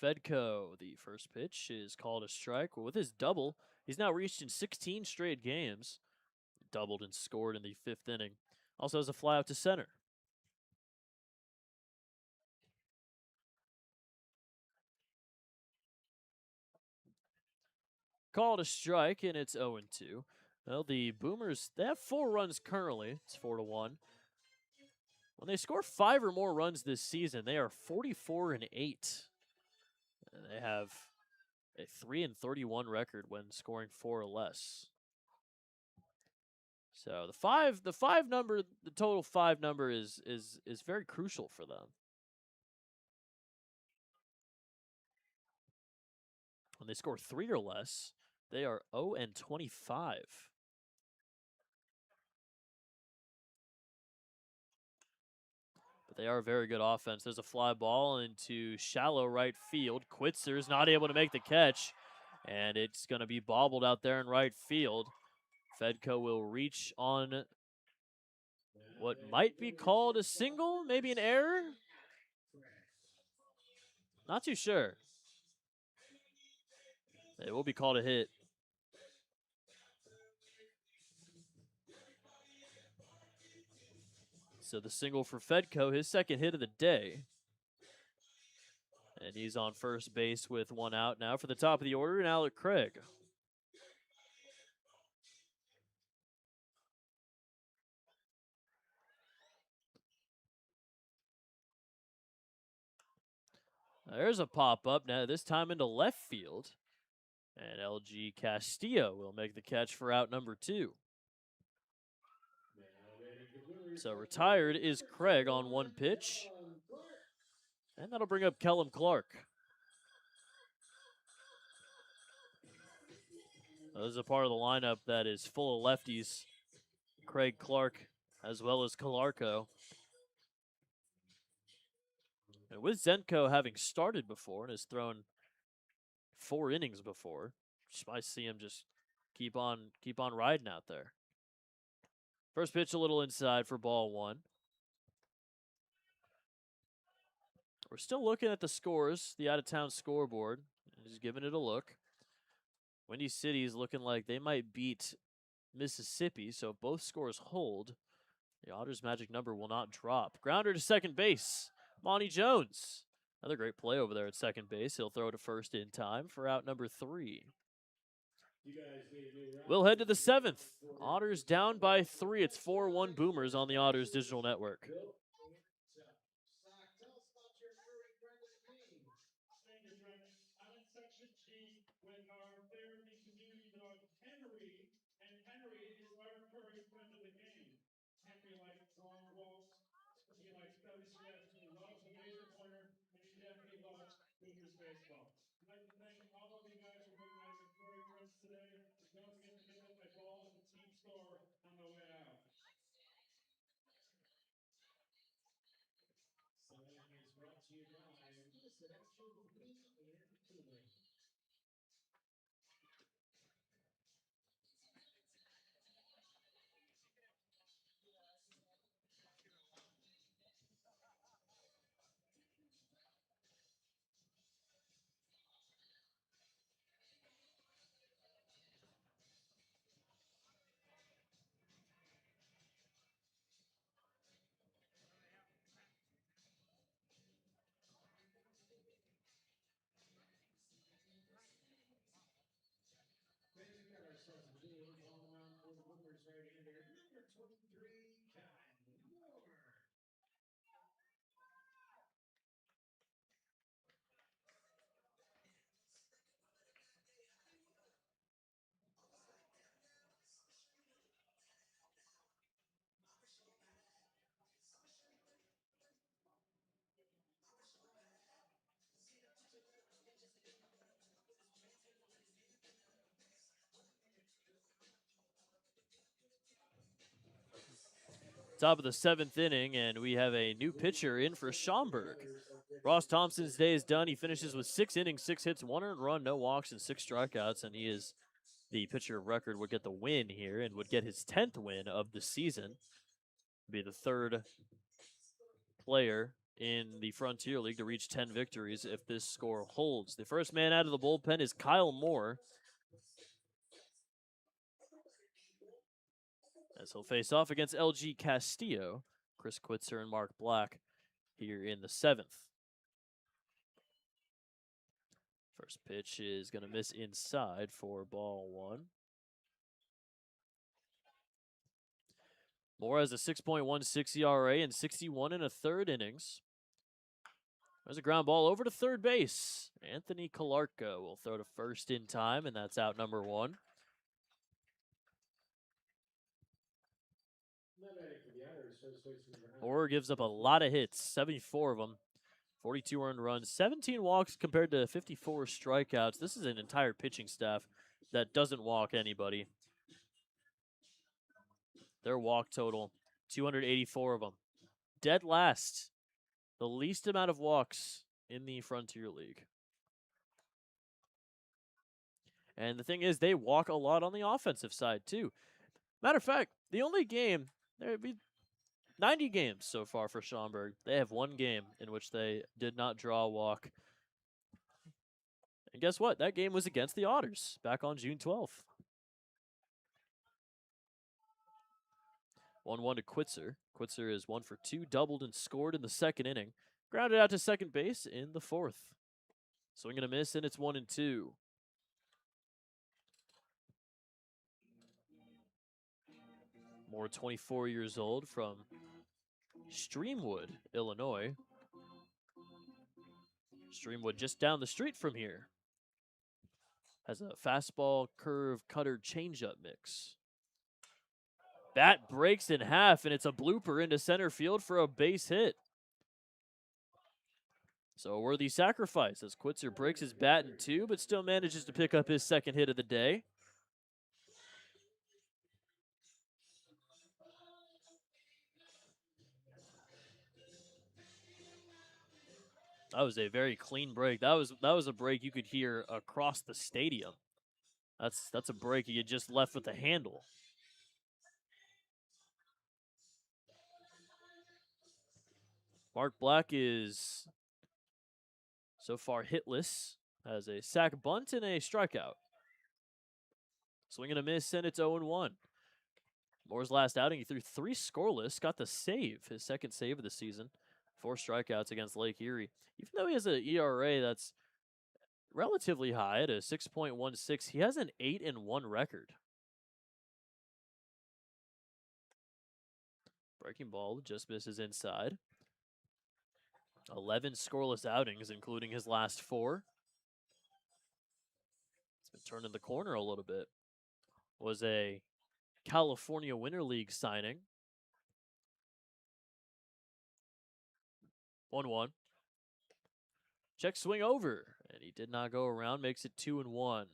Fedko, the first pitch is called a strike. Well, with his double, he's now reached in 16 straight games. Doubled and scored in the 5th inning. Also has a fly out to center. Called a strike, and it's 0-2. Well, the Boomers, they have 4 runs currently. It's 4-1. When they score 5 or more runs this season, they are 44-8. And they have a 3-31 record when scoring 4 or less. So the total 5 number is very crucial for them. When they score 3 or less, they are 0-25. But they are a very good offense. There's a fly ball into shallow right field. Quitzer's not able to make the catch, and it's going to be bobbled out there in right field. Fedko will reach on what might be called a single, maybe an error. Not too sure. It will be called a hit. So the single for Fedko, his second hit of the day. And he's on first base with 1 out now for the top of the order, and Alec Craig. There's a pop-up now, this time into left field. And LG Castillo will make the catch for out number 2. So retired is Craig on 1 pitch. And that'll bring up Kellum Clark. This is a part of the lineup that is full of lefties. Craig Clark as well as Calarco. And with Zenko having started before and has thrown 4 innings before, just might see him just keep on riding out there. First pitch a little inside for ball 1. We're still looking at the scores, the out-of-town scoreboard. Just giving it a look. Windy City is looking like they might beat Mississippi, so if both scores hold, the Otters' magic number will not drop. Grounder to second base, Monty Jones. Another great play over there at second base. He'll throw to first in time for out number 3. We'll head to the 7th. Otters down by 3. It's 4-1 Boomers on the Otters Digital Network. Thank you, Brent. I'm in section G with our therapy community dog, Henry. And Henry is our first friend of the game. Henry likes long walks. He likes study sessions. He loves the laser pointer. And he definitely loves Boomers baseball. I'd like to thank all of you guys for being my furry friends today. Don't forget to pick up my ball at the team store on the way out. Signing is brought to you by Listen Extra Heating and Cooling. right hander, number 23, Kyle Moore. Top of the 7th inning, and we have a new pitcher in for Schaumburg. Ross Thompson's day is done. He finishes with 6 innings, 6 hits, 1 earned run, no walks, and 6 strikeouts, and he is the pitcher of record, would get the win here and would get his 10th win of the season. Be the third player in the Frontier League to reach 10 victories if this score holds. The first man out of the bullpen is Kyle Moore, as he'll face off against LG Castillo, Chris Quitzer, and Mark Black here in the 7th. First pitch is going to miss inside for ball 1. Moore has a 6.16 ERA and 61 1/3 innings. There's a ground ball over to third base. Anthony Calarco will throw to first in time, and that's out number 1. Moore gives up a lot of hits, 74 of them, 42 earned runs, 17 walks compared to 54 strikeouts. This is an entire pitching staff that doesn't walk anybody. Their walk total, 284 of them. Dead last. The least amount of walks in the Frontier League. And the thing is, they walk a lot on the offensive side, too. Matter of fact, the only game, there would be 90 games so far for Schaumburg. They have 1 game in which they did not draw a walk. And guess what? That game was against the Otters back on June 12th. 1-1 to Quitzer. Quitzer is 1 for 2, doubled and scored in the 2nd inning. Grounded out to second base in the 4th. Swing and a miss, and it's 1-2. Moore, 24 years old, from Streamwood, Illinois. Streamwood just down the street from here. Has a fastball, curve, cutter, changeup mix. Bat breaks in half, and it's a blooper into center field for a base hit. So a worthy sacrifice as Quitzer breaks his bat in 2, but still manages to pick up his 2nd hit of the day. That was a very clean break. That was a break you could hear across the stadium. That's a break you just left with the handle. Mark Black is so far hitless, has a sac bunt and a strikeout. Swing and a miss, and it's 0-1. Moore's last outing, he threw 3 scoreless, got the save, his 2nd save of the season. 4 strikeouts against Lake Erie. Even though he has an ERA that's relatively high at a 6.16, he has an 8-1 record. Breaking ball just misses inside. 11 scoreless outings, including his last 4. It's been turning the corner a little bit. Was a California Winter League signing. 1-1. Check swing over, and he did not go around, makes it 2-1.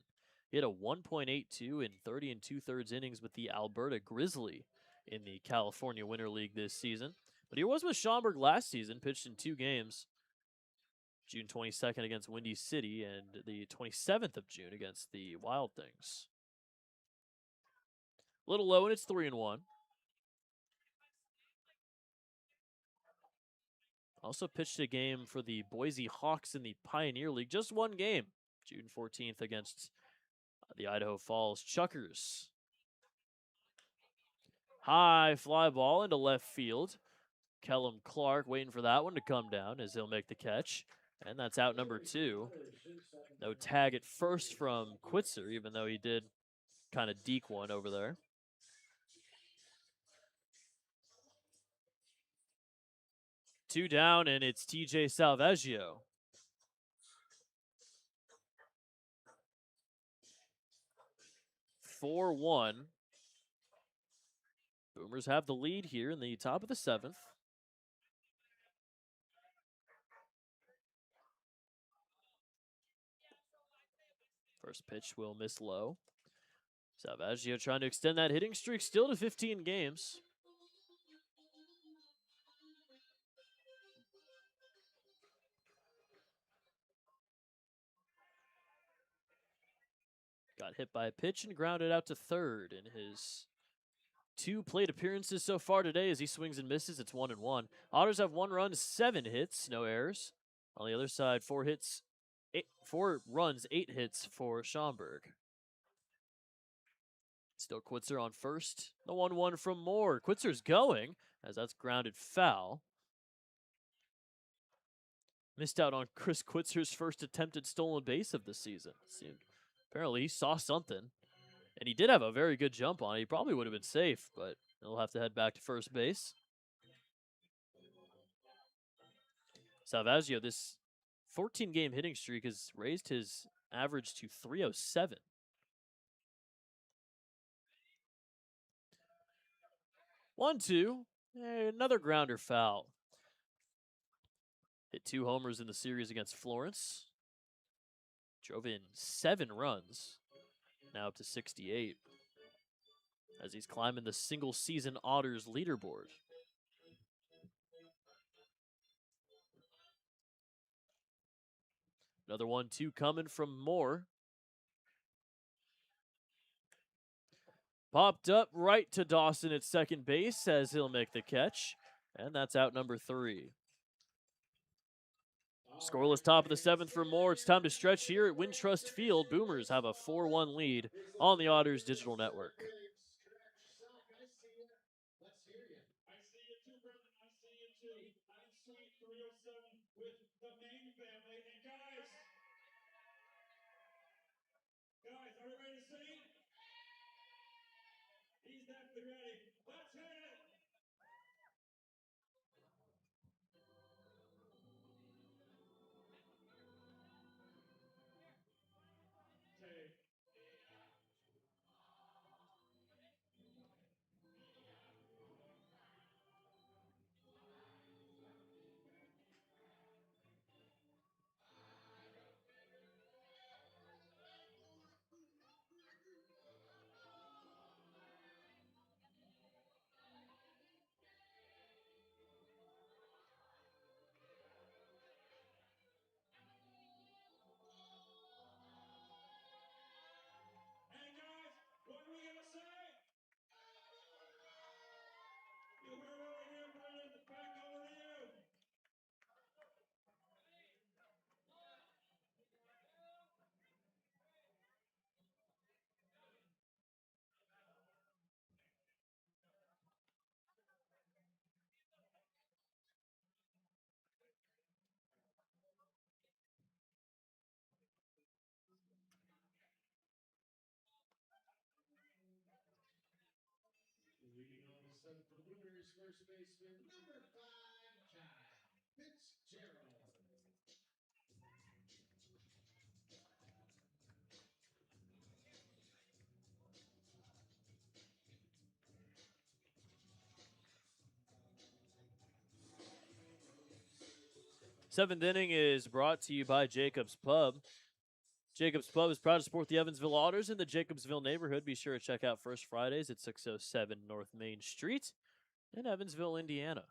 He had a 1.82 in 30 2/3 innings with the Alberta Grizzly in the California Winter League this season. But he was with Schaumburg last season, pitched in 2 games. June 22nd against Windy City and the 27th of June against the Wild Things. A little low, and it's 3-1. Also pitched a game for the Boise Hawks in the Pioneer League. Just 1 game. June 14th against the Idaho Falls Chuckers. High fly ball into left field. Kellum Clark waiting for that one to come down as he'll make the catch. And that's out number 2. No tag at first from Quitzer, even though he did kind of deke one over there. 2 down, and it's TJ Salvaggio. Four 1. Boomers have the lead here in the top of the 7th. First pitch will miss low. Salvaggio trying to extend that hitting streak still to 15 games. Got hit by a pitch and grounded out to third in his 2 plate appearances so far today. As he swings and misses, it's 1-1. Otters have 1 run, 7 hits, no errors. On the other side, 4 runs, 8 hits for Schaumburg. Still Quitzer on first. The 1-1 from Moore. Quitzer's going, as that's grounded foul. Missed out on Chris Quitzer's first attempted stolen base of the season. Apparently he saw something. And he did have a very good jump on it. He probably would have been safe, but he'll have to head back to first base. Salvaggio, this 14-game hitting streak has raised his average to 307. One, two. Another grounder foul. Hit 2 homers in the series against Florence. Drove in 7 runs. Now up to 68. As he's climbing the single-season Otters leaderboard. Another 1-2 coming from Moore. Popped up right to Dawson at second base, says he'll make the catch. And that's out number 3. Scoreless top of the 7th for Moore. It's time to stretch here at Wintrust Field. Boomers have a 4-1 lead on the Otters Digital Network. I see you too, brother. I see you too. I'm Suite 307 with the main family. And guys, are we ready to sing? He's definitely ready. Let's hit it. Take. And guys, what are we gonna say? You heard over here, Brendan. Back over to you. Leading on the 7th for the Boomers, first baseman, number 5, Kyle Fitzgerald. 7th inning is brought to you by Jacobs Pub. Jacobs Pub is proud to support the Evansville Otters in the Jacobsville neighborhood. Be sure to check out First Fridays at 607 North Main Street in Evansville, Indiana.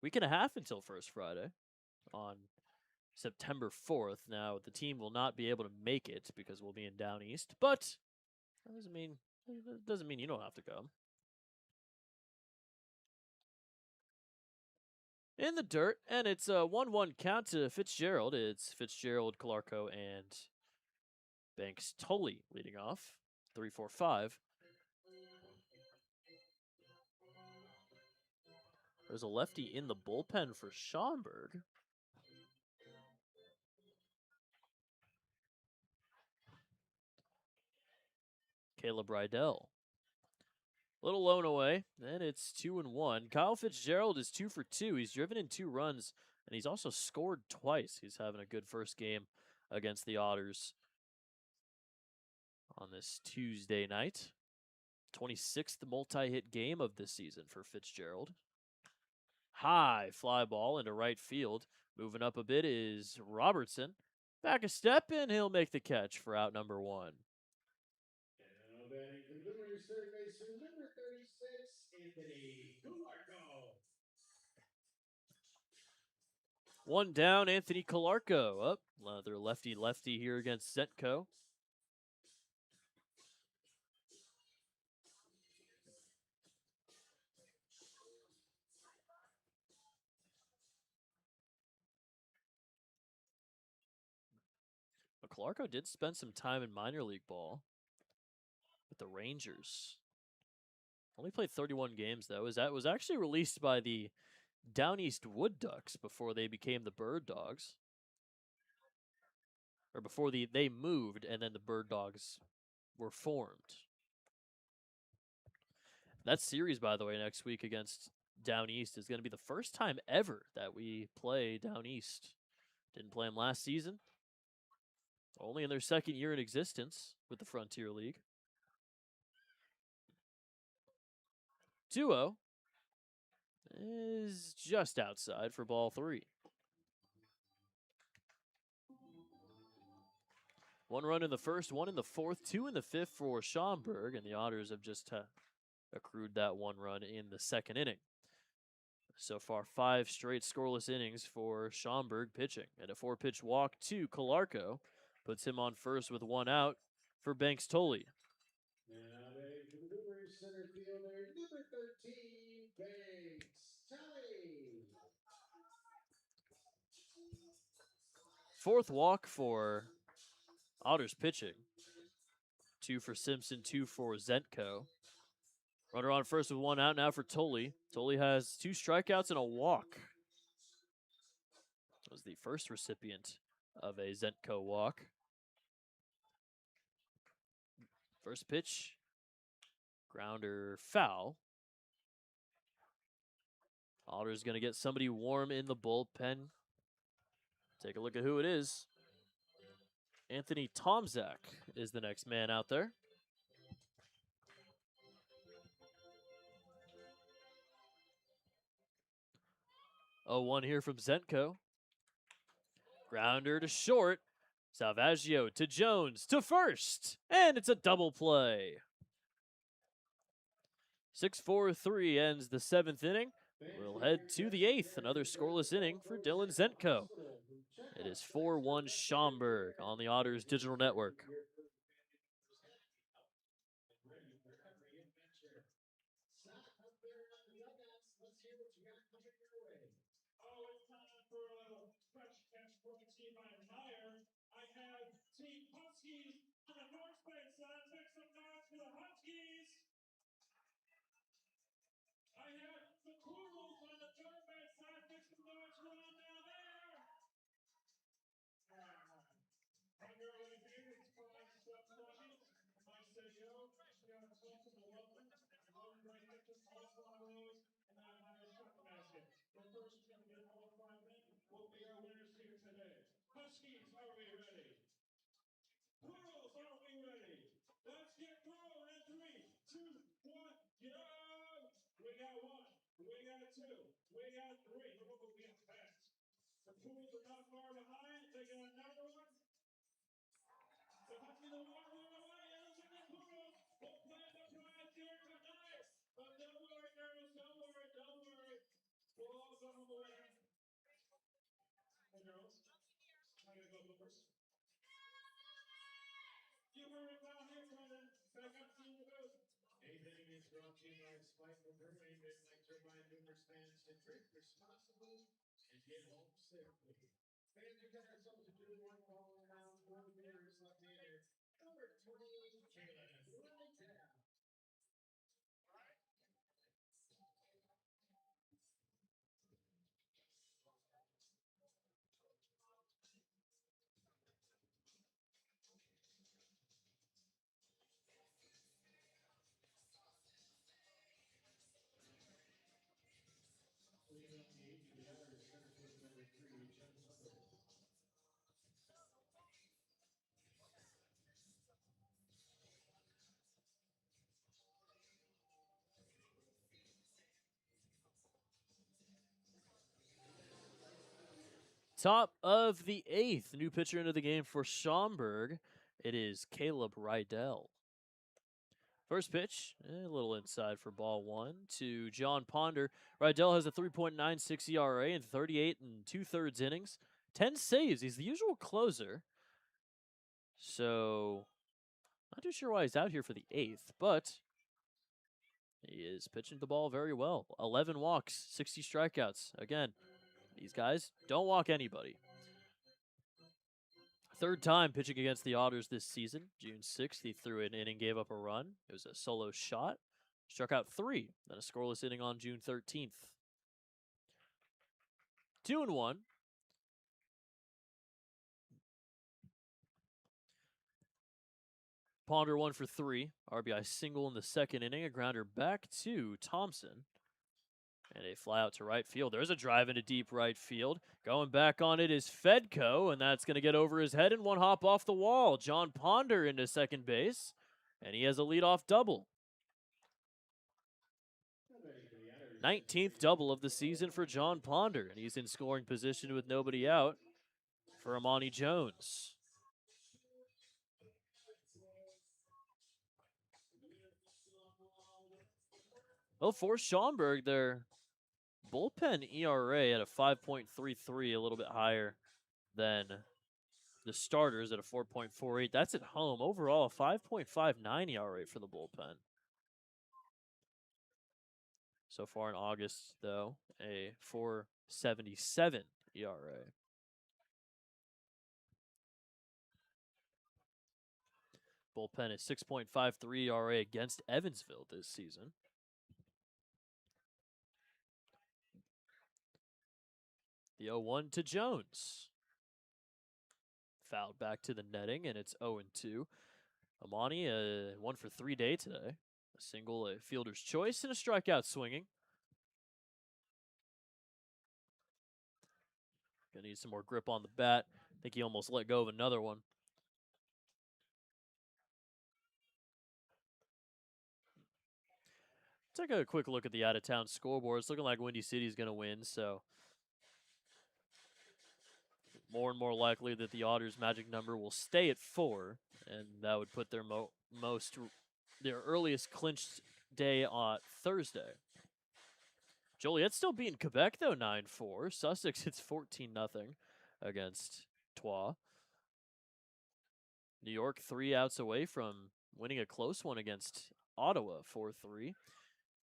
Week and a half until First Friday on September 4th. Now, the team will not be able to make it because we'll be in Down East, but that doesn't mean you don't have to come. In the dirt, and it's a 1-1 count to Fitzgerald. It's Fitzgerald, Calarco, and Banks Tully leading off. 3-4-5. There's a lefty in the bullpen for Schaumburg. Caleb Rydell Little lone away, and it's 2-1. Kyle Fitzgerald is 2 for 2. He's driven in 2 runs, and he's also scored twice. He's having a good first game against the Otters on this Tuesday night. 26th multi-hit game of this season for Fitzgerald. High fly ball into right field. Moving up a bit is Robertson. Back a step, and he'll make the catch for out number 1. Now batting for the Brewers, third baseman, number 36, Anthony Calarco. 1 down, Anthony Calarco. Up, another lefty here against Zetko. Calarco did spend some time in minor league ball with the Rangers. Only played 31 games though. Was actually released by the Down East Wood Ducks before they became the Bird Dogs. Or before they moved and then the Bird Dogs were formed. That series, by the way, next week against Down East is going to be the first time ever that we play Down East. Didn't play them last season. Only in their second year in existence with the Frontier League. 2-0 is just outside for ball 3. 1 run in the first, 1 in the fourth, 2 in the fifth for Schaumburg, and the Otters have just accrued that 1 run in the second inning. So far, 5 straight scoreless innings for Schaumburg pitching, and a 4-pitch walk to Calarco puts him on first with 1 out for Banks Tolley. Now batting for the Brewers, center fielder, number 13, Banks Tully. 4th walk for Otters pitching. 2 for Simpson, 2 for Zetko. Runner on first with 1 out now for Tolley. Tolley has 2 strikeouts and a walk. Was the first recipient of a Zetko walk. First pitch, grounder foul. Otters going to get somebody warm in the bullpen. Take a look at who it is. Anthony Tomczak is the next man out there. Oh, 1 here from Zetko. Grounder to short. Salvaggio to Jones to first. And it's a double play. 6-4-3 ends the 7th inning. We'll head to the 8th. Another scoreless inning for Dylan Zetko. It is 4-1 Schaumburg on the Otters Digital Network. Oh, it's time for a little fresh catch brought to you by Meyer. I have Team Huskies on the North Bay side. Make some noise for the Huskies. I have the Cougars on the North Bay side. Make some noise for them down there. My girl is here. It's fine stuff, buddy. I say, yo, she got a talk to the welcome. One right here, just one of those. And then another shot basket. The first is going to get all 5 men. Will be our winners here today. Huskies, are we ready? Poodles, are we ready? Let's get going in 3, 2, 1, go! We got 1, we got 2, we got 3. Look what we got fast. The Poodles are not far behind. They got another one. The Huskies are 1 run away. And look at the Poodles. We'll play the prize here tonight. But don't worry, girls. Don't worry. Don't worry. We'll all go home winner. Hey, girls. I'm going to go Bloopers. You were down here, Brendan. Back up to you. 8th inning is brought to you by Spike Brewing. They'd like to remind numerous fans to drink responsibly and get home safely. Fans, we got ourselves a 2-1 ball around 4 beers left-hander. Number 20, Caleb Whitehall. Top of the 8th, new pitcher into the game for Schaumburg. It is Caleb Rydell. First pitch, a little inside for ball 1 to John Ponder. Rydell has a 3.96 ERA in 38 and 2/3 innings, 10 saves. He's the usual closer. So, not too sure why he's out here for the 8th, but he is pitching the ball very well. 11 walks, 60 strikeouts. Again, these guys don't walk anybody. Third time pitching against the Otters this season. June 6th, he threw an inning, gave up a run. It was a solo shot. Struck out 3, then a scoreless inning on June 13th. 2-1. Ponder 1 for 3. RBI single in the second inning. A grounder back to Thompson. And a fly out to right field. There's a drive into deep right field. Going back on it is Fedko, and that's going to get over his head and one hop off the wall. John Ponder into second base, and he has a leadoff double. 19th double of the season for John Ponder, and he's in scoring position with nobody out for Amani Jones. Well, for Schaumburg, their bullpen ERA at a 5.33, a little bit higher than the starters at a 4.48. That's at home. Overall, a 5.59 ERA for the bullpen. So far in August, though, a 4.77 ERA. Bullpen is 6.53 ERA against Evansville this season. The 0-1 to Jones. Fouled back to the netting, and it's 0-2. Amani, 1 for 3 day today. A single, a fielder's choice, and a strikeout swinging. Gonna need some more grip on the bat. I think he almost let go of another one. Take a quick look at the out-of-town scoreboard. It's looking like Windy City's going to win, so more and more likely that the Otters' magic number will stay at 4, and that would put their their earliest clinched day on Thursday. Joliet's still beating Quebec, though, 9-4. Sussex hits 14-0 against Troyes. New York 3 outs away from winning a close one against Ottawa, 4-3.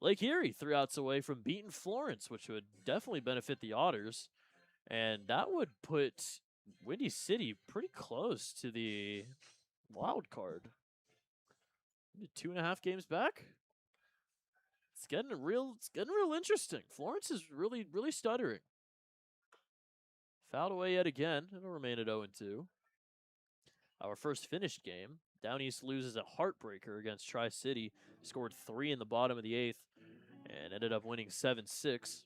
Lake Erie 3 outs away from beating Florence, which would definitely benefit the Otters. And that would put Windy City pretty close to the wild card. 2.5 games back. It's getting real interesting. Florence is really stuttering. Fouled away yet again. It'll remain at 0-2. Our first finished game. Down East loses a heartbreaker against Tri-City. Scored 3 in the bottom of the 8th. And ended up winning 7-6.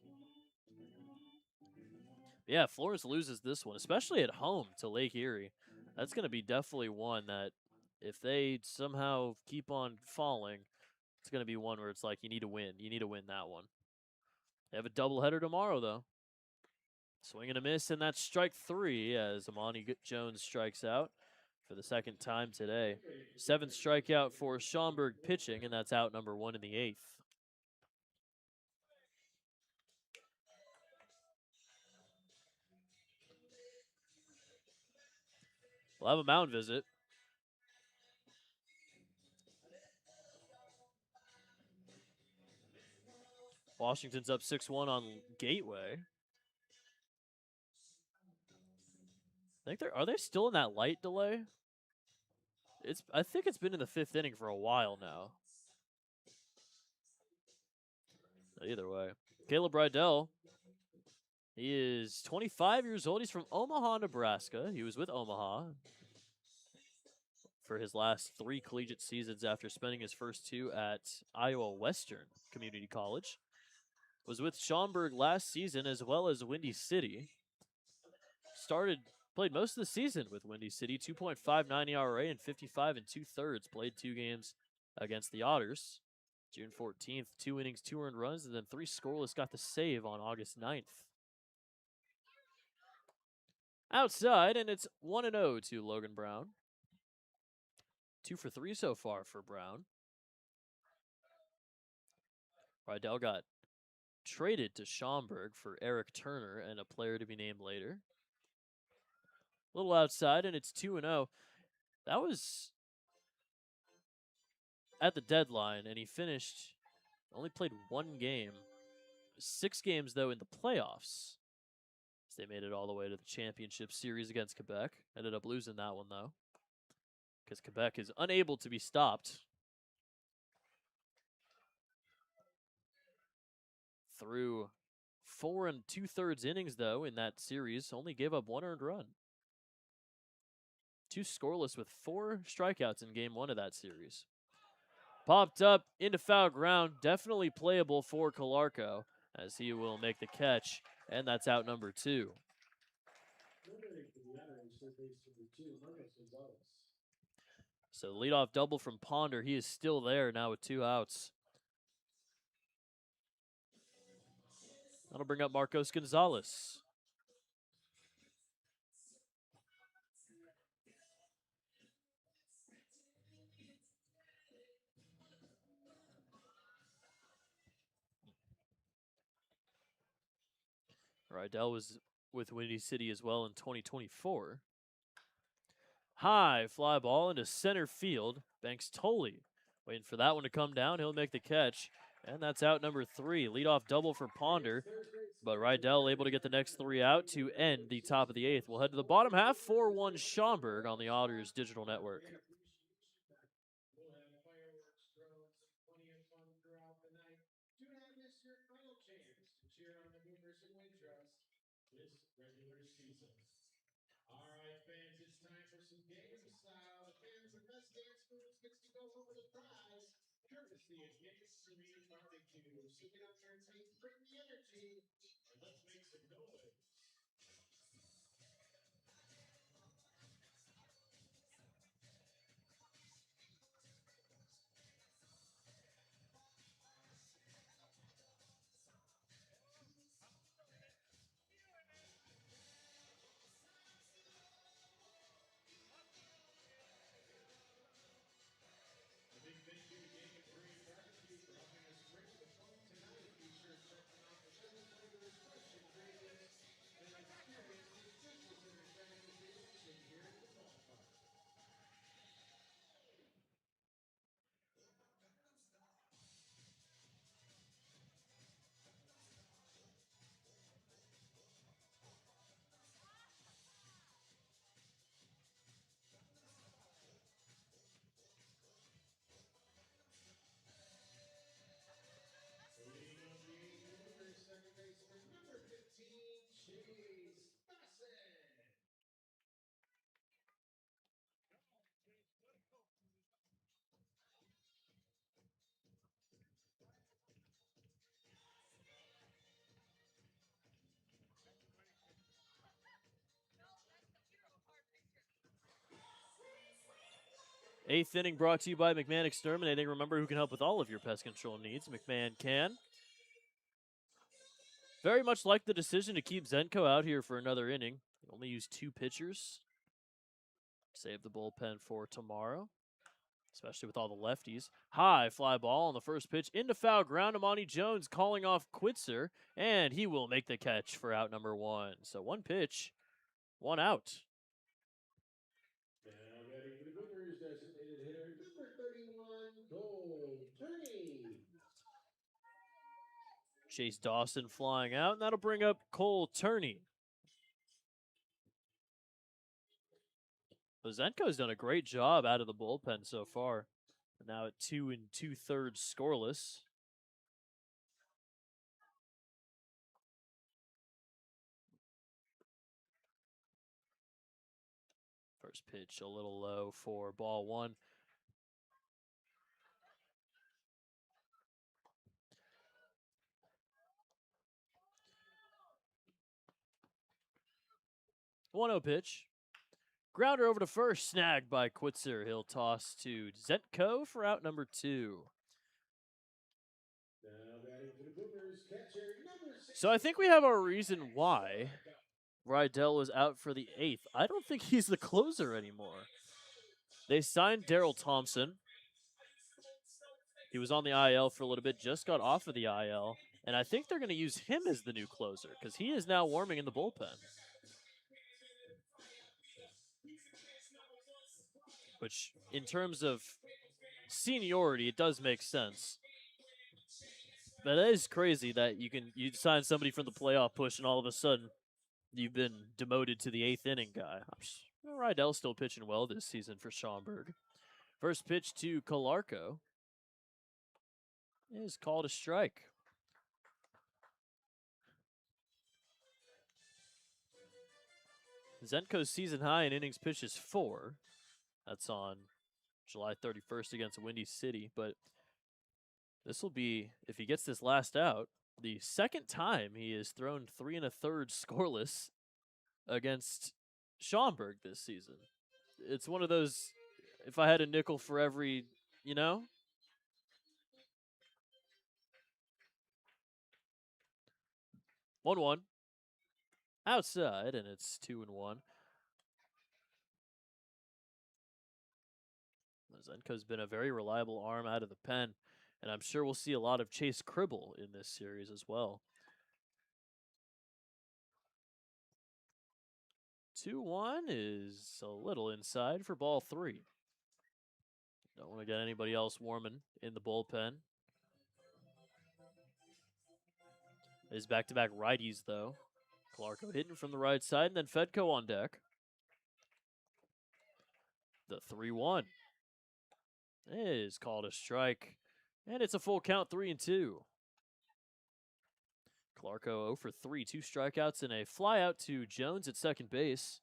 Yeah, Florence loses this one, especially at home to Lake Erie. That's going to be definitely one that if they somehow keep on falling, it's going to be one where it's like you need to win. You need to win that one. They have a doubleheader tomorrow, though. Swing and a miss, and that's strike 3 as Amani Jones strikes out for the second time today. 7th strikeout for Schaumburg pitching, and that's out number 1 in the 8th. We'll have a mound visit. Washington's up 6-1 on Gateway. Are they still in that light delay? I think it's been in the 5th inning for a while now. Either way. Caleb Rydell. He is 25 years old. He's from Omaha, Nebraska. He was with Omaha for his last 3 collegiate seasons after spending his first 2 at Iowa Western Community College. Was with Schaumburg last season as well as Windy City. Played most of the season with Windy City, 2.59 ERA and 55 and 2/3. Played 2 games against the Otters. June 14th, 2 innings, 2 earned runs, and then 3 scoreless. Got the save on August 9th. outside, and it's 1-0 to Logan Brown. 2 for 3 so far for Brown. Rydell got traded to Schaumburg for Eric Turner and a player to be named later. A little outside, and it's 2-0. That was at the deadline, and he finished, only played 1 game. 6 games, though, in the playoffs. As they made it all the way to the championship series against Quebec. Ended up losing that one, though, because Quebec is unable to be stopped. Through 4 2/3 innings, though, in that series, only gave up 1 earned run. 2 scoreless with 4 strikeouts in game 1 of that series. Popped up into foul ground, definitely playable for Calarco, as he will make the catch, and that's out number 2. So leadoff double from Ponder. He is still there now with 2 outs. That'll bring up Marcos Gonzalez. Rydell was with Windy City as well in 2024. High fly ball into center field. Banks Tolley waiting for that one to come down. He'll make the catch, and that's out number 3. Leadoff double for Ponder, but Rydell able to get the next 3 out to end the top of the 8th. We'll head to the bottom half. 4-1 Schaumburg on the Otters Digital Network. We'll have fireworks, drones, plenty of fun throughout the night. Do not miss your final chance to cheer on the Boomers and win trust this regular season. All right, fans, it's time for some game style. The fans with best dance moves gets to go home with a prize, courtesy of Game Serene Barbecue. So get out there and bring the energy, and let's make some noise. A big thank you to Game Serene Barbecue for helping us bring the fun tonight. Be sure to check them out for show flavors, fresh ingredients, and experiences just as entertaining as the action here at the ballpark. Leading off the eighth inning, second baseman number 15, Chase Bassett. Eighth inning brought to you by McMahon Exterminating. Remember, who can help with all of your pest control needs? McMahon can. Very much like the decision to keep Zenko out here for another inning. Only use 2 pitchers. Save the bullpen for tomorrow, especially with all the lefties. High fly ball on the first pitch into foul ground. Amani Jones calling off Quitzer, and he will make the catch for out number 1. So 1 pitch, 1 out. Now batting for the Boomers, designated hitter number 31, Cole Turney. Chase Dawson flying out, and that'll bring up Cole Turney. Zenko's done a great job out of the bullpen so far. Now at 2 2/3 scoreless. First pitch a little low for ball 1. One 0 pitch. Grounder over to first, snagged by Quitzer. He'll toss to Zenko for out number 2. Now batting for the Boomers, catcher number 6. So I think we have our reason why Rydell was out for the 8th. I don't think he's the closer anymore. They signed Daryl Thompson. He was on the IL for a little bit, just got off of the IL, and I think they're going to use him as the new closer because he is now warming in the bullpen. Which, in terms of seniority, it does make sense. But that is crazy that you sign somebody from the playoff push and all of a sudden you've been demoted to the 8th inning guy. Rydell's still pitching well this season for Schaumburg. First pitch to Calarco is called a strike. Zenko's season high in innings pitched is 4. That's on July 31st against Windy City. But this will be, if he gets this last out, the second time he has thrown 3 1/3 scoreless against Schaumburg this season. It's one of those, if I had a nickel for every, 1-1. Outside, and it's 2-1. Zenko's been a very reliable arm out of the pen, and I'm sure we'll see a lot of Chase Cribble in this series as well. 2-1 is a little inside for ball 3. Don't want to get anybody else warming in the bullpen. His back-to-back righties, though. Calarco hitting from the right side, and then Fedko on deck. The 3-1 is called a strike, and it's a full count, 3-2. Calarco 0 for 3, 2 strikeouts and a fly out to Jones at second base.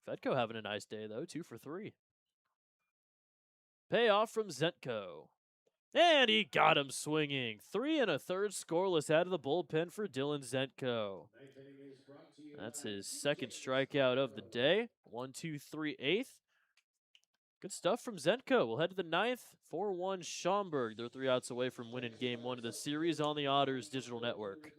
Fedko having a nice day, though, 2 for 3. Payoff from Zenko. And he got him swinging. 3 1/3 scoreless out of the bullpen for Dylan Zenko. That's his second strikeout of the day. 1, 2, 3, 8th. Good stuff from Zenko. We'll head to the 9th. 4-1 Schaumburg. They're 3 outs away from winning game 1 of the series on the Otters Digital Network.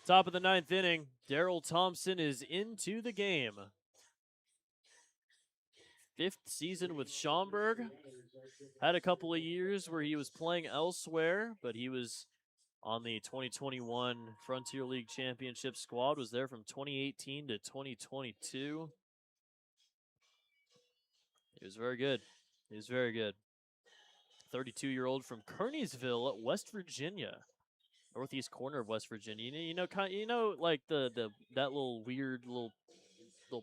Top of the 9th inning, Daryl Thompson is into the game. 5th season with Schaumburg. Had a couple of years where he was playing elsewhere, but he was on the 2021 Frontier League Championship squad, was there from 2018 to 2022. He was very good. He was very good. 32-year-old from Kearneysville, West Virginia. Northeast corner of West Virginia. Like that little weird little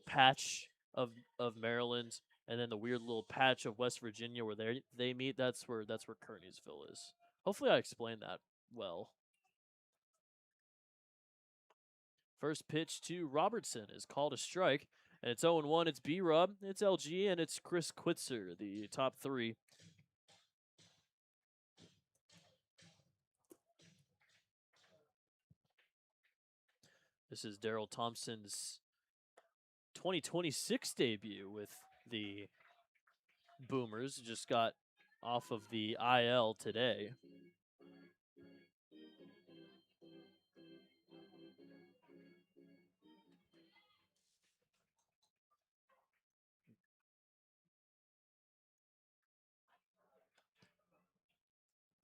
patch of Maryland, and then the weird little patch of West Virginia where they meet. That's where Kearneysville is. Hopefully, I explained that well. First pitch to Robertson is called a strike, and it's 0-1. It's B-Rob, it's LG, and it's Chris Quitzer, the top 3 This is Daryl Thompson's 2026 debut with the Boomers. Just got off of the IL today.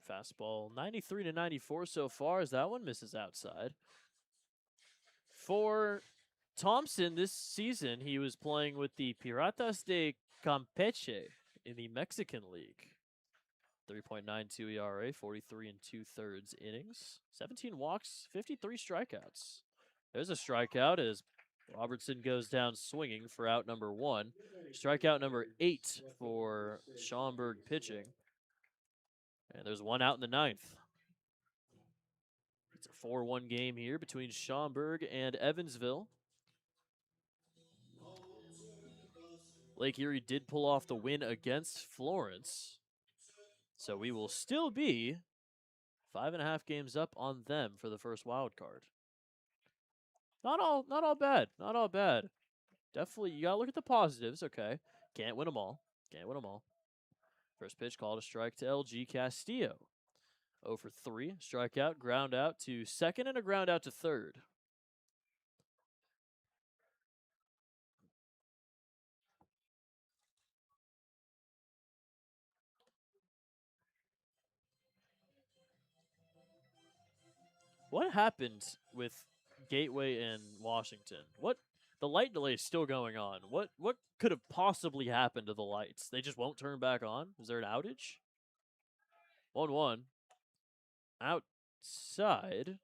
Fastball 93 to 94 so far as that one misses outside. For Thompson this season, he was playing with the Piratas de Campeche in the Mexican League. 3.92 ERA, 43 and 2/3 innings, 17 walks, 53 strikeouts. There's a strikeout as Robertson goes down swinging for out number 1. Strikeout number 8 for Schaumburg pitching. And there's one out in the 9th. It's a 4-1 game here between Schaumburg and Evansville. Lake Erie did pull off the win against Florence. So we will still be 5.5 games up on them for the first wild card. Not all bad. Not all bad. Definitely, you gotta look at the positives. Okay, can't win them all. Can't win them all. First pitch called a strike to LG Castillo. 0 for 3. Strikeout, ground out to second, and a ground out to third. What happened with Gateway and Washington? What the light delay is still going on. What could have possibly happened to the lights? They just won't turn back on? Is there an outage? 1-1. Outside.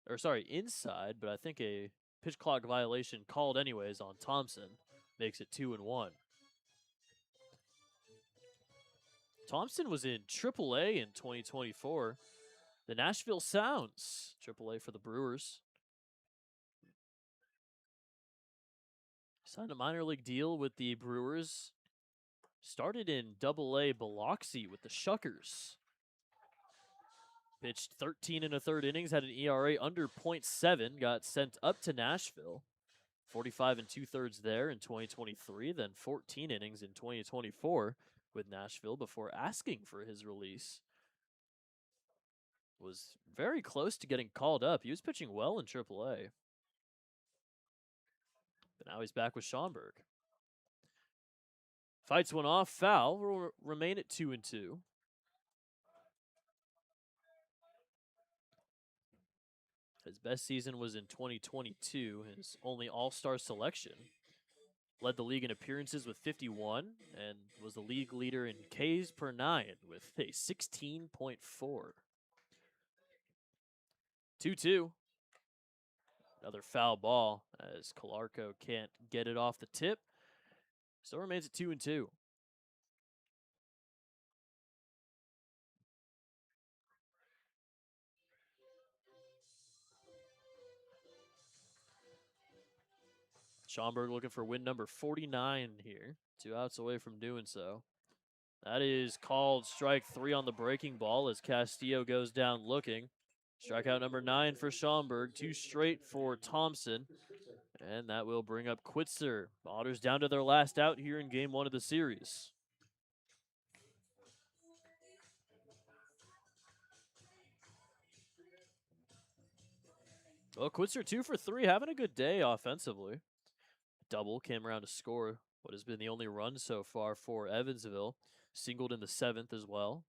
Or sorry, inside, but I think a pitch clock violation called anyways on Thompson makes it 2-1. Thompson was in AAA in 2024. The Nashville Sounds, AAA for the Brewers. Signed a minor league deal with the Brewers. Started in AA Biloxi with the Shuckers. Pitched 13 1/3 innings, had an ERA under .7, got sent up to Nashville. 45 2/3 there in 2023, then 14 innings in 2024 with Nashville before asking for his release. Was very close to getting called up. He was pitching well in AAA. But now he's back with Schaumburg. Fights one off, foul, will remain at 2-2. His best season was in 2022, his only all-star selection. Led the league in appearances with 51 and was the league leader in Ks per 9 with a 16.4. 2-2. Another foul ball as Calarco can't get it off the tip. Still remains at 2-2. Schaumburg looking for win number 49 here. 2 outs away from doing so. That is called strike 3 on the breaking ball as Castillo goes down looking. Strikeout number 9 for Schaumburg. 2 straight for Thompson. And that will bring up Quitzer. Otters down to their last out here in game 1 of the series. Well, Quitzer 2 for 3, having a good day offensively. Double came around to score what has been the only run so far for Evansville. Singled in the 7th as well.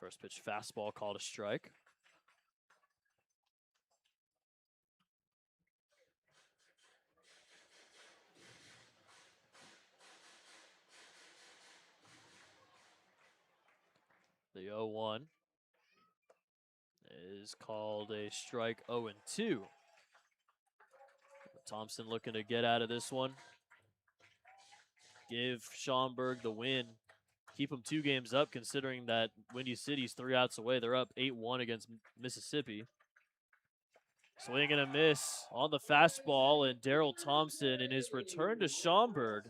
First pitch fastball called a strike. The 0-1 is called a strike. 0-2. Thompson looking to get out of this one. Give Schaumburg the win. Keep them 2 games up considering that Windy City's 3 outs away. They're up 8-1 against Mississippi. Swing and a miss on the fastball, and Daryl Thompson in his return to Schaumburg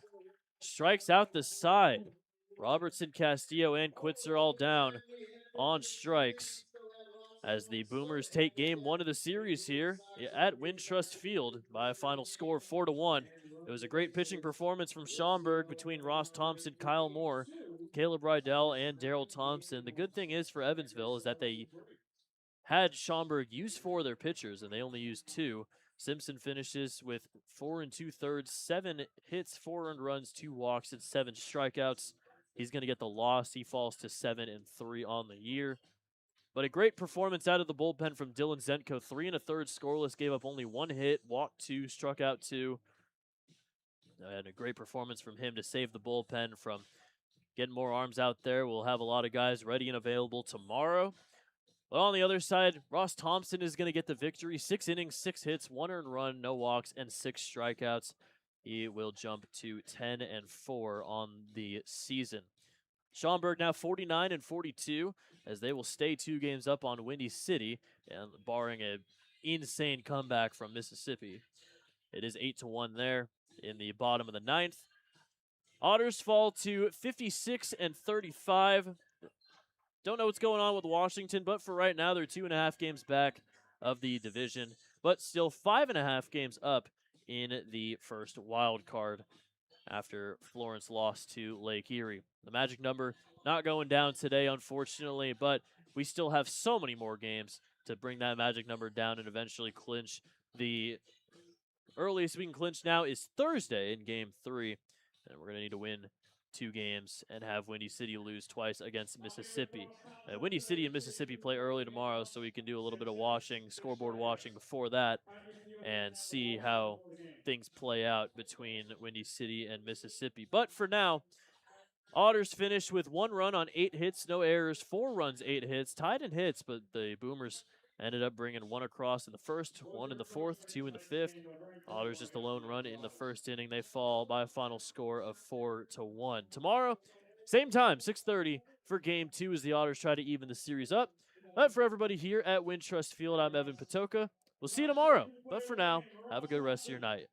strikes out the side. Robertson, Castillo, and Quitzer all down on strikes. as the Boomers take game 1 of the series here at Wintrust Field by a final score of 4-1. It was a great pitching performance from Schaumburg between Ross Thompson, Kyle Moore, Caleb Rydell, and Daryl Thompson. The good thing is for Evansville is that they had Schaumburg use 4 of their pitchers, and they only used 2. Simpson finishes with 4 2/3, 7 hits, 4 earned runs, 2 walks, and 7 strikeouts. He's going to get the loss. He falls to 7-3 on the year. But a great performance out of the bullpen from Dylan Zenko. 3 1/3 scoreless, gave up only 1 hit, walked 2, struck out 2. And a great performance from him to save the bullpen from getting more arms out there. We'll have a lot of guys ready and available tomorrow. But on the other side, Ross Thompson is going to get the victory. 6 innings, 6 hits, 1 earned run, no walks, and 6 strikeouts. He will jump to 10-4 on the season. Schaumburg now 49-42, as they will stay 2 games up on Windy City, and barring an insane comeback from Mississippi. It is 8-1 there in the bottom of the 9th. Otters fall to 56-35. Don't know what's going on with Washington, but for right now, they're 2.5 games back of the division, but still 5.5 games up in the first wild card after Florence lost to Lake Erie. The magic number not going down today, unfortunately, but we still have so many more games to bring that magic number down and eventually clinch. The earliest we can clinch now is Thursday in Game 3, and we're going to need to win 2 games and have Windy City lose twice against Mississippi. Windy City and Mississippi play early tomorrow, so we can do a little bit of scoreboard watching before that, and see how things play out between Windy City and Mississippi. But for now, Otters finished with 1 run on 8 hits, no errors, 4 runs, 8 hits, tied in hits, but the Boomers ended up bringing 1 across in the first, 1 in the 4th, 2 in the 5th. Otters just a lone run in the first inning. They fall by a final score of 4-1. Tomorrow, same time, 6:30 for Game 2 as the Otters try to even the series up. But for everybody here at Wintrust Field, I'm Evan Patoka. We'll see you tomorrow. But for now, have a good rest of your night.